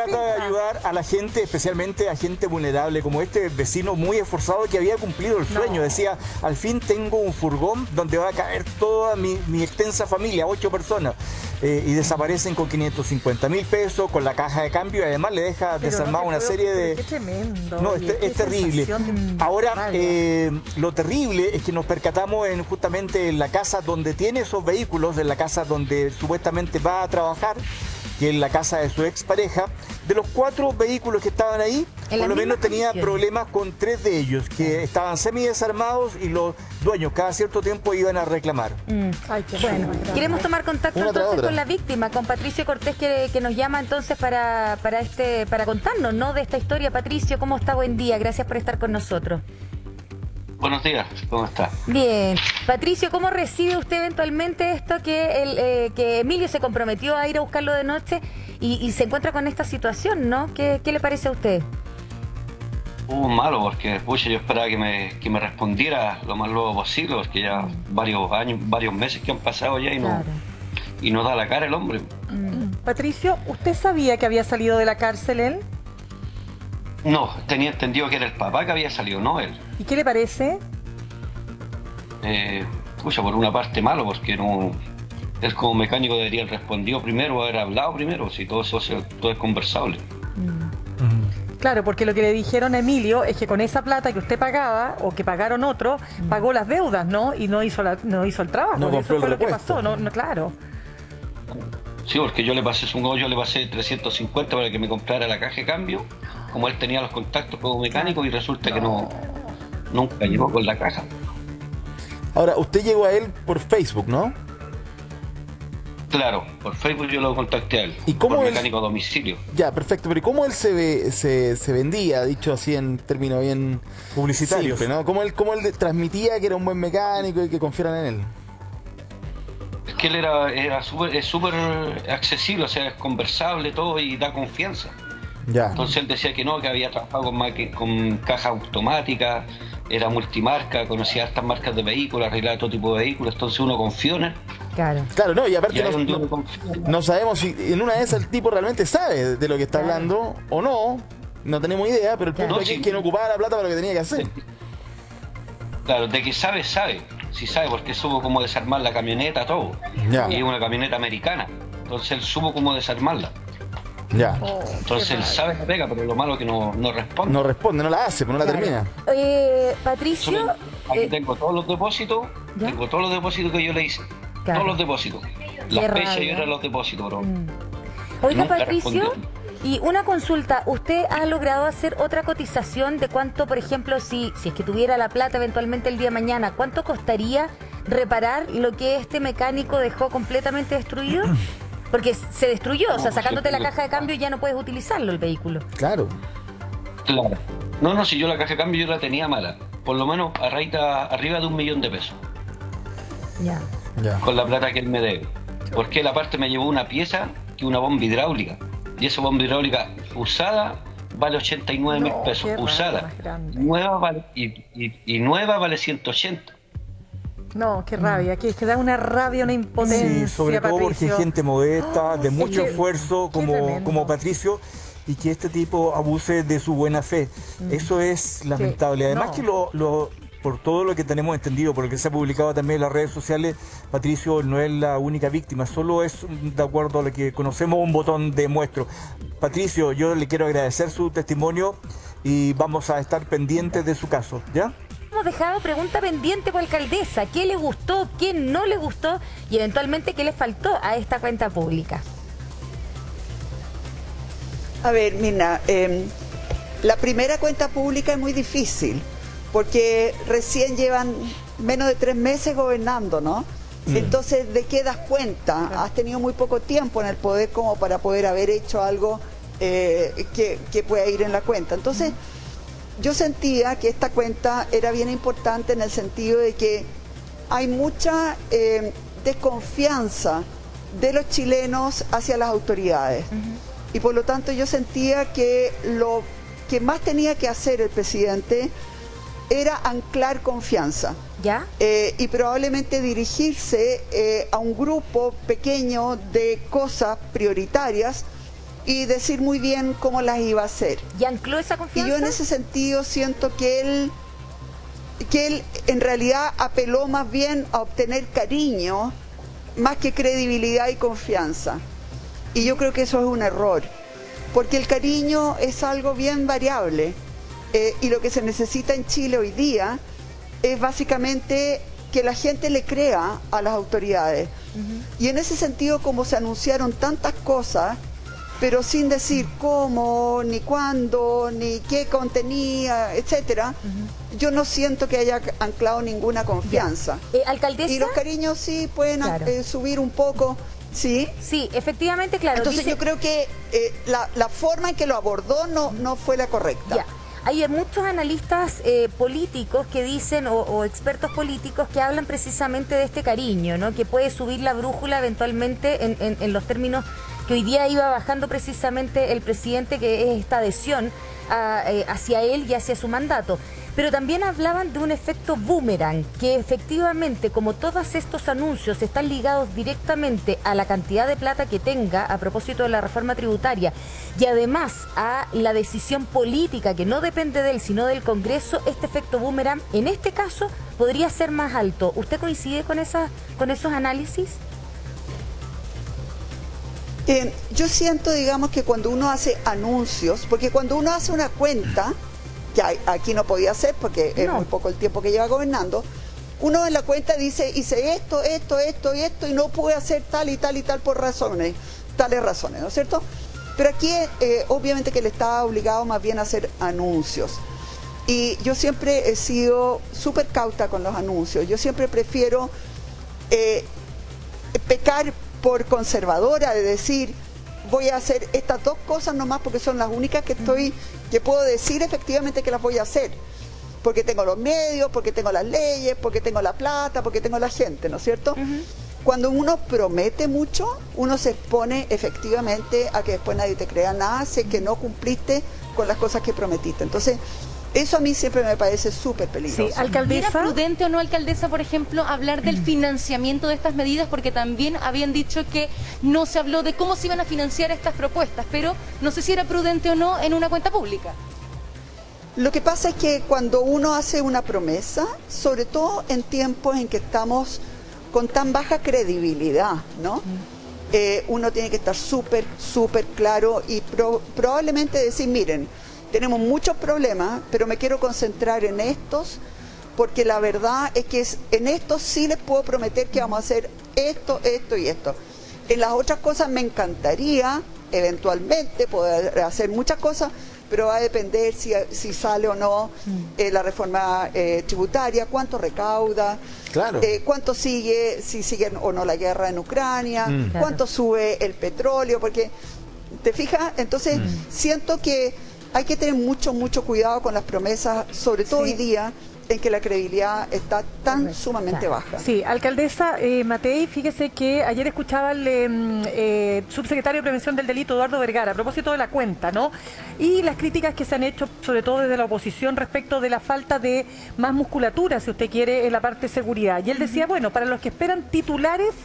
de ayudar a la gente, especialmente a gente vulnerable, como este vecino muy esforzado que había cumplido el sueño. Decía, al fin tengo un furgón donde va a caer toda mi extensa familia, 8 personas. Y desaparecen con 550.000 pesos, con la caja de cambio, y además le deja desarmada una serie de... Qué tremendo. No, es terrible. Ahora, lo terrible es que nos percatamos justamente en la casa donde tiene esos vehículos, en la casa donde supuestamente va a trabajar, que es la casa de su expareja. De los 4 vehículos que estaban ahí, por lo menos tenía problemas con 3 de ellos, que estaban semidesarmados y los dueños cada cierto tiempo iban a reclamar. Bueno, queremos tomar contacto entonces con la víctima, con Patricio Cortés, que nos llama entonces para contarnos, ¿no?, de esta historia. Patricio, ¿cómo está? Buen día, gracias por estar con nosotros. Buenos días, ¿cómo está? Bien. Patricio, ¿cómo recibe usted eventualmente esto que Emilio se comprometió a ir a buscarlo de noche y se encuentra con esta situación, ¿no? ¿Qué le parece a usted? Malo, porque pucha, yo esperaba que me respondiera lo más luego posible, porque ya varios meses que han pasado ya y no da la cara el hombre. Patricio, ¿usted sabía que había salido de la cárcel él? No, tenía entendido que era el papá que había salido, no él. ¿Y qué le parece? Pucha, por una parte malo, porque no, él como mecánico debería haber respondido primero, haber hablado primero, si todo eso todo es conversable. Claro, porque lo que le dijeron a Emilio es que con esa plata que usted pagaba, o que pagaron otros, pagó las deudas, ¿no? Y no hizo el trabajo. No compró eso fue el lo que repuesto. pasó, no, claro. Sí, porque yo le pasé 350 para que me comprara la caja de cambio, como él tenía los contactos como mecánico, y resulta que nunca llegó con la caja. Ahora, usted llegó a él por Facebook, ¿no? Claro, por Facebook yo lo contacté a él. ¿Y cómo por él... mecánico a domicilio. Ya, perfecto. Pero ¿y cómo él se vendía, dicho así en términos bien publicitarios, simple, ¿no? ¿Cómo él transmitía que era un buen mecánico y que confiaran en él? Es que él es súper accesible, o sea, es conversable todo y da confianza. Ya. Entonces él decía que no, que había trabajado con cajas automáticas, era multimarca, conocía estas marcas de vehículos, arreglaba todo tipo de vehículos, entonces uno confía en él. Claro, no, y aparte Y no sabemos si en una de esas el tipo realmente sabe de lo que está hablando o no tenemos idea, pero el punto aquí es que no ocupaba la plata para lo que tenía que hacer. Claro, de que sabe, sí sabe, porque supo cómo desarmar la camioneta, todo. Ya. Y es una camioneta americana, entonces él supo cómo desarmarla. Ya. Entonces él sabe la pega, pero lo malo es que no responde. No responde, no la hace, pero no la termina. Patricio... Aquí tengo todos los depósitos, que yo le hice. Claro. Todos los depósitos. Las fechas y ahora los depósitos, bro. Oiga, Nunca Patricio, respondió. y una consulta, ¿usted ha logrado hacer otra cotización de cuánto, por ejemplo, si es que tuviera la plata eventualmente el día de mañana, cuánto costaría reparar lo que este mecánico dejó completamente destruido? Porque se destruyó, o sea, sacándote la caja de cambio ya no puedes utilizarlo el vehículo. Claro. No, si yo la caja de cambio yo la tenía mala. Por lo menos arriba de 1 millón de pesos. Ya. Con la plata que él me debe. Porque él aparte me llevó una pieza que una bomba hidráulica. Y esa bomba hidráulica usada vale 89.000 pesos. Usada. Nueva vale, y nueva vale 180. No, qué rabia, que da una rabia, una impotencia. Sí, sobre todo porque hay gente modesta, de mucho esfuerzo, como Patricio, y que este tipo abuse de su buena fe. Eso es lamentable. Además que por todo lo que tenemos entendido, por lo que se ha publicado también en las redes sociales, Patricio no es la única víctima, solo es, de acuerdo a lo que conocemos, un botón de muestro. Patricio, yo le quiero agradecer su testimonio y vamos a estar pendientes de su caso, ¿ya? Hemos dejado pregunta pendiente con la alcaldesa, ¿qué le gustó, qué no le gustó y eventualmente qué le faltó a esta cuenta pública? A ver, Mirna, la primera cuenta pública es muy difícil porque recién llevan menos de 3 meses gobernando, ¿no? Entonces, ¿de qué das cuenta? Has tenido muy poco tiempo en el poder como para poder haber hecho algo que pueda ir en la cuenta. Entonces, yo sentía que esta cuenta era bien importante en el sentido de que hay mucha desconfianza de los chilenos hacia las autoridades. Y por lo tanto yo sentía que lo que más tenía que hacer el presidente era anclar confianza. ¿Ya? Y probablemente dirigirse a un grupo pequeño de cosas prioritarias y decir muy bien cómo las iba a hacer. ¿Y ancló esa confianza? Y yo en ese sentido siento que él en realidad apeló más bien a obtener cariño más que credibilidad y confianza. Y yo creo que eso es un error, porque el cariño es algo bien variable y lo que se necesita en Chile hoy día es básicamente que la gente le crea a las autoridades. Y en ese sentido, como se anunciaron tantas cosas, pero sin decir cómo, ni cuándo, ni qué contenía, etcétera, yo no siento que haya anclado ninguna confianza. ¿Alcaldesa? Y los cariños sí pueden subir un poco, ¿sí? Sí, efectivamente, claro. Entonces yo creo que la forma en que lo abordó no fue la correcta. Ya. Hay muchos analistas políticos que dicen, o expertos políticos que hablan precisamente de este cariño, ¿no? Que puede subir la brújula eventualmente en los términos que hoy día iba bajando precisamente el presidente, que es esta adhesión hacia él y hacia su mandato. Pero también hablaban de un efecto boomerang, que efectivamente, como todos estos anuncios están ligados directamente a la cantidad de plata que tenga a propósito de la reforma tributaria y además a la decisión política que no depende de él sino del Congreso, este efecto boomerang en este caso podría ser más alto. ¿Usted coincide con esos análisis? Yo siento, digamos, que cuando uno hace anuncios, porque cuando uno hace una cuenta, que aquí no podía hacer porque es muy poco el tiempo que lleva gobernando, uno en la cuenta dice, hice esto y no pude hacer tal y tal y tal por tales razones, ¿no es cierto? Pero aquí obviamente que él estaba obligado más bien a hacer anuncios. Y yo siempre he sido súper cauta con los anuncios. Yo siempre prefiero pecar por conservadora, de decir, voy a hacer estas dos cosas nomás porque son las únicas que puedo decir efectivamente que las voy a hacer. Porque tengo los medios, porque tengo las leyes, porque tengo la plata, porque tengo la gente, ¿no es cierto? Cuando uno promete mucho, uno se expone efectivamente a que después nadie te crea nada, si es que no cumpliste con las cosas que prometiste. Entonces, eso a mí siempre me parece súper peligroso. Sí, alcaldesa. ¿Era prudente o no, alcaldesa, por ejemplo, hablar del financiamiento de estas medidas? Porque también habían dicho que no se habló de cómo se iban a financiar estas propuestas, pero no sé si era prudente o no en una cuenta pública. Lo que pasa es que cuando uno hace una promesa, sobre todo en tiempos en que estamos con tan baja credibilidad, ¿no? Uno tiene que estar súper claro y probablemente decir, miren, tenemos muchos problemas, pero me quiero concentrar en estos, porque la verdad es que en estos sí les puedo prometer que vamos a hacer esto, esto y esto. En las otras cosas me encantaría, eventualmente, poder hacer muchas cosas, pero va a depender si sale o no la reforma tributaria, cuánto recauda, claro. Cuánto sigue, si sigue o no la guerra en Ucrania, cuánto sube el petróleo, porque, ¿te fijas? Entonces, siento que hay que tener mucho cuidado con las promesas, sobre todo hoy día, en que la credibilidad está tan sumamente baja. Sí, alcaldesa Matei, fíjese que ayer escuchaba al subsecretario de Prevención del Delito, Eduardo Vergara, a propósito de la cuenta, ¿no? Y las críticas que se han hecho, sobre todo desde la oposición, respecto de la falta de más musculatura, si usted quiere, en la parte de seguridad. Y él decía, bueno, para los que esperan titulares,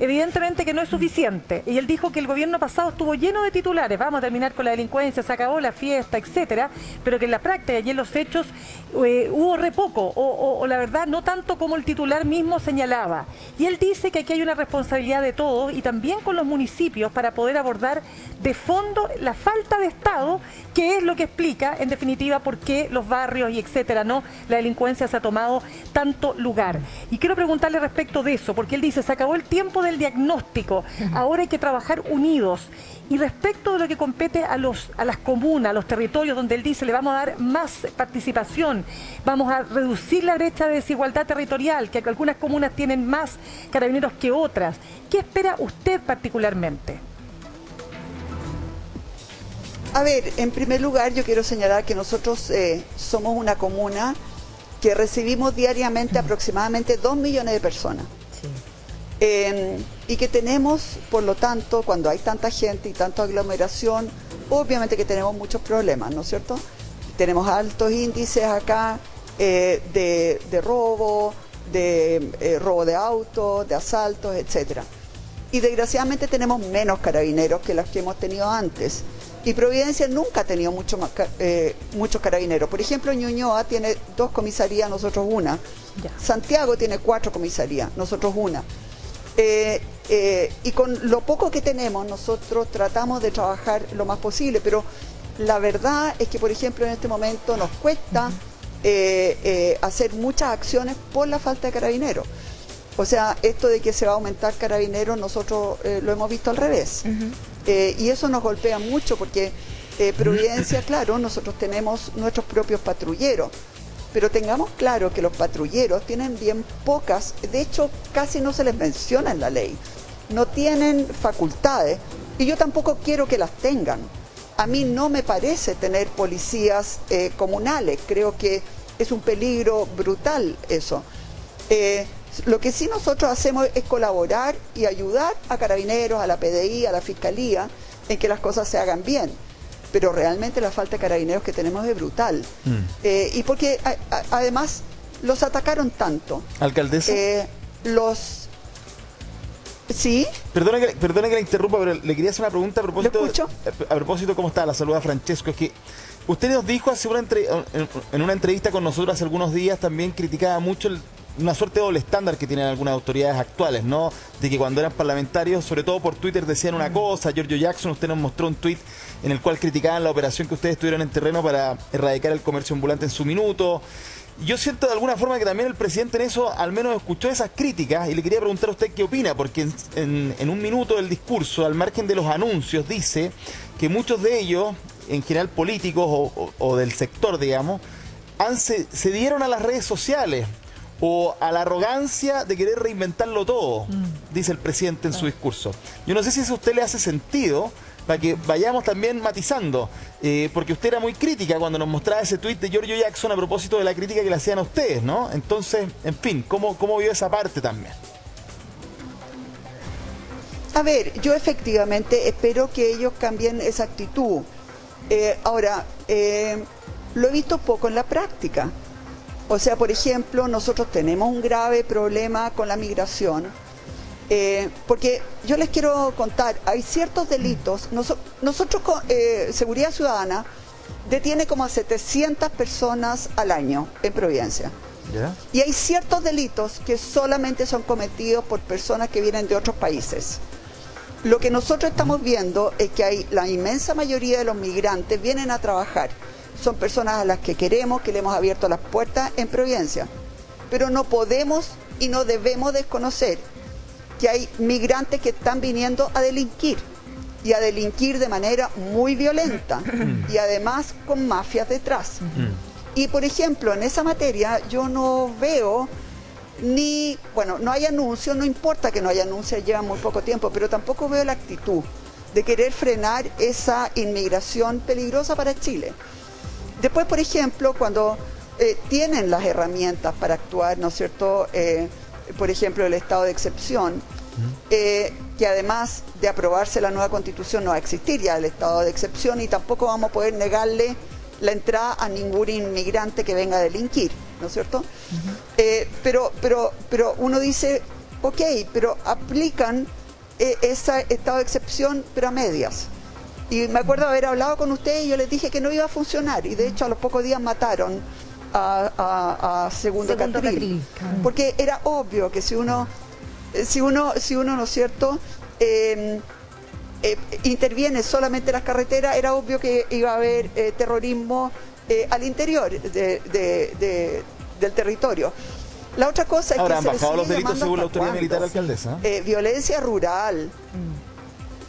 evidentemente que no es suficiente. Y él dijo que el gobierno pasado estuvo lleno de titulares, vamos a terminar con la delincuencia, se acabó la fiesta, etcétera, pero que en la práctica y en los hechos hubo re poco, o la verdad no tanto como el titular mismo señalaba. Y él dice que aquí hay una responsabilidad de todos y también con los municipios para poder abordar de fondo la falta de Estado, que es lo que explica en definitiva por qué los barrios y etcétera, ¿no? La delincuencia se ha tomado tanto lugar. Y quiero preguntarle respecto de eso, porque él dice, se acabó el tiempo del diagnóstico, ahora hay que trabajar unidos. Y respecto de lo que compete a las comunas, a los territorios, donde él dice le vamos a dar más participación, vamos a reducir la brecha de desigualdad territorial, que algunas comunas tienen más carabineros que otras. ¿Qué espera usted particularmente? A ver, en primer lugar yo quiero señalar que nosotros somos una comuna que recibimos diariamente aproximadamente 2 millones de personas. Y que tenemos, por lo tanto, cuando hay tanta gente y tanta aglomeración, obviamente que tenemos muchos problemas, ¿no es cierto? Tenemos altos índices acá de robo, robo de autos, de asaltos, etcétera. Y desgraciadamente tenemos menos carabineros que los que hemos tenido antes. Y Providencia nunca ha tenido muchos carabineros. Por ejemplo, Ñuñoa tiene 2 comisarías, nosotros una. Santiago tiene 4 comisarías, nosotros una. Y con lo poco que tenemos, nosotros tratamos de trabajar lo más posible, pero la verdad es que, por ejemplo, en este momento nos cuesta hacer muchas acciones por la falta de carabineros. O sea, esto de que se va a aumentar carabineros, nosotros lo hemos visto al revés. Y eso nos golpea mucho porque Providencia, claro, nosotros tenemos nuestros propios patrulleros, pero tengamos claro que los patrulleros tienen bien pocas, de hecho casi no se les menciona en la ley, no tienen facultades y yo tampoco quiero que las tengan. A mí no me parece tener policías comunales, creo que es un peligro brutal eso. Lo que sí nosotros hacemos es colaborar y ayudar a Carabineros, a la PDI, a la Fiscalía, en que las cosas se hagan bien. Pero realmente la falta de carabineros que tenemos es brutal. Y porque además los atacaron tanto. ¿Alcaldesa? ¿Sí? Perdone que la interrumpa, pero le quería hacer una pregunta a propósito cómo está. La saluda Francesco. Es que usted nos dijo en una entrevista con nosotros hace algunos días, también criticaba mucho una suerte de doble estándar que tienen algunas autoridades actuales, ¿no? De que cuando eran parlamentarios, sobre todo por Twitter, decían una cosa. Giorgio Jackson, usted nos mostró un tuit en el cual criticaban la operación que ustedes tuvieron en terreno para erradicar el comercio ambulante en su minuto. Yo siento de alguna forma que también el presidente en eso al menos escuchó esas críticas y le quería preguntar a usted qué opina, porque en un minuto del discurso, al margen de los anuncios, dice que muchos de ellos, en general políticos o del sector, digamos, se dieron a las redes sociales o a la arrogancia de querer reinventarlo todo, dice el presidente en su discurso. Yo no sé si eso a usted le hace sentido, para que vayamos también matizando, porque usted era muy crítica cuando nos mostraba ese tuit de Giorgio Jackson a propósito de la crítica que le hacían a ustedes, ¿no? Entonces, en fin, ¿cómo vio esa parte también? A ver, yo efectivamente espero que ellos cambien esa actitud. Ahora, lo he visto poco en la práctica. O sea, por ejemplo, nosotros tenemos un grave problema con la migración, porque yo les quiero contar, hay ciertos delitos, nosotros con Seguridad Ciudadana detiene como a 700 personas al año en Providencia. ¿Ya? Y hay ciertos delitos que solamente son cometidos por personas que vienen de otros países. Lo que nosotros estamos viendo es que la inmensa mayoría de los migrantes vienen a trabajar. Son personas a las que queremos, que le hemos abierto las puertas en Providencia. Pero no podemos y no debemos desconocer que hay migrantes que están viniendo a delinquir. Y a delinquir de manera muy violenta. Y además con mafias detrás. Y por ejemplo, en esa materia yo no veo no hay anuncios, no importa que no haya anuncios, lleva muy poco tiempo, pero tampoco veo la actitud de querer frenar esa inmigración peligrosa para Chile. Después, por ejemplo, cuando tienen las herramientas para actuar, ¿no es cierto?, por ejemplo, el estado de excepción, que además de aprobarse la nueva Constitución no va a existir ya el estado de excepción y tampoco vamos a poder negarle la entrada a ningún inmigrante que venga a delinquir, ¿no es cierto? Pero uno dice, ok, pero aplican ese estado de excepción, pero a medias. Y me acuerdo haber hablado con ustedes y yo les dije que no iba a funcionar. Y de hecho a los pocos días mataron a Segundo Catril. Porque era obvio que si uno ¿no es cierto?, interviene solamente en las carreteras, era obvio que iba a haber terrorismo al interior del territorio. La otra cosa es que han bajado los delitos según la autoridad militar, alcaldesa. Violencia rural.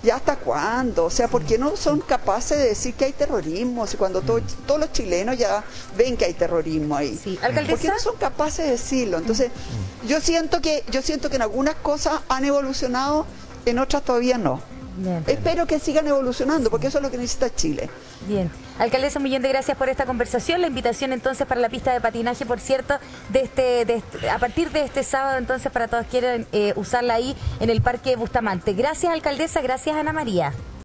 ¿Ya hasta cuándo? O sea, ¿por qué no son capaces de decir que hay terrorismo? Si cuando todos los chilenos ya ven que hay terrorismo ahí. Sí. ¿Por qué no son capaces de decirlo? Entonces, yo siento que en algunas cosas han evolucionado, en otras todavía no. Bien. Espero que sigan evolucionando, porque eso es lo que necesita Chile. Bien. Alcaldesa, un millón de gracias por esta conversación. La invitación entonces para la pista de patinaje, por cierto, a partir de este sábado, entonces, para todos quieran usarla ahí en el Parque Bustamante. Gracias, alcaldesa. Gracias, Ana María.